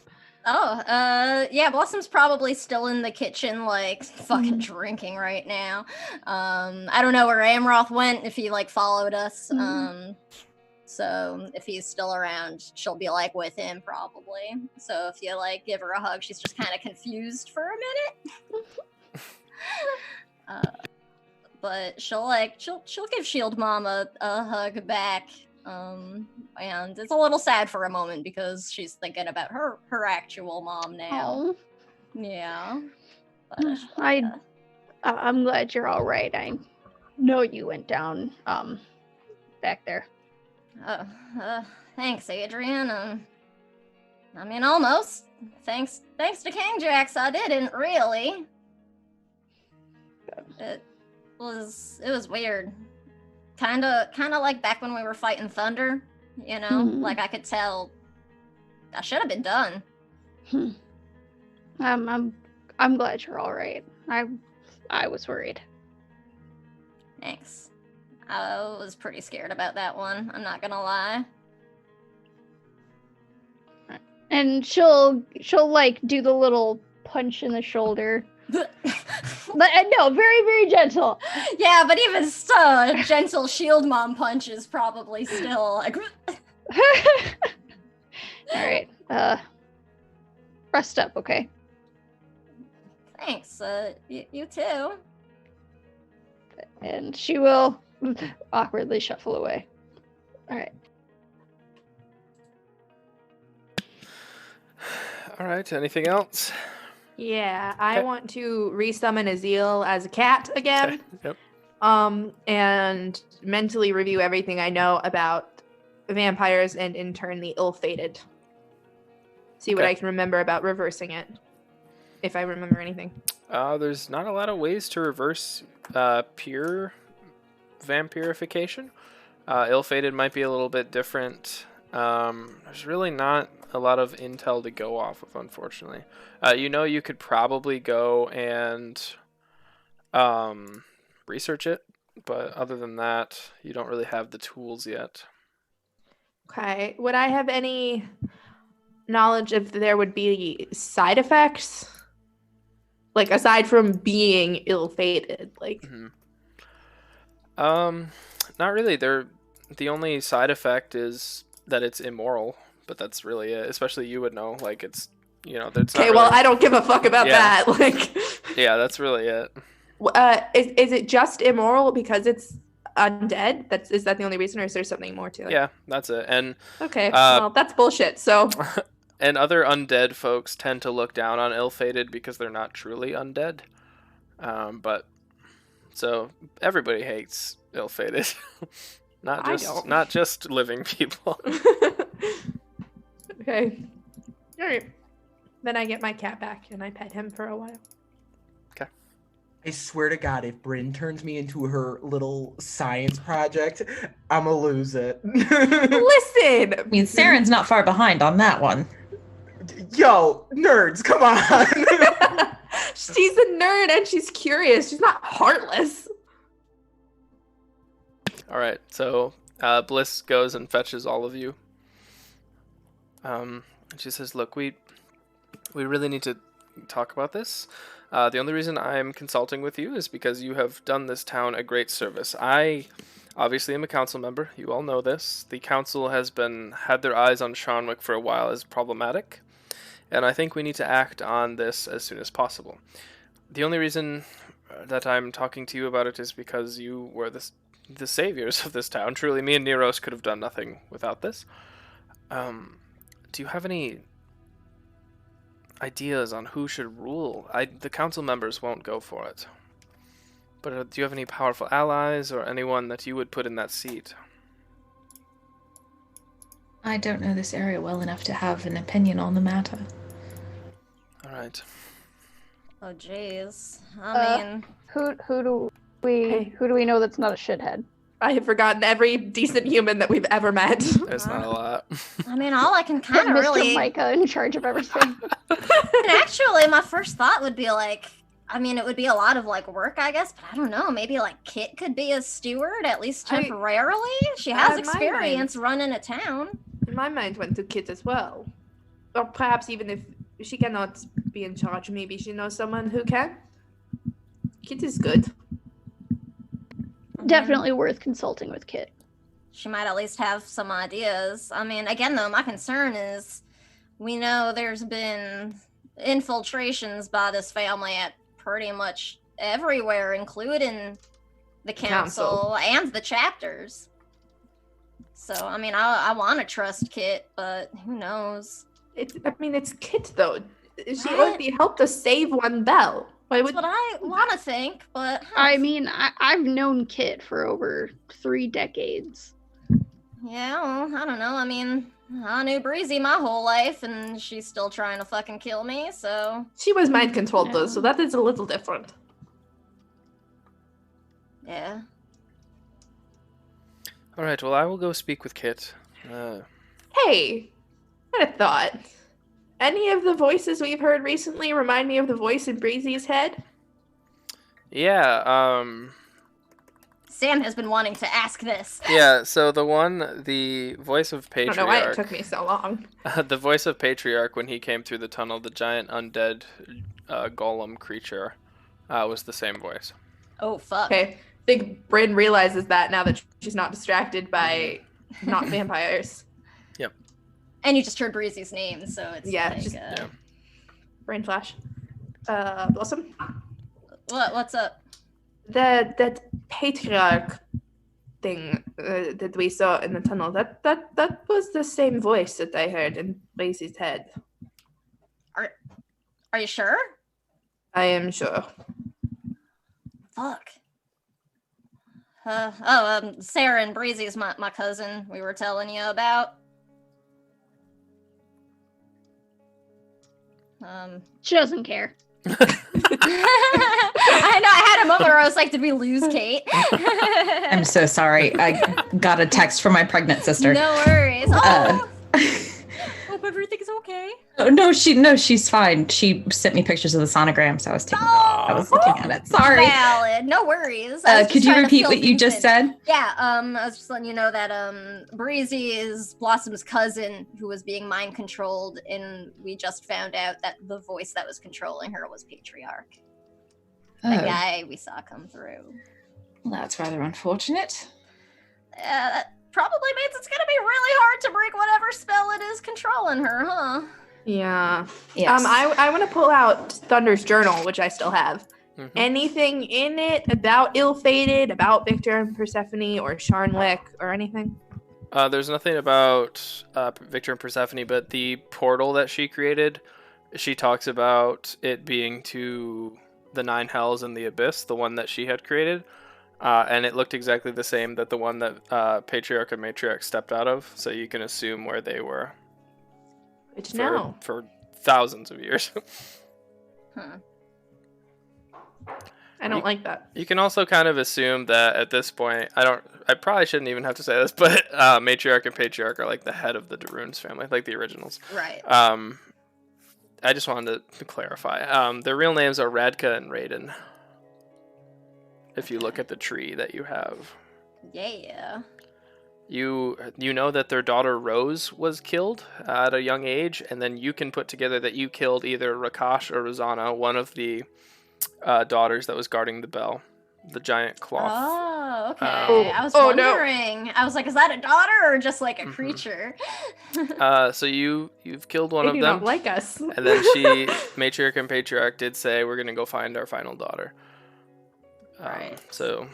Oh, yeah, Blossom's probably still in the kitchen, like, fucking drinking right now. I don't know where Amroth went, if he, like, followed us. So if he's still around, she'll be, like, with him, probably. So if you, like, give her a hug, she's just kind of confused for a minute. But she'll give Shield Mom a hug back. And it's a little sad for a moment because she's thinking about her actual mom now. Oh, Yeah. But I'm glad you're all right. I know you went down back there. Thanks, Adrian. I mean, almost. Thanks to King Jax, I didn't really. It was weird. Kinda like back when we were fighting Thunder, you know? Like I could tell I should have been done. I'm glad you're all right. I was worried. Thanks. I was pretty scared about that one, I'm not gonna lie. And she'll like do the little punch in the shoulder. No, very, very gentle. Yeah, but even so, a gentle Shield Mom punch is probably still like... Alright, rest up, okay? Thanks, you too. And she will awkwardly shuffle away. Alright. Alright, anything else? Yeah, I Okay. want to resummon Azil as a cat again. Yep. And mentally review everything I know about vampires and in turn the ill-fated. See what Okay. I can remember about reversing it. If I remember anything. There's not a lot of ways to reverse pure vampirification. Ill-fated might be a little bit different. There's really not a lot of intel to go off of, unfortunately. You could probably go and research it, but other than that, you don't really have the tools yet. Okay. Would I have any knowledge if there would be side effects? Like, aside from being ill-fated, like... Not really. The only side effect is that it's immoral, but that's really it. Especially you would know, like it's that's Okay, not well, really... I don't give a fuck about Yeah. that. Like, Yeah, that's really it. is it just immoral because it's undead? Is that the only reason, or is there something more to it? Yeah, that's it. And Okay, well, that's bullshit. So, and other undead folks tend to look down on ill-fated because they're not truly undead. But so everybody hates ill-fated, not just living people. Okay, all right. Then I get my cat back and I pet him for a while. I swear to God, if Bryn turns me into her little science project, I'ma lose it. Listen, I mean, Saren's not far behind on that one. Yo, nerds, come on. she's a nerd and she's curious. She's not heartless. All right, so Bliss goes and fetches all of you. And she says, "Look, we really need to talk about this. The only reason I'm consulting with you is because you have done this town a great service. I obviously am a council member. You all know this. The council has had their eyes on Sharnwick for a while as problematic, and I think we need to act on this as soon as possible. The only reason that I'm talking to you about it is because you were the saviors of this town. Truly, me and Neros could have done nothing without this. Do you have any ideas on who should rule? The council members won't go for it. But do you have any powerful allies or anyone that you would put in that seat? I don't know this area well enough to have an opinion on the matter. All right. Oh, jeez. Uh, I mean, Who do we know that's not a shithead? I have forgotten every decent human that we've ever met. There's not a lot. all I can kind of Mr. really. Micah in charge of everything. And actually, my first thought would be like, I mean, it would be a lot of like work, I guess, but I don't know. Maybe like Kit could be a steward at least temporarily. She has in my experience running a town. My mind went to Kit as well. Or perhaps even if she cannot be in charge, maybe she knows someone who can. Kit is good. Definitely worth consulting with Kit. She might at least have some ideas. I mean, again, though, my concern is we know there's been infiltrations by this family at pretty much everywhere, including the council and the chapters. So, I mean, I want to trust Kit, but who knows? It's Kit, though. She Right. already helped us save one bell. Why That's would... what I want to think, but... I mean, I've known Kit for over 3 decades. Yeah, well, I don't know. I mean, I knew Breezy my whole life, and she's still trying to fucking kill me, so... She was mind controlled, though, so that is a little different. Yeah. All right. Well, I will go speak with Kit. Hey, I had a thought. Any of the voices we've heard recently remind me of the voice in Breezy's head? Yeah. Sam has been wanting to ask this. Yeah. So the voice of I don't know why it Patriarch. took me so long. The voice of Patriarch when he came through the tunnel, the giant undead golem creature, was the same voice. Oh, fuck. Okay, I think Bryn realizes that now that she's not distracted by not vampires. And you just heard Breezy's name, so it's Yeah, like... just- yeah. Brain flash. Blossom? What's up? That patriarch thing that we saw in the tunnel, that was the same voice that I heard in Breezy's head. Are you sure? I am sure. Fuck. Sarah and Breezy's my cousin we were telling you about. She doesn't care. I know, I had a moment where I was like, did we lose Kate? I'm so sorry. I got a text from my pregnant sister. No worries. Oh, hope everything's okay. She's fine. She sent me pictures of the sonogram, so I was looking at it. Sorry. Valid. No worries. I was just Could you trying to repeat fill what you things just in. said? Yeah, I was just letting you know that Breezy is Blossom's cousin who was being mind controlled, and we just found out that the voice that was controlling her was Patriarch. The Oh, guy we saw come through. well, that's rather unfortunate. That probably means it's gonna be really hard to break whatever spell it is controlling her, huh? Yeah. Yes. I want to pull out Thunder's journal, which I still have. Mhm. Anything in it about Ill-Fated, about Victor and Persephone, or Sharnwick, or anything? There's nothing about Victor and Persephone, but the portal that she created, she talks about it being to the Nine Hells and the Abyss, the one that she had created. And it looked exactly the same that the one that Patriarch and Matriarch stepped out of, so you can assume where they were Good to know. for thousands of years. Huh. I don't like that. You can also kind of assume that at this point, I probably shouldn't even have to say this, but Matriarch and Patriarch are like the head of the Darunes family, like the originals. Right. I just wanted to clarify. Their real names are Radka and Raiden. If you look at the tree that you have. Yeah. You know that their daughter Rose was killed at a young age, and then you can put together that you killed either Rakash or Rosanna, one of the daughters that was guarding the bell, the giant cloth. Oh, okay. Oh. I was Oh, no. wondering. I was like, is that a daughter or just like a Mhm. creature? So you've killed one They of do them, not like us. and then Matriarch and Patriarch did say we're gonna go find our final daughter. Right. So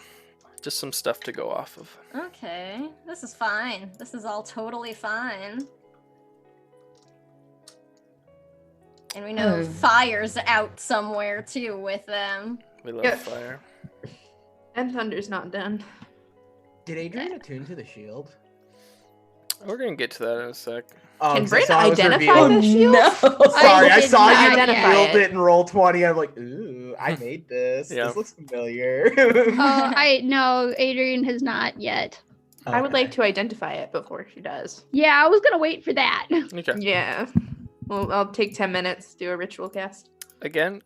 just some stuff to go off of. Okay. This is fine. This is all totally fine. And we know Oh. fire's out somewhere too with them. We love Yeah. fire. And Thunder's not done. Did Adrian attune to the shield? We're gonna get to that in a sec. Oh, Can 'cause I Bryn saw it was identify revealed. the shield? No. Sorry, I did saw not you identify revealed it. it in roll 20. I'm like, ooh, I made this. Yeah. This looks familiar. I no, Adrian has not yet. I would Okay. like to identify it before she does. Yeah, I was gonna wait for that. Okay. Yeah. Well, I'll take 10 minutes to do a ritual cast. Again,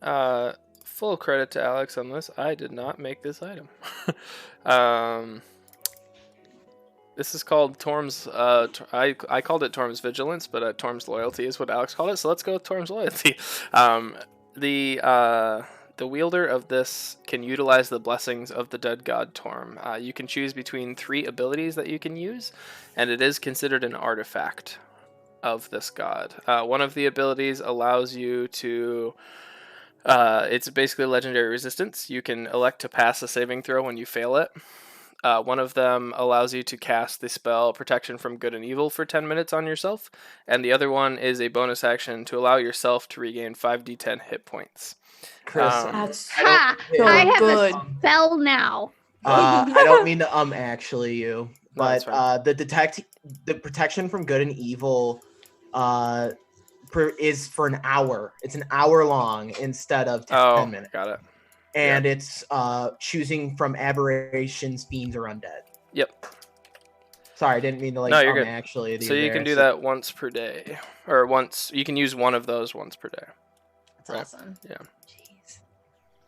full credit to Alex on this. I did not make this item. This is called Torm's. I called it Torm's Vigilance, but Torm's Loyalty is what Alex called it. So let's go with Torm's Loyalty. The wielder of this can utilize the blessings of the dead god Torm. You can choose between 3 abilities that you can use, and it is considered an artifact of this god. One of the abilities allows you to. It's basically legendary resistance. You can elect to pass a saving throw when you fail it. One of them allows you to cast the spell Protection from Good and Evil for 10 minutes on yourself, and the other one is a bonus action to allow yourself to regain 5d10 hit points. Chris, That's Ha! so I have good. a spell now. I don't mean to actually you, No, that's but the protection from good and evil is for an hour. It's an hour long instead of 10 minutes. Got it. And it's choosing from aberrations, fiends, or undead. Yep. Sorry, I didn't mean to No, you're good. actually. So you can do that once per day, or once. You can use one of those once per day. That's Right. awesome. Yeah. Jeez.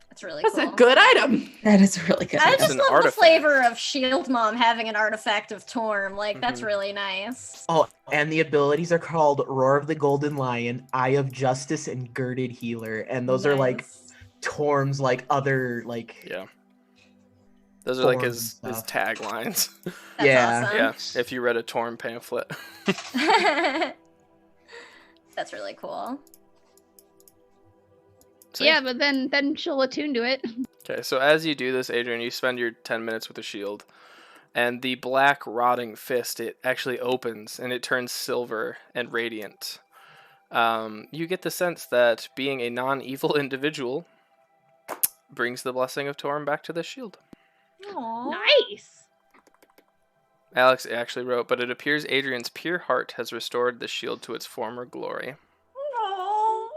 That's really That's cool. a good item. That is really good. I It's just an love artifact. the flavor of Shield Mom having an artifact of Torm. Like, that's Mhm. really nice. Oh, and the abilities are called Roar of the Golden Lion, Eye of Justice, and Girded Healer. And those are like Nice. Torm's other Yeah. Those are like forms his and stuff. taglines. That's Yeah. awesome. Yeah. If you read a Torm pamphlet. That's really cool. So, Yeah, but then she'll attune to it. Okay, so as you do this, Adrian, you spend your 10 minutes with a shield, and the black rotting fist, it actually opens, and it turns silver and radiant. You get the sense that being a non-evil individual brings the blessing of Torm back to the shield. Aww. Nice. Alex actually wrote, but it appears Adrian's pure heart has restored the shield to its former glory. Aww.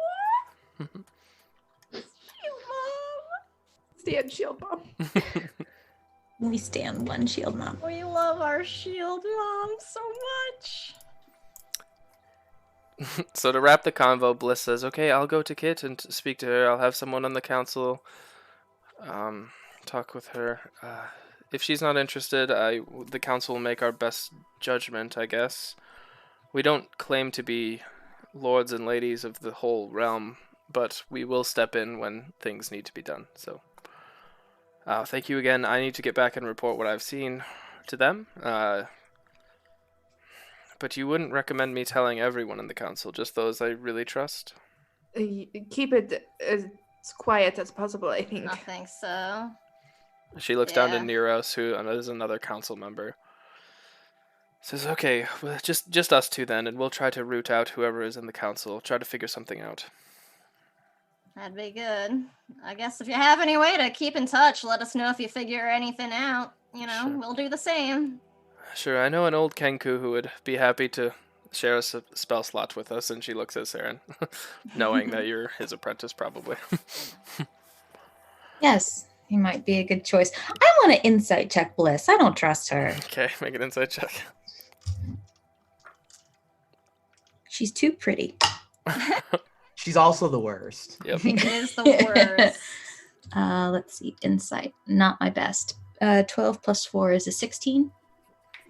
Stand shield bomb. We stand one shield mom. We love our Shield Mom so much. So to wrap the convo, Bliss says, okay, I'll go to Kit and speak to her. I'll have someone on the council talk with her. If she's not interested, the council will make our best judgment, I guess. We don't claim to be lords and ladies of the whole realm, but we will step in when things need to be done. So thank you again. I need to get back and report what I've seen to them. But you wouldn't recommend me telling everyone in the council, just those I really trust? Keep it as quiet as possible, I think. I think so. She looks down to Yeah. Neros, who is another council member. Says, okay, well, just us two then, and we'll try to root out whoever is in the council, try to figure something out. That'd be good. I guess if you have any way to keep in touch, let us know if you figure anything out. You know, Sure. we'll do the same. Sure, I know an old Kenku who would be happy to share a spell slot with us, and she looks at Saren, knowing that you're his apprentice, probably. Yes, he might be a good choice. I want to insight check Bliss. I don't trust her. Okay, make an insight check. She's too pretty. She's also the worst. Yep. It is the worst. Let's see. Insight. Not my best. 12 plus 4 is a 16.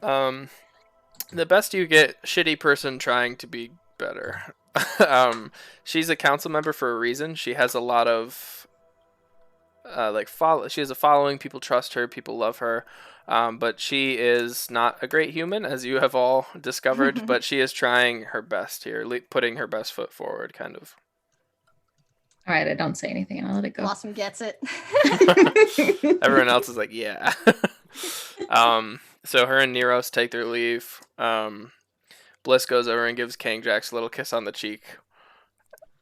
The best you get, shitty person trying to be better. She's a council member for a reason. She has a lot of she has a following. People trust her. People love her. But she is not a great human, as you have all discovered. But she is trying her best here, putting her best foot forward, kind of. All right, I don't say anything and I'll let it go. Blossom gets it. Everyone else is like, yeah. So her and Neros take their leave. Bliss goes over and gives Kangjax a little kiss on the cheek.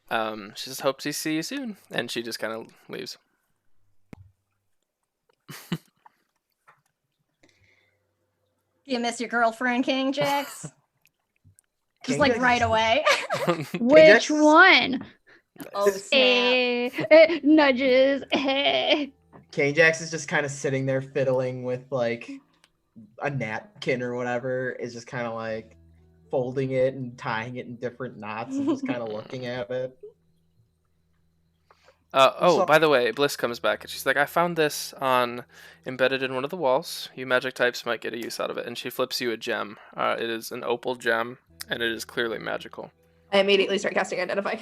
She just hopes to see you soon, and she just kind of leaves. You miss your girlfriend, King Jax? Just King like Jax right is- away. Which Jax- one? Oh snap! Nudges. Kane Jax is just kind of sitting there fiddling with like a napkin or whatever, is just kind of like folding it and tying it in different knots and just kind of looking at it. Oh, So- by the way, Bliss comes back and she's like, I found this embedded in one of the walls. You magic types might get a use out of it. And she flips you a gem. It is an opal gem, and it is clearly magical. I immediately start casting Identify.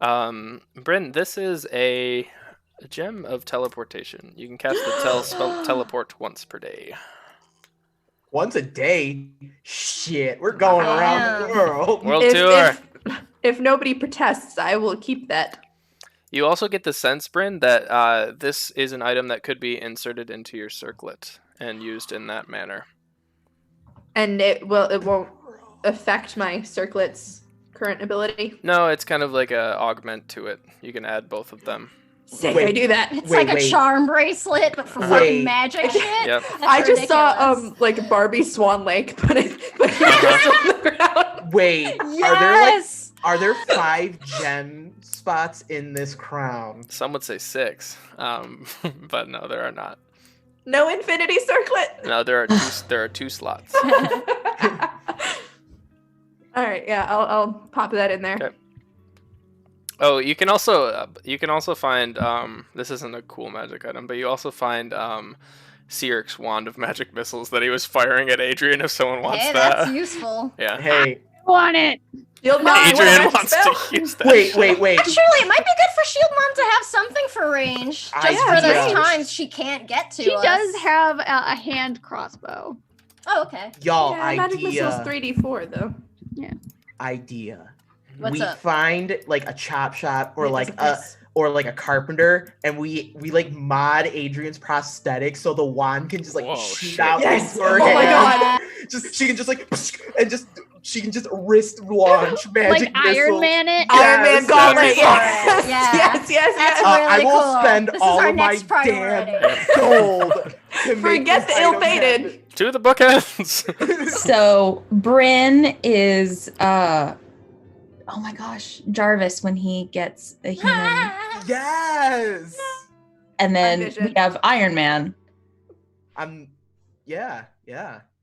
Bryn, this is a gem of teleportation. You can cast the spell teleport once per day. Once a day? Shit, we're going around the world. World tour. If nobody protests, I will keep that. You also get the sense, Bryn, that this is an item that could be inserted into your circlet and used in that manner. And it won't affect my circlet's current ability. No, it's kind of like a augment to it. You can add both of them. Sick, Wait. I do that. It's Wait, like wait. a charm bracelet, but for Wait. fucking magic shit. Yep. That's I just saw ridiculous. like Barbie Swan Lake, but it's on the ground. Wait, Yes. are there 5 gem spots in this crown? Some would say 6, but no, there are not. No infinity circlet. No, there are 2 slots. All right, yeah, I'll pop that in there. Okay. Oh, you can also find this isn't a cool magic item, but you also find Siric's wand of magic missiles that he was firing at Adrian if someone wants Hey, that. that's useful. Yeah. Hey, Want it? Shield Mom, you want a Adrian magic wants spell? to use that. wait. Surely it might be good for Shield Mom to have something for range, just I for those guess. times she can't get to She us. does have a hand crossbow. Oh, okay. Y'all, Yeah, magic missiles idea. 3d4 though. Idea. What's we up? find like a chop shop or It like doesn't a miss. or like a carpenter, and we like mod Adrian's prosthetic so the wand can just like Whoa, shoot shit. out Yes! into her Oh my hand. Just she can just like and just she can just wrist launch magic Like Iron missiles. Man it. Iron Man Yes, gauntlet. that'd be Yes, Yeah. yes. That's I really will cool. spend This is all our of my next priority. damn gold to make Forget this the item ill-fated. happen. To the bookends. So Bryn is oh my gosh, Jarvis when he gets a human. Yes. And then Vision. we have Iron Man. Yeah.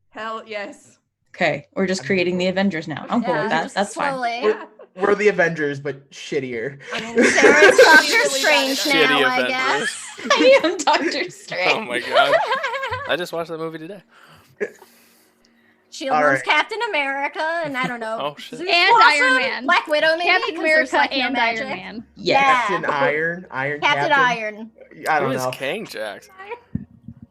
Hell yes. Okay, we're just creating the Avengers now. I'm cool with that. just That's fine. slowly. We're- We're the Avengers, but shittier. I mean, Sarah's Doctor Really Strange bad. Shitty now, I Avengers. guess. I am Doctor Strange. Oh my god. I just watched that movie today. Shield All Mom's right. Captain America, and I don't know. Oh, shit. Zeus And Blossom, Iron Man. Black Widow, maybe. Captain 'cause there's, America like, no and magic. Iron Man. Yeah. Captain Iron, Captain Captain. Iron. I Who don't is know. King Jax?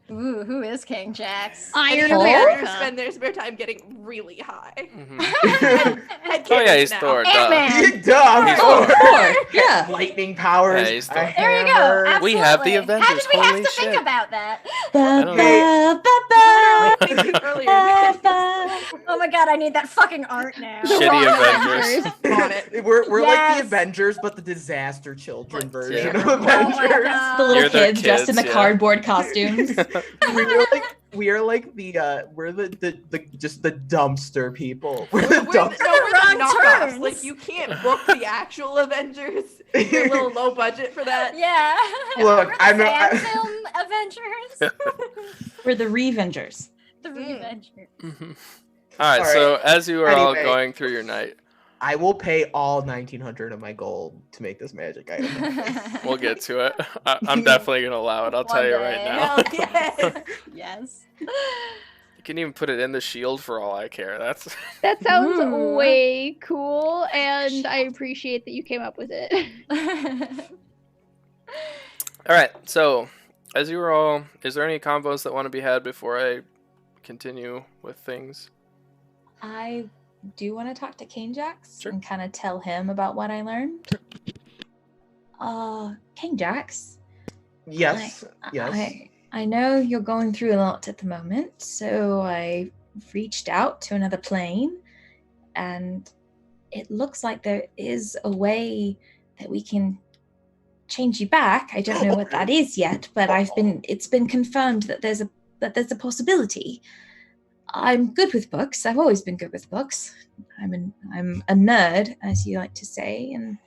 Ooh, who is King Jax? Iron Hulk? America. Spend their spare time getting really high. Mhm. Oh yeah, he's Thor. Duh. Ant-Man. Dumb. He's Oh, Thor. Thor. Yeah. Lightning powers. Yeah, he's a Thor. There you go. hammer. We have the Absolutely. How Avengers, did we have holy to think shit. about that? don't Oh my god, I need that fucking art now. Shitty Avengers. On it. We're like Yes. the Avengers, but the disaster children version Yeah. of Oh my Avengers. God. The little You're their kids dressed in the kids, yeah. cardboard costumes. we are like the we're the just the dumpster people. We're the We're the, dumpster. no, we're the wrong knockoffs. turns. Like you can't book the actual Avengers. You're a little low budget for that. Yeah. Look, Remember the I'm fan not. film Avengers. We're the Revengers. The Revengers. Mhm. All right, All so as you were all Anyway. going through your night, I will pay all 1,900 of my gold to make this magic item. we'll get to it. I'm definitely going to allow it. I'll tell One you right day. now. Hell yes. Yes. You can even put it in the shield for all I care. That's That sounds Ooh. way cool, and I appreciate that you came up with it. all right. So, as you were all, is there any combos that want to be had before I continue with things? I do want to talk to King Jax Sure. and kind of tell him about what I learned. King Jax, Yes. Yes. I know you're going through a lot at the moment, so I reached out to another plane, and it looks like there is a way that we can change you back. I don't know what that is yet, but it's been confirmed that there's a that there's a possibility. I'm good with books. I've always been good with books. I'm a nerd, as you like to say, and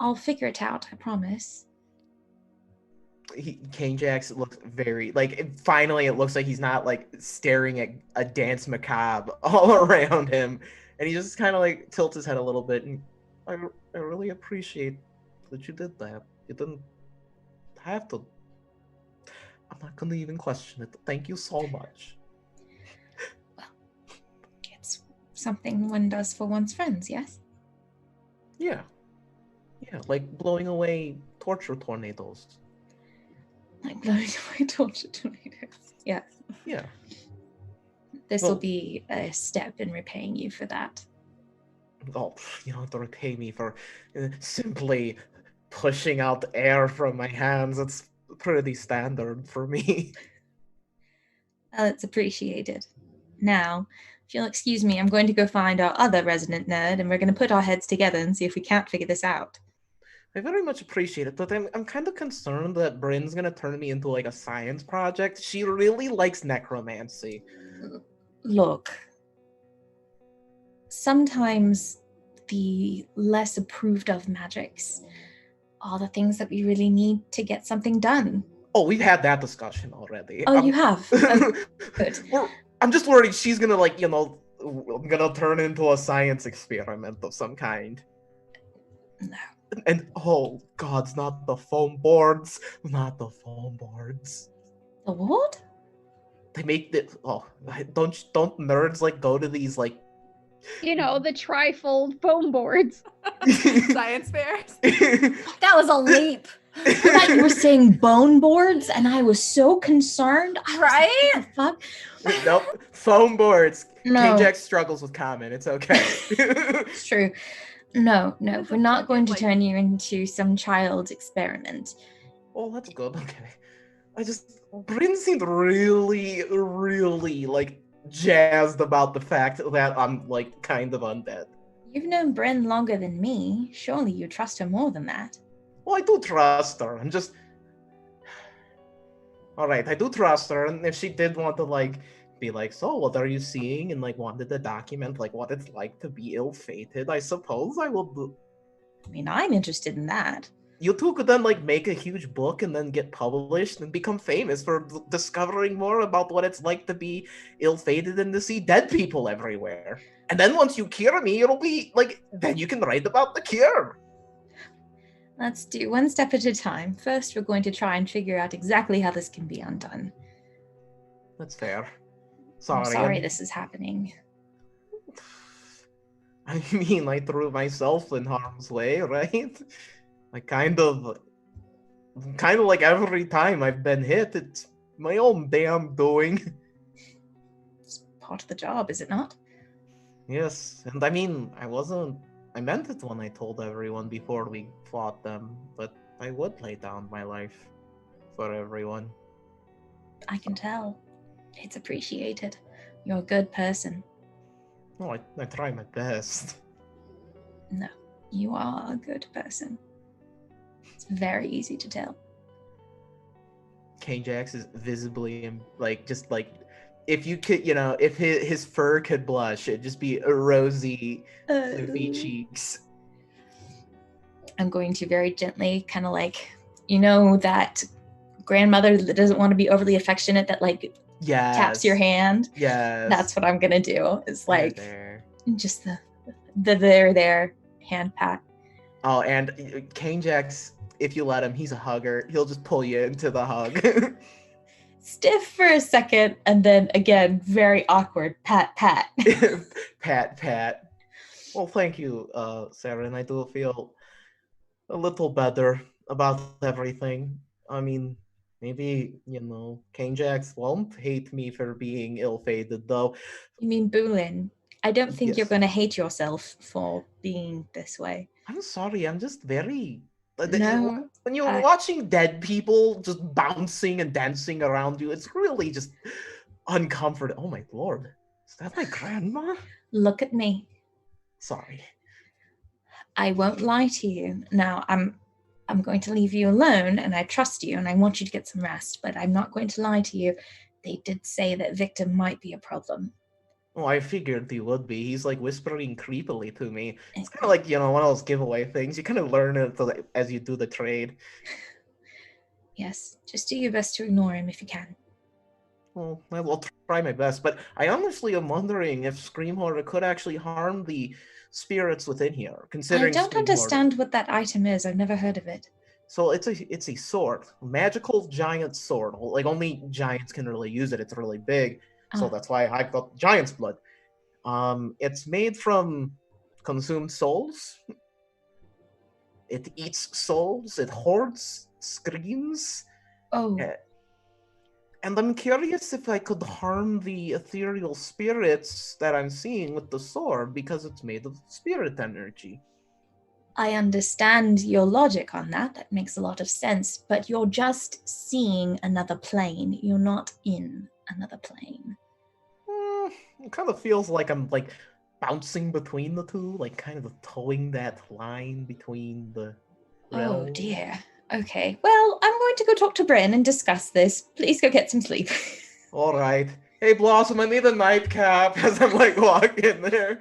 I'll figure it out. I promise. Kane Jax looks very finally it looks like he's not like staring at a dance macabre all around him, and he just kind of like tilts his head a little bit. And I really appreciate that you did that. You didn't have to. I'm not gonna even question it. Thank you so much. Well, it's something one does for one's friends, yes? Yeah, like blowing away torture tornadoes. Like blowing away torture tornadoes. Yes. Yeah. This will Well- be a step in repaying you for that. Oh, you don't have to repay me for simply pushing out air from my hands. It's pretty standard for me. Well, it's appreciated. Now, if you'll excuse me, I'm going to go find our other resident nerd, and we're going to put our heads together and see if we can't figure this out. I very much appreciate it, but I'm kind of concerned that Bryn's gonna turn me into like a science project. She really likes necromancy. Look, sometimes the less approved of magics are the things that we really need to get something done. Oh, we've had that discussion already. Oh, you have? Oh, good. I'm just worried she's gonna I'm gonna turn into a science experiment of some kind. No. And oh god, it's not the foam boards. Not the foam boards. The what? They make it. Oh, don't nerds like go to these like. You know, the trifold foam boards. Science fairs. That was a leap. I thought you were saying bone boards, and I was so concerned. I was like, Right? what the fuck? Nope, foam boards. No. K-Jack struggles with common. It's okay. It's true. No, we're not going to turn you into some child experiment. Oh, that's good. Okay. Bryn seemed really, really like jazzed about the fact that I'm like kind of undead. You've known Bryn longer than me. Surely you trust her more than that. Well, I do trust her. I'm just. Alright, I do trust her, and if she did want to like be like, so what are you seeing, and like wanted to document like what it's like to be ill-fated, I suppose I will do. I mean, I'm interested in that. You two could then like make a huge book and then get published and become famous for discovering more about what it's like to be ill-fated and to see dead people everywhere. And then once you cure me, it'll be like, then you can write about the cure. Let's do one step at a time. First, we're going to try and figure out exactly how this can be undone. That's fair. I'm sorry this is happening. I mean, I threw myself in harm's way, right? I kind of like every time I've been hit, it's my own damn doing. It's part of the job, is it not? Yes, and I mean, I meant it when I told everyone before we fought them, but I would lay down my life for everyone. I can tell. It's appreciated. You're a good person. No, I try my best. No, you are a good person. It's very easy to tell. K-Jax is visibly if you could, if his fur could blush, it'd just be a rosy, fluffy cheeks. I'm going to very gently kind of like, that grandmother that doesn't want to be overly affectionate that like taps your hand. Yes. That's what I'm gonna do. Is like there. just the there hand pat. Oh, and K-Jax, if you let him, he's a hugger. He'll just pull you into the hug. Stiff for a second, and then again, very awkward. Pat. Pat. Well, thank you, Sarah, and I do feel a little better about everything. I mean, maybe, K-Jax won't hate me for being ill-fated, though. You mean Boolin? I don't think you're Yes. going to hate yourself for being this way. I'm sorry, I'm just very... No, When you're watching dead people just bouncing and dancing around you, it's really just uncomfortable. Oh my lord. Is that my grandma? look at me. Sorry. I won't lie to you. Now, I'm I'm going to leave you alone, and I trust you, and I want you to get some rest, but I'm not going to lie to you. They did say that Victor might be a problem. Oh, I figured he would be. He's like whispering creepily to me. It's kind of like, one of those giveaway things. You kind of learn it as you do the trade. Yes, just do your best to ignore him if you can. Well, I will try my best, but I honestly am wondering if Scream Hoarder could actually harm the spirits within here, considering I don't Scream understand Hoarder. what that item is. I've never heard of it. So it's a sword, magical giant sword. Like only giants can really use it. It's really big, so that's why I got giant's blood. It's made from consumed souls. It eats souls. It hoards screams. Oh, And I'm curious if I could harm the ethereal spirits that I'm seeing with the sword because it's made of spirit energy. I understand your logic on that. That makes a lot of sense. But you're just seeing another plane. You're not in another plane. It kind of feels like I'm like bouncing between the two, like kind of towing that line between the realms. Oh dear. Okay. Well, I'm going to go talk to Bryn and discuss this. Please go get some sleep. All right. Hey, Blossom, I need a nightcap as I'm like walking there.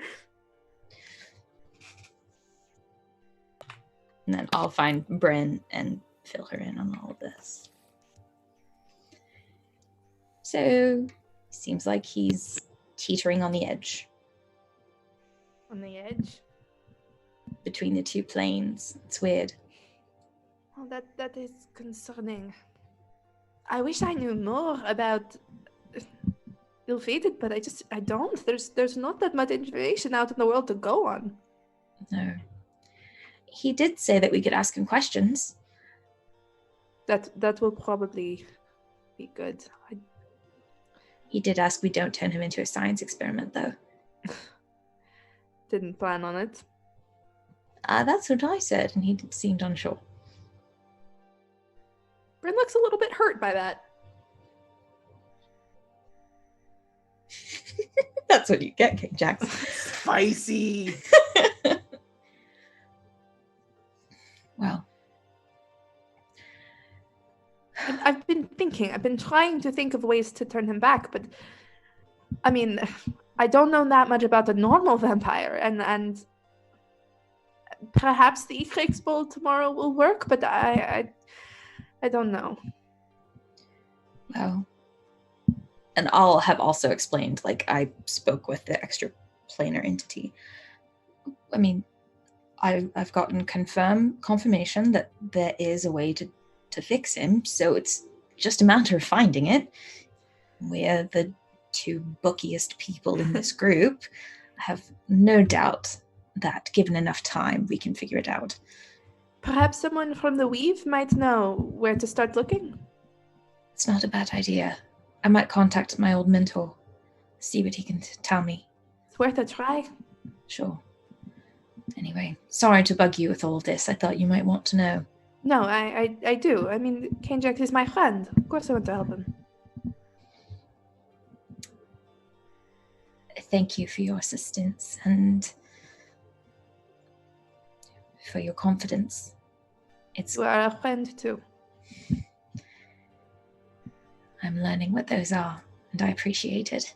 And then I'll find Bryn and fill her in on all of this. So, seems like he's teetering on the edge. On the edge? Between the two planes. It's weird. Oh, that is concerning. I wish I knew more about Ill-Fated, but I don't. There's not that much information out in the world to go on. No. He did say that we could ask him questions. That will probably be good. He did ask we don't turn him into a science experiment, though. Didn't plan on it. That's what I said, and he seemed unsure. Bryn looks a little bit hurt by that. That's what you get, King Jax. Spicy! Well. I've been trying to think of ways to turn him back, but I mean, I don't know that much about the normal vampire, and perhaps the Ifrix Bowl tomorrow will work, but I don't know. Well, and I'll have also explained, like, I spoke with the extra planar entity. I mean, I've gotten confirmation that there is a way to fix him, so it's just a matter of finding it. We're the two bookiest people in this group. I have no doubt that given enough time, we can figure it out. Perhaps someone from the Weave might know where to start looking. It's not a bad idea. I might contact my old mentor, see what he can tell me. It's worth a try. Sure. Anyway, sorry to bug you with all of this. I thought you might want to know. No, I do. I mean, Kenjack is my friend. Of course I want to help him. Thank you for your assistance and for your confidence. You are a friend too. I'm learning what those are, and I appreciate it.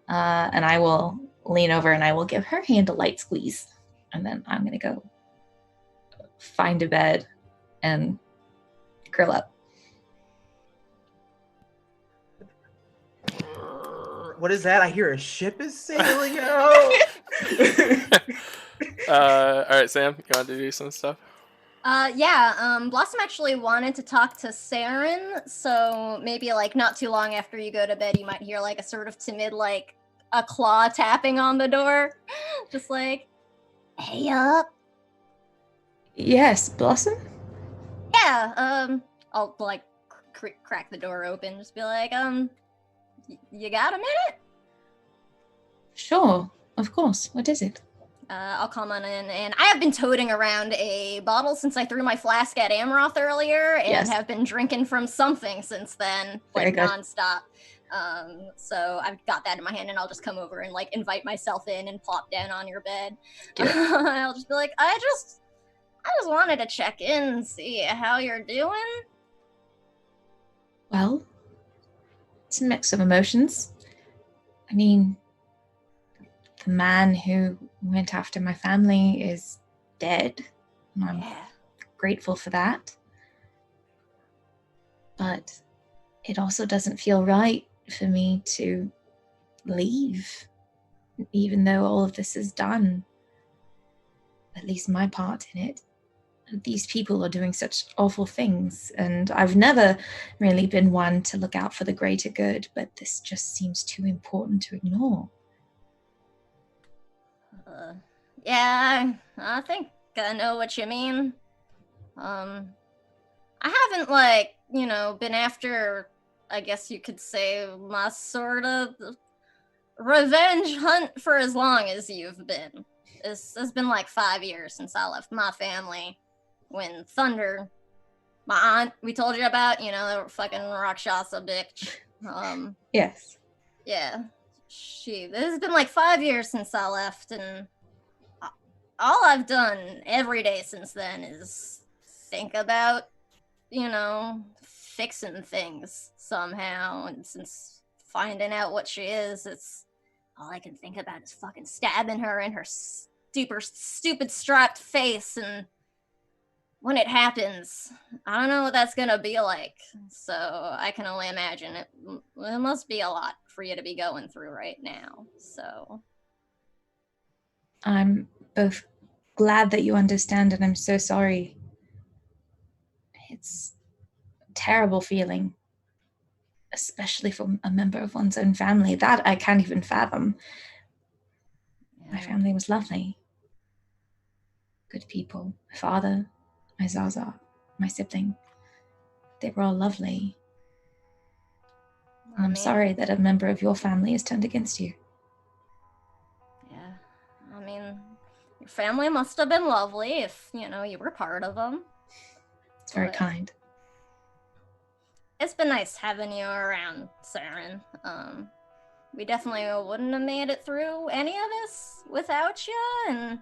And I will lean over and I will give her hand a light squeeze. And then I'm going to go find a bed and curl up. What is that? I hear a ship is sailing out. All right, Sam, you want to do some stuff? Blossom actually wanted to talk to Saren, so maybe, like, not too long after you go to bed, you might hear, like, a sort of timid, like, a claw tapping on the door. Just like, hey up. Yes, Blossom? Yeah, I'll, like, crack the door open, just be like, you got a minute? Sure, of course. What is it? I'll come on in, and I have been toting around a bottle since I threw my flask at Amaroth earlier, and Yes. have been drinking from something since then, like, Very good. nonstop. So I've got that in my hand, and I'll just come over and, like, invite myself in and plop down on your bed. Do it. I'll just be like, I I just wanted to check in and see how you're doing. Well, it's a mix of emotions. I mean, the man who went after my family is dead, and I'm Yeah. grateful for that. But it also doesn't feel right for me to leave, even though all of this is done. At least my part in it. These people are doing such awful things, and I've never really been one to look out for the greater good, but this just seems too important to ignore. Yeah, I think I know what you mean. I haven't, like, been after, I guess you could say, my sort of revenge hunt for as long as you've been. It's been like 5 years since I left my family. When Thunder, my aunt, we told you about, the fucking Rakshasa bitch. Yes. Yeah. This has been like 5 years since I left, and all I've done every day since then is think about, fixing things somehow. And since finding out what she is, it's all I can think about is fucking stabbing her in her stupid striped face. And when it happens, I don't know what that's gonna be like. So I can only imagine it must be a lot for you to be going through right now. So I'm both glad that you understand, and I'm so sorry. It's a terrible feeling, especially from a member of one's own family. That I can't even fathom. yeah. My family was lovely. Good people. My father, my Zaza, my sibling. They were all lovely. And I'm sorry that a member of your family has turned against you. Yeah. I mean, your family must have been lovely if, you were part of them. It's very kind. It's been nice having you around, Saren. We definitely wouldn't have made it through any of this without you, and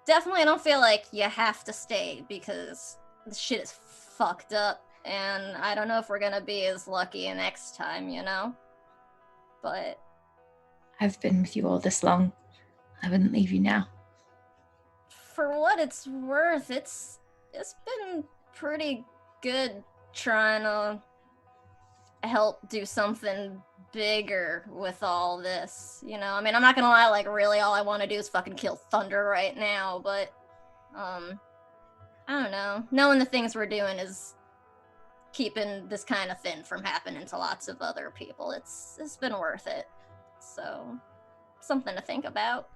definitely don't feel like you have to stay because the shit is fucked up, and I don't know if we're gonna be as lucky next time, But I've been with you all this long. I wouldn't leave you now. for what it's worth, it's been pretty good trying to help do something bigger with all this, I mean, I'm not gonna lie, like, really all I want to do is fucking kill Thunder right now, but I don't know, knowing the things we're doing is keeping this kind of thing from happening to lots of other people. It's been worth it, so something to think about.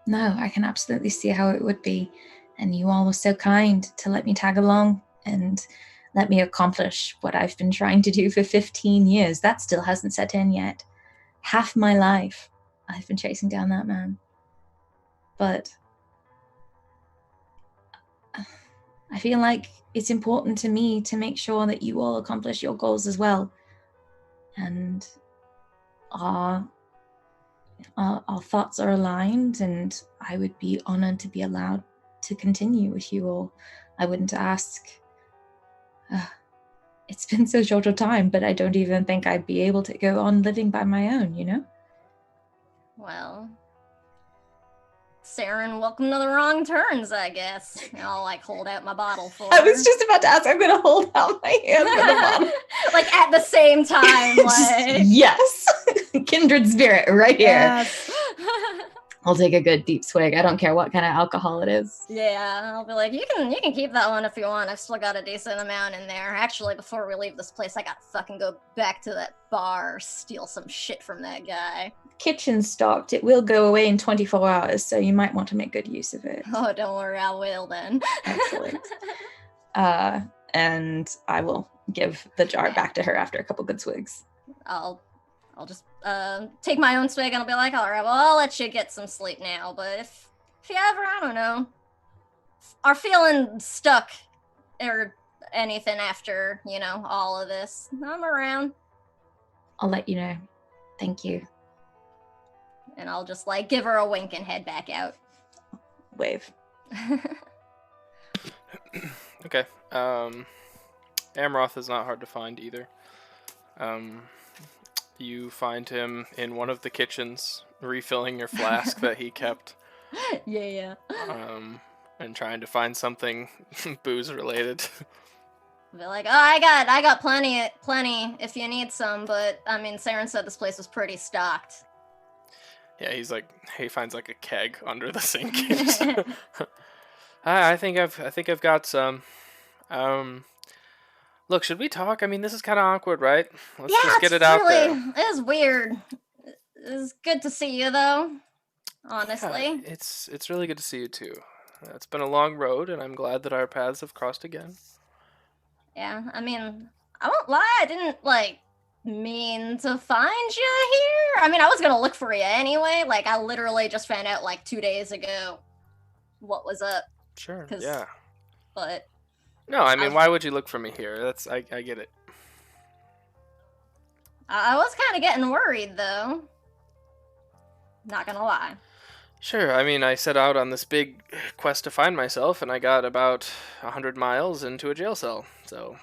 No, I can absolutely see how it would be, and you all were so kind to let me tag along and let me accomplish what I've been trying to do for 15 years. That still hasn't set in yet. Half my life, I've been chasing down that man. But I feel like it's important to me to make sure that you all accomplish your goals as well. And our thoughts are aligned, and I would be honored to be allowed to continue with you all. I wouldn't ask. It's been so short a time, but I don't even think I'd be able to go on living by my own, Well, Saren, welcome to the wrong turns, I guess. I'll, like, hold out my bottle for her. I was just about to ask. I'm going to hold out my hand for the bottle. Like, at the same time, like... Yes! Kindred spirit right here. Yes. I'll take a good deep swig. I don't care what kind of alcohol it is. Yeah, I'll be like, you can keep that one if you want. I've still got a decent amount in there. Actually, before we leave this place, I gotta fucking go back to that bar, steal some shit from that guy. Kitchen's stocked. It will go away in 24 hours, so you might want to make good use of it. Oh, don't worry, I will then. Excellent. And I will give the jar back to her after a couple good swigs. I'll just take my own swig and I'll be like, all right, well, I'll let you get some sleep now. But if you ever, I don't know, are feeling stuck or anything after, all of this, I'm around. I'll let you know. Thank you. And I'll just, like, give her a wink and head back out. Wave. Okay. Amroth is not hard to find either. You find him in one of the kitchens, refilling your flask that he kept, Yeah. and trying to find something booze related. Be like, oh, I got plenty if you need some, but I mean, Saren said this place was pretty stocked. Yeah, he finds like a keg under the sink. I think I've got some. Look, should we talk? I mean, this is kind of awkward, right? Let's just get it out there. It is weird. It's good to see you, though. Honestly. Yeah, it's really good to see you too. It's been a long road, and I'm glad that our paths have crossed again. Yeah, I mean, I won't lie, I didn't, mean to find you here. I mean, I was gonna look for you anyway. Like, I literally just found out, 2 days ago what was up. Sure, yeah. But... No, I mean, why would you look for me here? I get it. I was kind of getting worried, though. Not gonna lie. Sure, I mean, I set out on this big quest to find myself, and I got about 100 miles into a jail cell, so...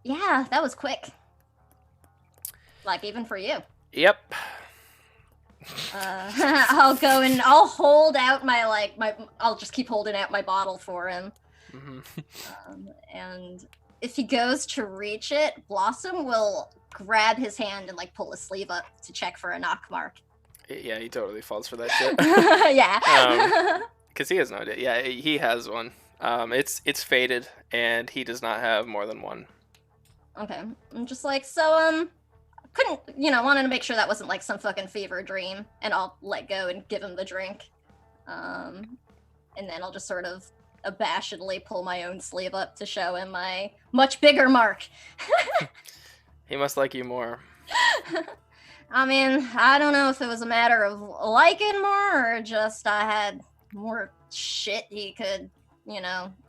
Yeah, that was quick. Even for you. Yep. I'll go and I'll hold out I'll just keep holding out my bottle for him. Mm-hmm. And if he goes to reach it, Blossom will grab his hand and pull his sleeve up to check for a knock mark. Yeah, he totally falls for that shit. Yeah. Because he has no idea. Yeah, he has one. It's faded, and he does not have more than one. Okay. I'm just couldn't, wanted to make sure that wasn't some fucking fever dream, and I'll let go and give him the drink. And then I'll just sort of abashedly pull my own sleeve up to show him my much bigger mark. He must like you more. I mean, I don't know if it was a matter of liking more or just I had more shit he could,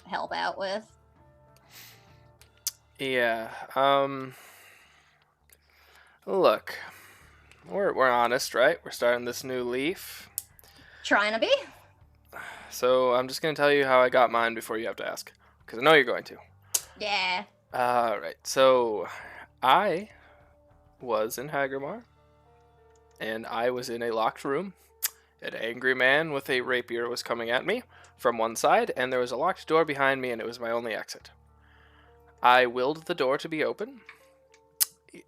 help out with. Yeah, look, we're honest, right? We're starting this new leaf. Trying to be. So I'm just going to tell you how I got mine before you have to ask, because I know you're going to. Yeah. Right, so I was in Hagermar, and I was in a locked room. An angry man with a rapier was coming at me from one side, and there was a locked door behind me, and it was my only exit. I willed the door to be open.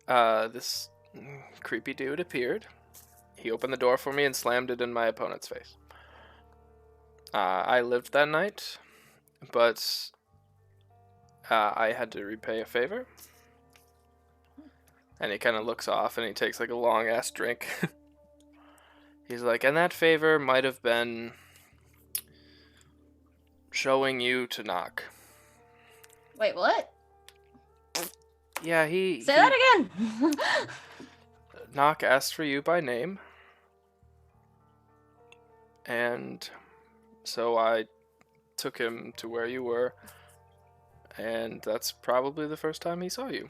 This creepy dude appeared. He opened the door for me and slammed it in my opponent's face. I lived that night, but I had to repay a favor. And he kind of looks off and he takes a long ass drink. He's like, and that favor might have been showing you to knock. Wait, what? Yeah, he... Say that again! Knock asked for you by name. And so I took him to where you were. And that's probably the first time he saw you.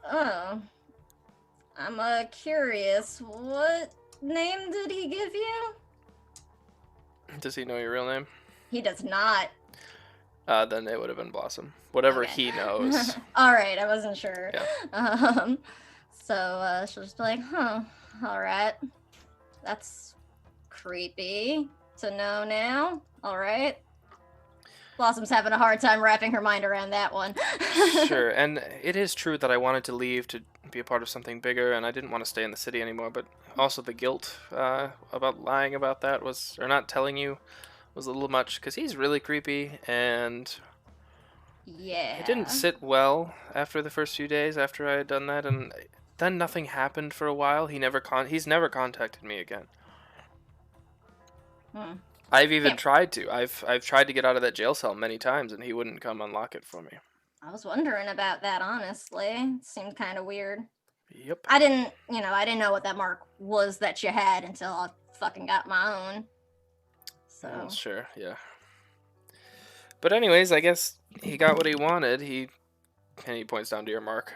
Oh. I'm curious. What name did he give you? Does he know your real name? He does not. Then it would have been Blossom. Whatever Okay. he knows. Alright, I wasn't sure. Yeah. So she'll just be like, huh, alright. That's creepy to know now. Alright. Blossom's having a hard time wrapping her mind around that one. Sure, and it is true that I wanted to leave to be a part of something bigger, and I didn't want to stay in the city anymore, but also the guilt about lying about that was, or not telling you, was a little much, because he's really creepy, and Yeah. it didn't sit well after the first few days after I had done that, and then nothing happened for a while. He's never contacted me again. I've even tried to. I've tried to get out of that jail cell many times, and he wouldn't come unlock it for me. I was wondering about that, honestly. It seemed kind of weird. Yep. I didn't know what that mark was that you had until I fucking got my own. So. Well, sure, yeah. But anyways, I guess he got what he wanted. And he points down to your mark.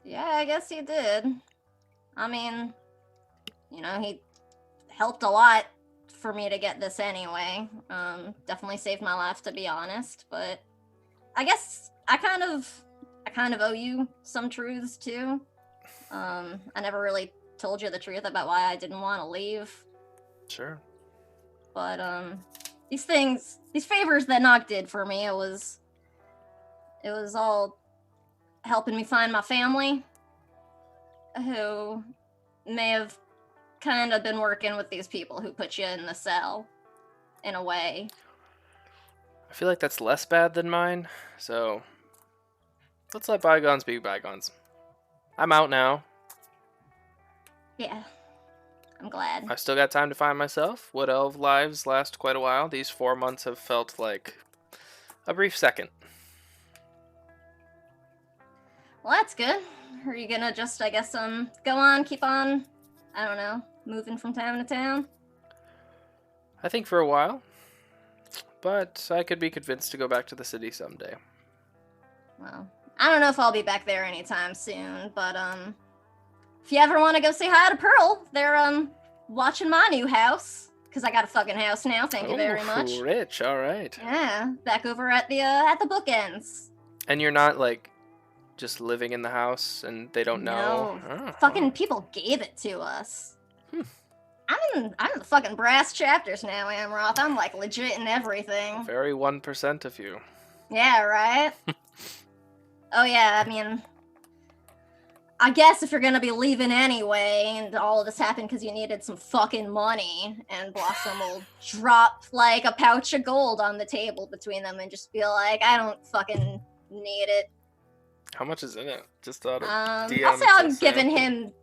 Yeah, I guess he did. I mean, he helped a lot for me to get this anyway. Definitely saved my life, to be honest. But I guess I kind of owe you some truths too. I never really told you the truth about why I didn't want to leave. Sure. But these favors that Nock did for me, it was all helping me find my family, who may have kind of been working with these people who put you in the cell, in a way. I feel like that's less bad than mine, so let's let bygones be bygones. I'm out now. Yeah, I'm glad. I've still got time to find myself. Wood elf lives last quite a while. These 4 months have felt like a brief second. Well, that's good. Are you gonna just, I guess, go on, keep on, I don't know, moving from town to town? I think for a while, but I could be convinced to go back to the city someday. Well, I don't know if I'll be back there anytime soon, but, if you ever want to go say hi to Pearl, they're, watching my new house, because I got a fucking house now, thank you very much. Rich, alright. Yeah, back over at the bookends. And you're not, like, just living in the house and they don't know? No. Oh, Fucking people gave it to us. I'm in the fucking brass chapters now, Amroth. I'm, like, legit in everything. Very 1% of you. Yeah, right? Oh, yeah, I mean, I guess if you're gonna be leaving anyway, and all of this happened because you needed some fucking money, and Blossom will drop, like, a pouch of gold on the table between them and just be like, I don't fucking need it. How much is in it? Just out of I'll DM say I'm to giving sample. him...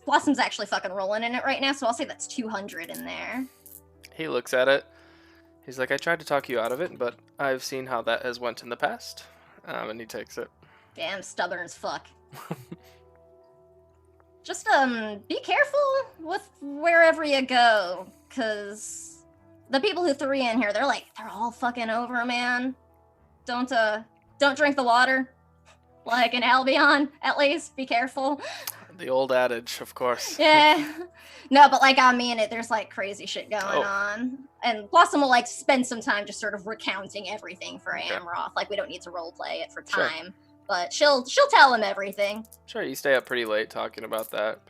Blossom's actually fucking rolling in it right now, so I'll say that's 200 in there. He looks at it. He's like, I tried to talk you out of it, but I've seen how that has went in the past. And he takes it. Damn stubborn as fuck. Just, be careful with wherever you go, cause the people who threw you in here, they're all fucking over, man. Don't drink the water. Like in Albion, at least. Be careful. The old adage, of course. Yeah. No, but, like, I mean it. There's, like, crazy shit going on. And Blossom will, like, spend some time just sort of recounting everything for Amroth. Like, we don't need to roleplay it for Sure. time. But she'll tell him everything. Sure, you stay up pretty late talking about that.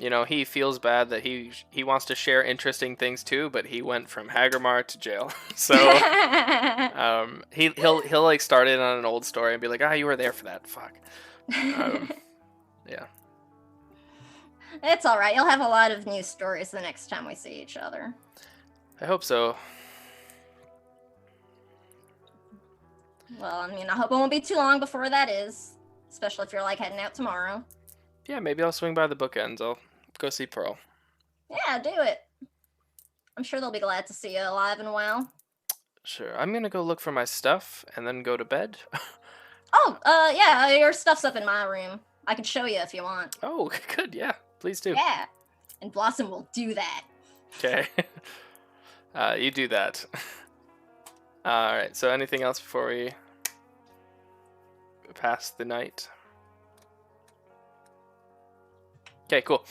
You know, he feels bad that he wants to share interesting things too, but he went from Hagermar to jail. So he'll like start in on an old story and be like, you were there for that. Fuck. Yeah. It's alright. You'll have a lot of new stories the next time we see each other. I hope so. Well, I mean, I hope it won't be too long before that is. Especially if you're, like, heading out tomorrow. Yeah, maybe I'll swing by the bookends. I'll go see Pearl. Yeah, do it. I'm sure they'll be glad to see you alive and well. Sure. I'm gonna go look for my stuff and then go to bed. Oh, yeah, your stuff's up in my room. I can show you if you want. Oh, good. Yeah, please do. Yeah, and Blossom will do that. Okay. You do that. Alright, so anything else before we pass the night? Okay, cool.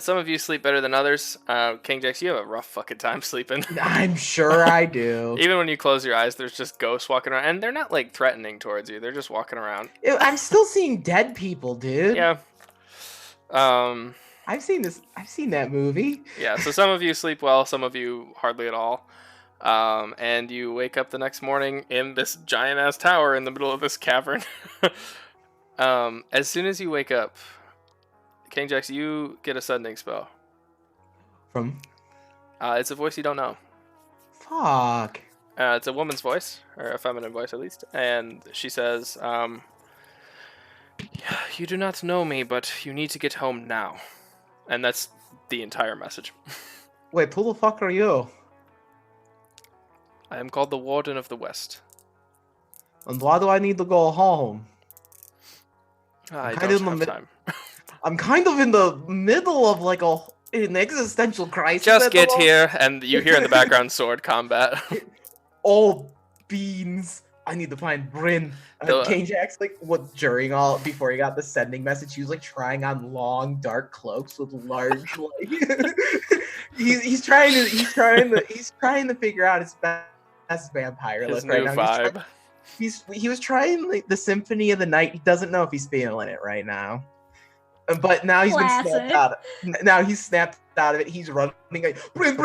Some of you sleep better than others. King Jax, you have a rough fucking time sleeping. I'm sure I do. Even when you close your eyes, there's just ghosts walking around. And they're not, like, threatening towards you. They're just walking around. I'm still seeing dead people, dude. Yeah. I've seen that movie. Yeah, so some of you sleep well, some of you hardly at all. And you wake up the next morning in this giant-ass tower in the middle of this cavern. As soon as you wake up, King Jax, you get a sending spell. From? It's a voice you don't know. Fuck. It's a woman's voice, or a feminine voice at least. And she says, you do not know me, but you need to get home now. And that's the entire message. Wait, who the fuck are you? I am called the Warden of the West. And why do I need to go home? I kind don't of have the time. I'm kind of in the middle of like an existential crisis. Just at the get moment. here, and you hear in the background sword combat. Oh, beans. I need to find Bryn. King Jax, like, before he got the sending message, he was like trying on long, dark cloaks with large, like, he's trying to figure out his best vampire His look right new now. vibe. He was trying like the Symphony of the Night. He doesn't know if he's feeling it right now. But now he's been Classic. snapped out. Now he's snapped out of it. He's running like brain,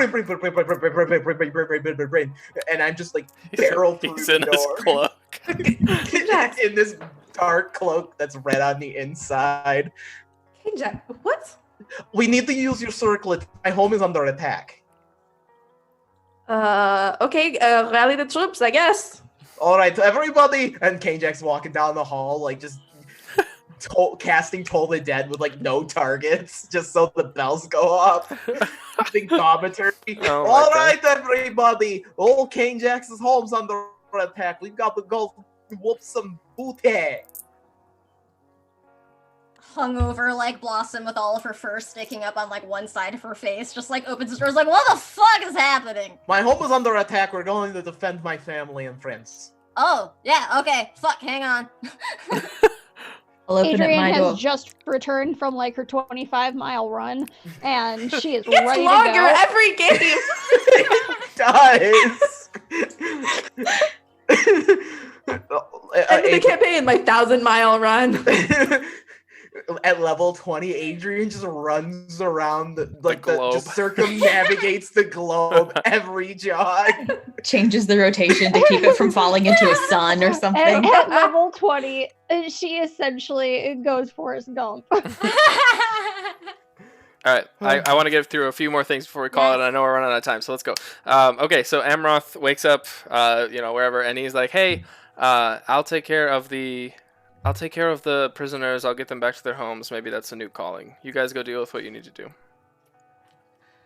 and I'm just like barrel through He's the in his door. cloak. In this dark cloak that's red on the inside. Hey, Jack, what? We need to use your circlet. My home is under attack. Okay, rally the troops, I guess. All right, everybody. And Kane Jack's walking down the hall, like just casting Toll the Dead with like no targets, just so the bells go off. Big thaumaturgy. Oh my All God. right, everybody. Old Kane Jack's home's under attack. We've got to go whoop some booty. Hungover like Blossom with all of her fur sticking up on like one side of her face, just like opens the doors like, what the fuck is happening? My home is under attack. We're going to defend my family and friends. Oh, yeah, okay, fuck, hang on. I'll open Adrian at my has door. just returned from like her 25-mile run, and she is It's ready longer to go. every game. It does. End of the campaign, my 1,000-mile run. At level 20, Adrian just runs around globe. just circumnavigates the globe every jog. Changes the rotation to keep it from falling into a sun or something. At level 20, she essentially goes Forrest Gump. All right, I want to get through a few more things before we call it. I know we're running out of time, so let's go. Okay, so Amroth wakes up, wherever, and he's like, "Hey, I'll take care of the prisoners. I'll get them back to their homes. Maybe that's a new calling. You guys go deal with what you need to do."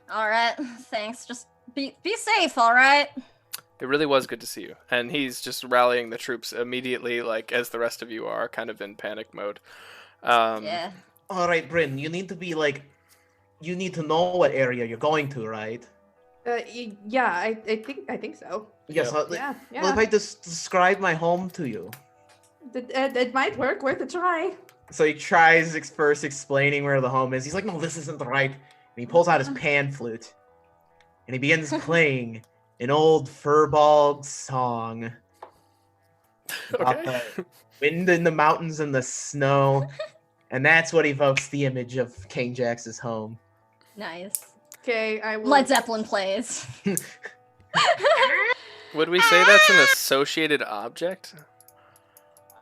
Alright, thanks. Just be safe, alright? It really was good to see you. And he's just rallying the troops immediately, like as the rest of you are, kind of in panic mode. Yeah. All right, Bryn, you need to be like, you need to know what area you're going to, right? Yeah, I think so. Yes. Yeah, Well, if I just describe my home to you. It might work. Worth a try. So he tries first explaining where the home is. He's like, no, this isn't right. And he pulls out his pan flute. And he begins playing an old Furbolg song. About Okay. the wind in the mountains and the snow. And that's what evokes the image of King Jax's home. Nice. Okay, I will. Led Zeppelin plays. Would we say that's an associated object?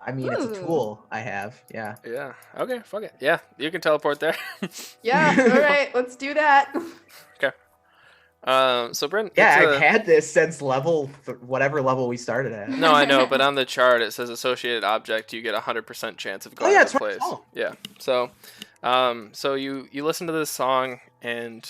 I mean, it's a Ooh. tool I have. Yeah. Yeah. Okay, fuck it. Yeah, you can teleport there. Yeah. All right. Let's do that. So Bryn, Yeah, it's I've had this since whatever level we started at. No, I know, but on the chart it says associated object. You get 100% chance of going yeah, to it's the right. place. Oh. Yeah. So, so you listen to this song, and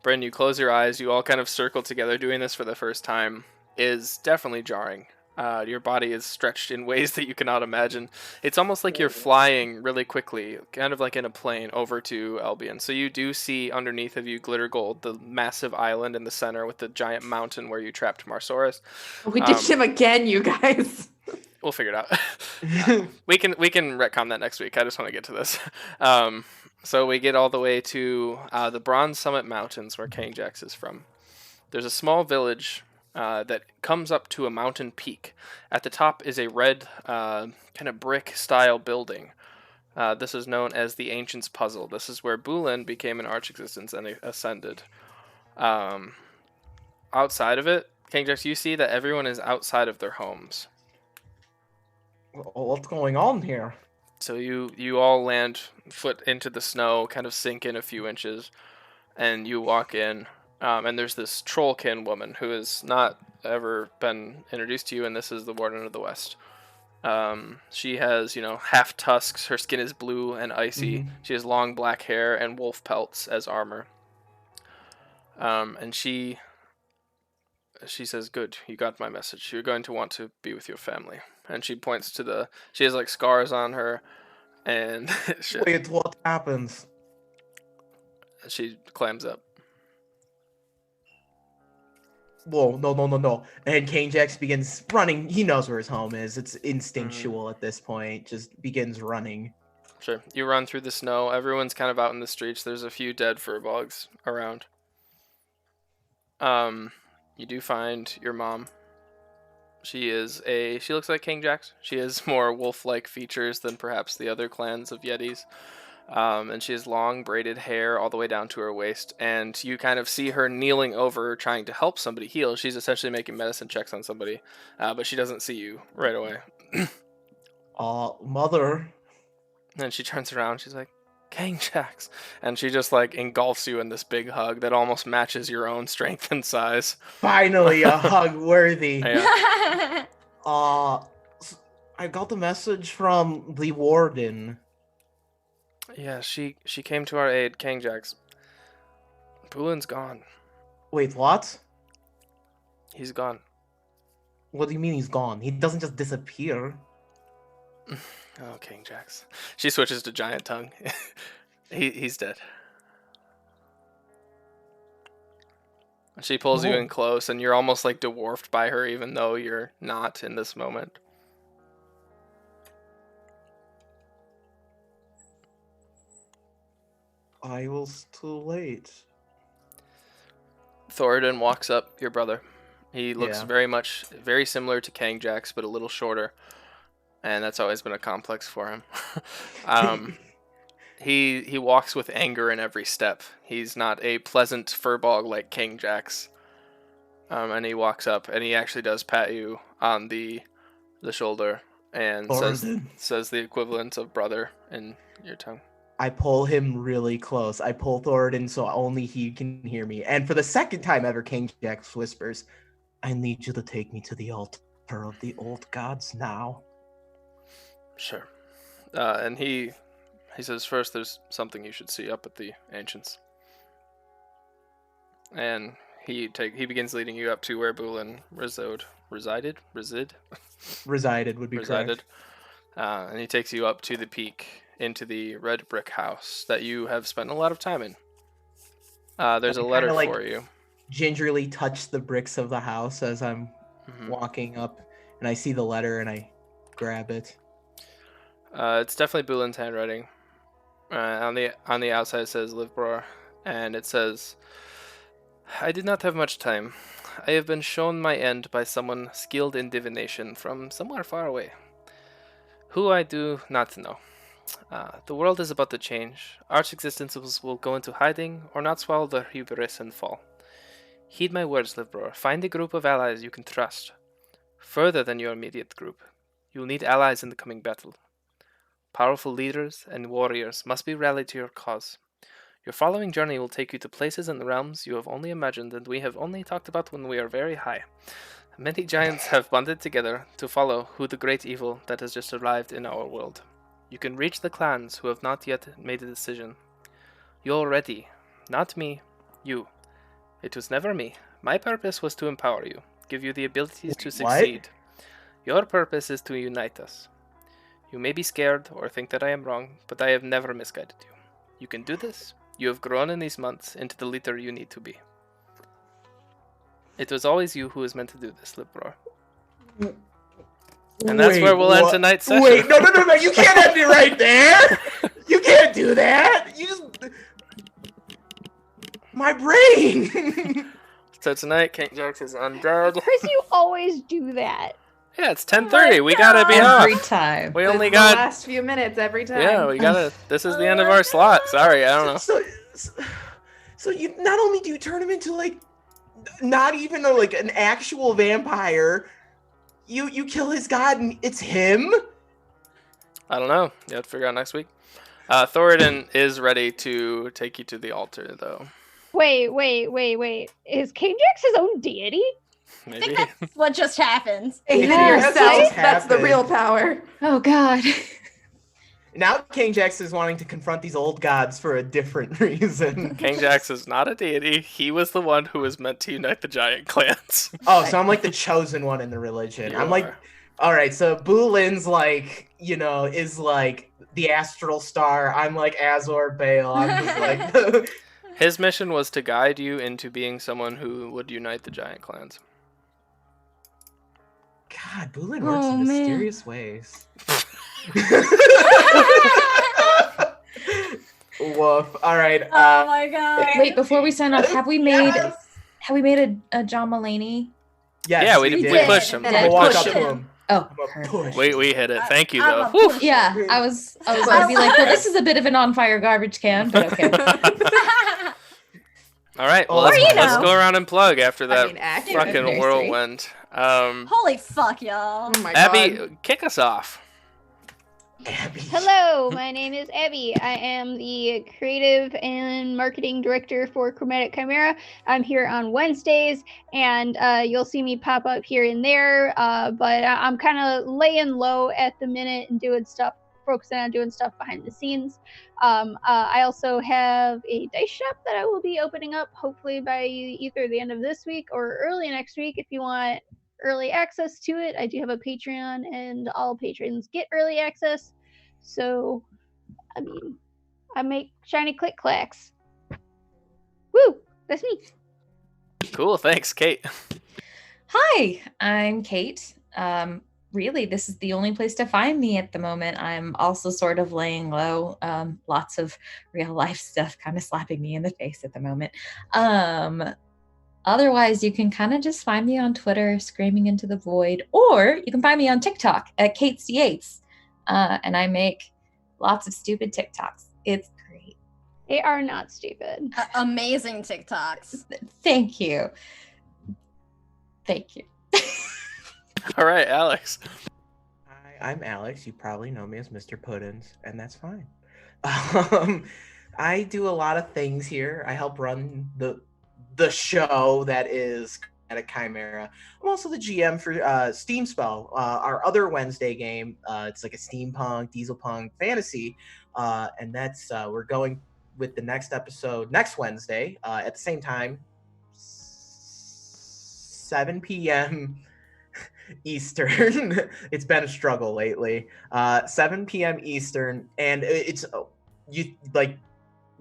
Bryn, you close your eyes. You all kind of circle together. Doing this for the first time is definitely jarring. Your body is stretched in ways that you cannot imagine. It's almost like you're flying really quickly, kind of like in a plane, over to Albion. So you do see underneath of you Glitter Gold, the massive island in the center with the giant mountain where you trapped Marsaurus. We ditched him again, you guys. We'll figure it out. We can retcon that next week. I just want to get to this. So we get all the way to the Bronze Summit Mountains, where King Jax is from. There's a small village that comes up to a mountain peak. At the top is a red kind of brick-style building. This is known as the Ancient's Puzzle. This is where Bulin became an arch-existence and ascended. Outside of it, King Jax, you see that everyone is outside of their homes. What's going on here? So you all land foot into the snow, kind of sink in a few inches, and you walk in. And there's this trollkin woman who has not ever been introduced to you, and this is the Warden of the West. She has, half tusks. Her skin is blue and icy. Mhm. She has long black hair and wolf pelts as armor. And she says, "Good, you got my message. You're going to want to be with your family." And she points to she has like scars on her, and Wait, what happens? she clams up. Whoa, no. And Kane Jax begins running. He knows where his home is. It's instinctual at this point. Just begins running. Sure. You run through the snow. Everyone's kind of out in the streets. There's a few dead furbolgs around. You do find your mom. She looks like King Jax. She has more wolf-like features than perhaps the other clans of Yetis. And she has long braided hair all the way down to her waist, and you kind of see her kneeling over trying to help somebody heal. She's essentially making medicine checks on somebody, but she doesn't see you right away. Mother. And she turns around, she's like, King Jax, and she just like engulfs you in this big hug that almost matches your own strength and size. Finally, a hug worthy. Yeah. I got the message from the warden. Yeah, she came to our aid, King Jax. Boolin's gone. Wait, what? He's gone. What do you mean he's gone? He doesn't just disappear. Oh, King Jax. She switches to giant tongue. He's dead. She pulls you in close, and you're almost like dwarfed by her, even though you're not in this moment. I was too late. Thoradin walks up, your brother. He looks Yeah. very similar to King Jax, but a little shorter. And that's always been a complex for him. He walks with anger in every step. He's not a pleasant furball like King Jax. And he walks up, and he actually does pat you on the shoulder and says the equivalent of brother in your tongue. I pull him really close. I pull Thoradin so only he can hear me. And for the second time ever, King Jax whispers, I need you to take me to the altar of the old gods now. Sure. And he says, first there's something you should see up at the Ancients. And he begins leading you up to where Bulin resided would be correct. And he takes you up to the peak into the red brick house that you have spent a lot of time in. There's a letter for you. Gingerly touch the bricks of the house as I'm walking up, and I see the letter and I grab it. It's definitely Bulin's handwriting. On the outside it says Livbror, and it says, I did not have much time. I have been shown my end by someone skilled in divination from somewhere far away. Who I do not know. The world is about to change. Arch existences will go into hiding or not swallow their hubris and fall. Heed my words, Livbror. Find a group of allies you can trust. Further than your immediate group. You will need allies in the coming battle. Powerful leaders and warriors must be rallied to your cause. Your following journey will take you to places and realms you have only imagined and we have only talked about when we are very high. Many giants have bonded together to follow who the great evil that has just arrived in our world. You can reach the clans who have not yet made a decision. You're ready. Not me. You. It was never me. My purpose was to empower you, give you the abilities to succeed. Your purpose is to unite us. You may be scared or think that I am wrong, but I have never misguided you. You can do this. You have grown in these months into the leader you need to be. It was always you who was meant to do this, Livbror. And that's where we'll end tonight's session. Wait, no, you can't end it right there! You can't do that! You just... My brain! So tonight, King Jax is undead. Chris, you always do that. Yeah, it's 10:30. We gotta be off. Every time. We only The got... last few minutes every time. Yeah, we gotta... This is the end of our slot. Sorry, I don't know. So you not only do you turn him into, like, not even, like, an actual vampire, you kill his god and it's him? I don't know. You have to figure out next week. Thoradin is ready to take you to the altar, though. Wait. Is King Jax his own deity? Maybe. That's what just happened. Aid Yeah, yourself. that's That's the happened. real power. Oh God. Now King Jax is wanting to confront these old gods for a different reason. King Jax is not a deity. He was the one who was meant to unite the giant clans. Oh, so I'm like the chosen one in the religion. You I'm like, are. all right, so Bulin's like, is like the astral star. I'm like Azor Bale. I'm just like... His mission was to guide you into being someone who would unite the giant clans. God, Bulin works in mysterious ways. Woof. All right. Oh my god. Wait, before we sign off, have we made have we made a John Mulaney? Yes, Yeah, we did. pushed him. And I'm I gonna walk pushed up to him. him. Oh, I'm gonna perfect. push. We hit it. Thank you, I'm though. a Whew. pusher. Yeah, I was gonna be like, well, this is a bit of an on fire garbage can, but okay. All right, well, Or let's, you let's know. go around and plug after that accurate. fucking Nursery. whirlwind. Holy fuck, y'all. Oh my Abby, god. kick us off. Abby. Hello, my name is Abby. I am the creative and marketing director for Chromatic Chimera. I'm here on Wednesdays, and you'll see me pop up here and there. But I'm kind of laying low at the minute and doing stuff, focusing on doing stuff behind the scenes. I also have a dice shop that I will be opening up, hopefully by either the end of this week or early next week. If you want early access to it, I do have a Patreon, and all patrons get early access. So, I mean, I make shiny click clacks. Woo! That's me. Cool, thanks, Kate. Hi, I'm Kate. Really, this is the only place to find me at the moment. I'm also sort of laying low. Lots of real life stuff kind of slapping me in the face at the moment. Otherwise, you can kind of just find me on Twitter, screaming into the void, or you can find me on TikTok at Kate Yates. And I make lots of stupid TikToks. It's great. They are not stupid. Amazing TikToks. Thank you. Thank you. All right, Alex. Hi, I'm Alex. You probably know me as Mr. Puddins, and that's fine. I do a lot of things here. I help run the show that is at a Chimera. I'm also the GM for Steam Spell, our other Wednesday game. It's like a steampunk, dieselpunk fantasy, and that's we're going with the next episode next Wednesday at the same time, 7 p.m. Eastern. It's been a struggle lately. 7 p.m. Eastern, and it's you like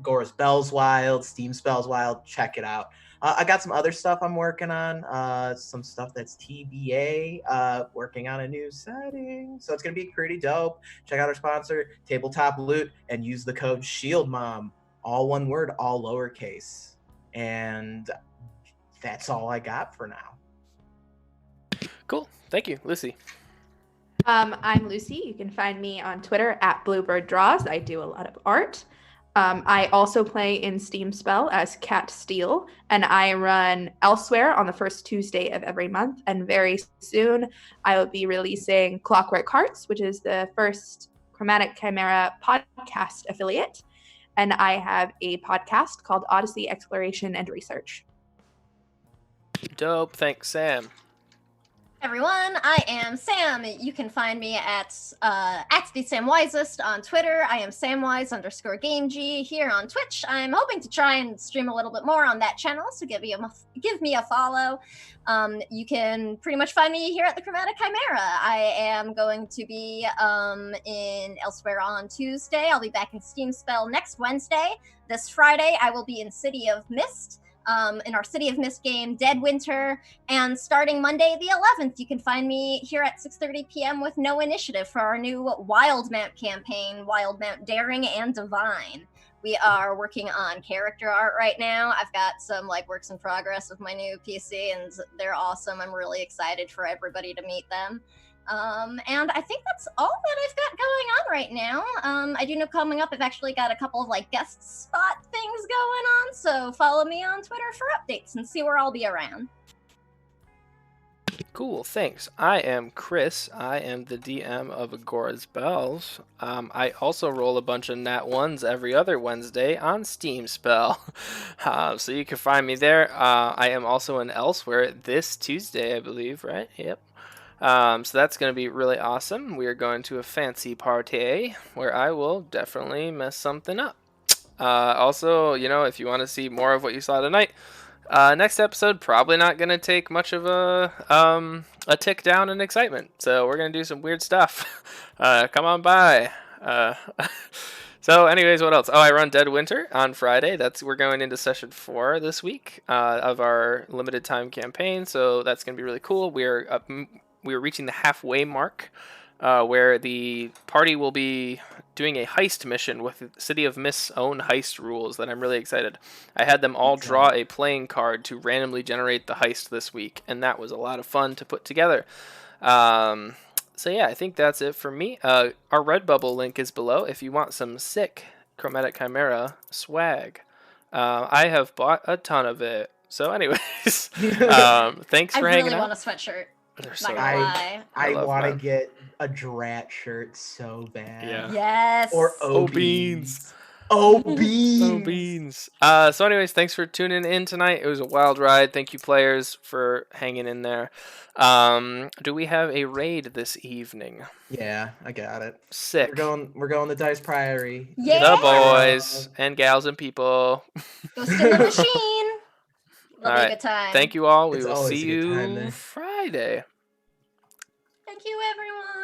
Agora's Bells Wild, Steam Spells Wild. Check it out. I got some other stuff I'm working on. Some stuff that's TBA. Working on a new setting, so it's gonna be pretty dope. Check out our sponsor, Tabletop Loot, and use the code SHIELDMOM. All one word, all lowercase. And that's all I got for now. Cool, thank you, Lucy. I'm Lucy. You can find me on Twitter at Bluebird Draws. I do a lot of art. I also play in Steam Spell as Cat Steel, and I run Elsewhere on the first Tuesday of every month. And very soon, I will be releasing Clockwork Hearts, which is the first Chromatic Chimera podcast affiliate. And I have a podcast called Odyssey Exploration and Research. Dope, thanks, Sam. Everyone, I am Sam. You can find me at the Sam Wisest on Twitter. I am Samwise_GameG here on Twitch. I'm hoping to try and stream a little bit more on that channel, so give me a follow. You can pretty much find me here at the Chromatic Chimera. I am going to be in Elsewhere on Tuesday. I'll be back in Steam Spell next Wednesday. This Friday, I will be in City of Mist. In our City of Mist game, Dead Winter, and starting Monday the 11th, you can find me here at 6:30 p.m. with No Initiative for our new Wild Map campaign, Wild Map Daring and Divine. We are working on character art right now. I've got some works in progress with my new PC, and they're awesome. I'm really excited for everybody to meet them. And I think that's all that I've got going on right now. I do know coming up, I've actually got a couple of guest spot things going on, so follow me on Twitter for updates and see where I'll be around. Cool, thanks. I am Chris. I am the DM of Agora's Bells. I also roll a bunch of nat ones every other Wednesday on Steam Spell. So you can find me there. I am also in Elsewhere this Tuesday, I believe, right? Yep. So that's going to be really awesome. We are going to a fancy party where I will definitely mess something up. Also, if you want to see more of what you saw tonight, next episode probably not going to take much of a tick down in excitement. So we're going to do some weird stuff. Come on by. So anyways, what else? Oh, I run Dead Winter on Friday. We're going into session 4 this week of our limited time campaign. So that's going to be really cool. We're reaching the halfway mark, where the party will be doing a heist mission with City of Mist's own heist rules that I'm really excited. I had them all draw a playing card to randomly generate the heist this week, and that was a lot of fun to put together. So yeah, I think that's it for me. Our Redbubble link is below if you want some sick Chromatic Chimera swag. I have bought a ton of it. So anyways, thanks I for really hanging want out. a sweatshirt. They're Not so gonna nice. lie. I love want to mine. get a Drat shirt so bad. Yeah. Yes. Or Oh, O beans. Oh, Oh, beans. beans. So anyways, thanks for tuning in tonight. It was a wild ride. Thank you, players, for hanging in there. Do we have a raid this evening? Yeah, I got it. Sick. We're going to Dice Priory. Yeah. The boys and gals and people. Go steal the machine. It'll All be a right. good time. Thank you all. We It's will always see a good time you there. Friday. Thank you, everyone.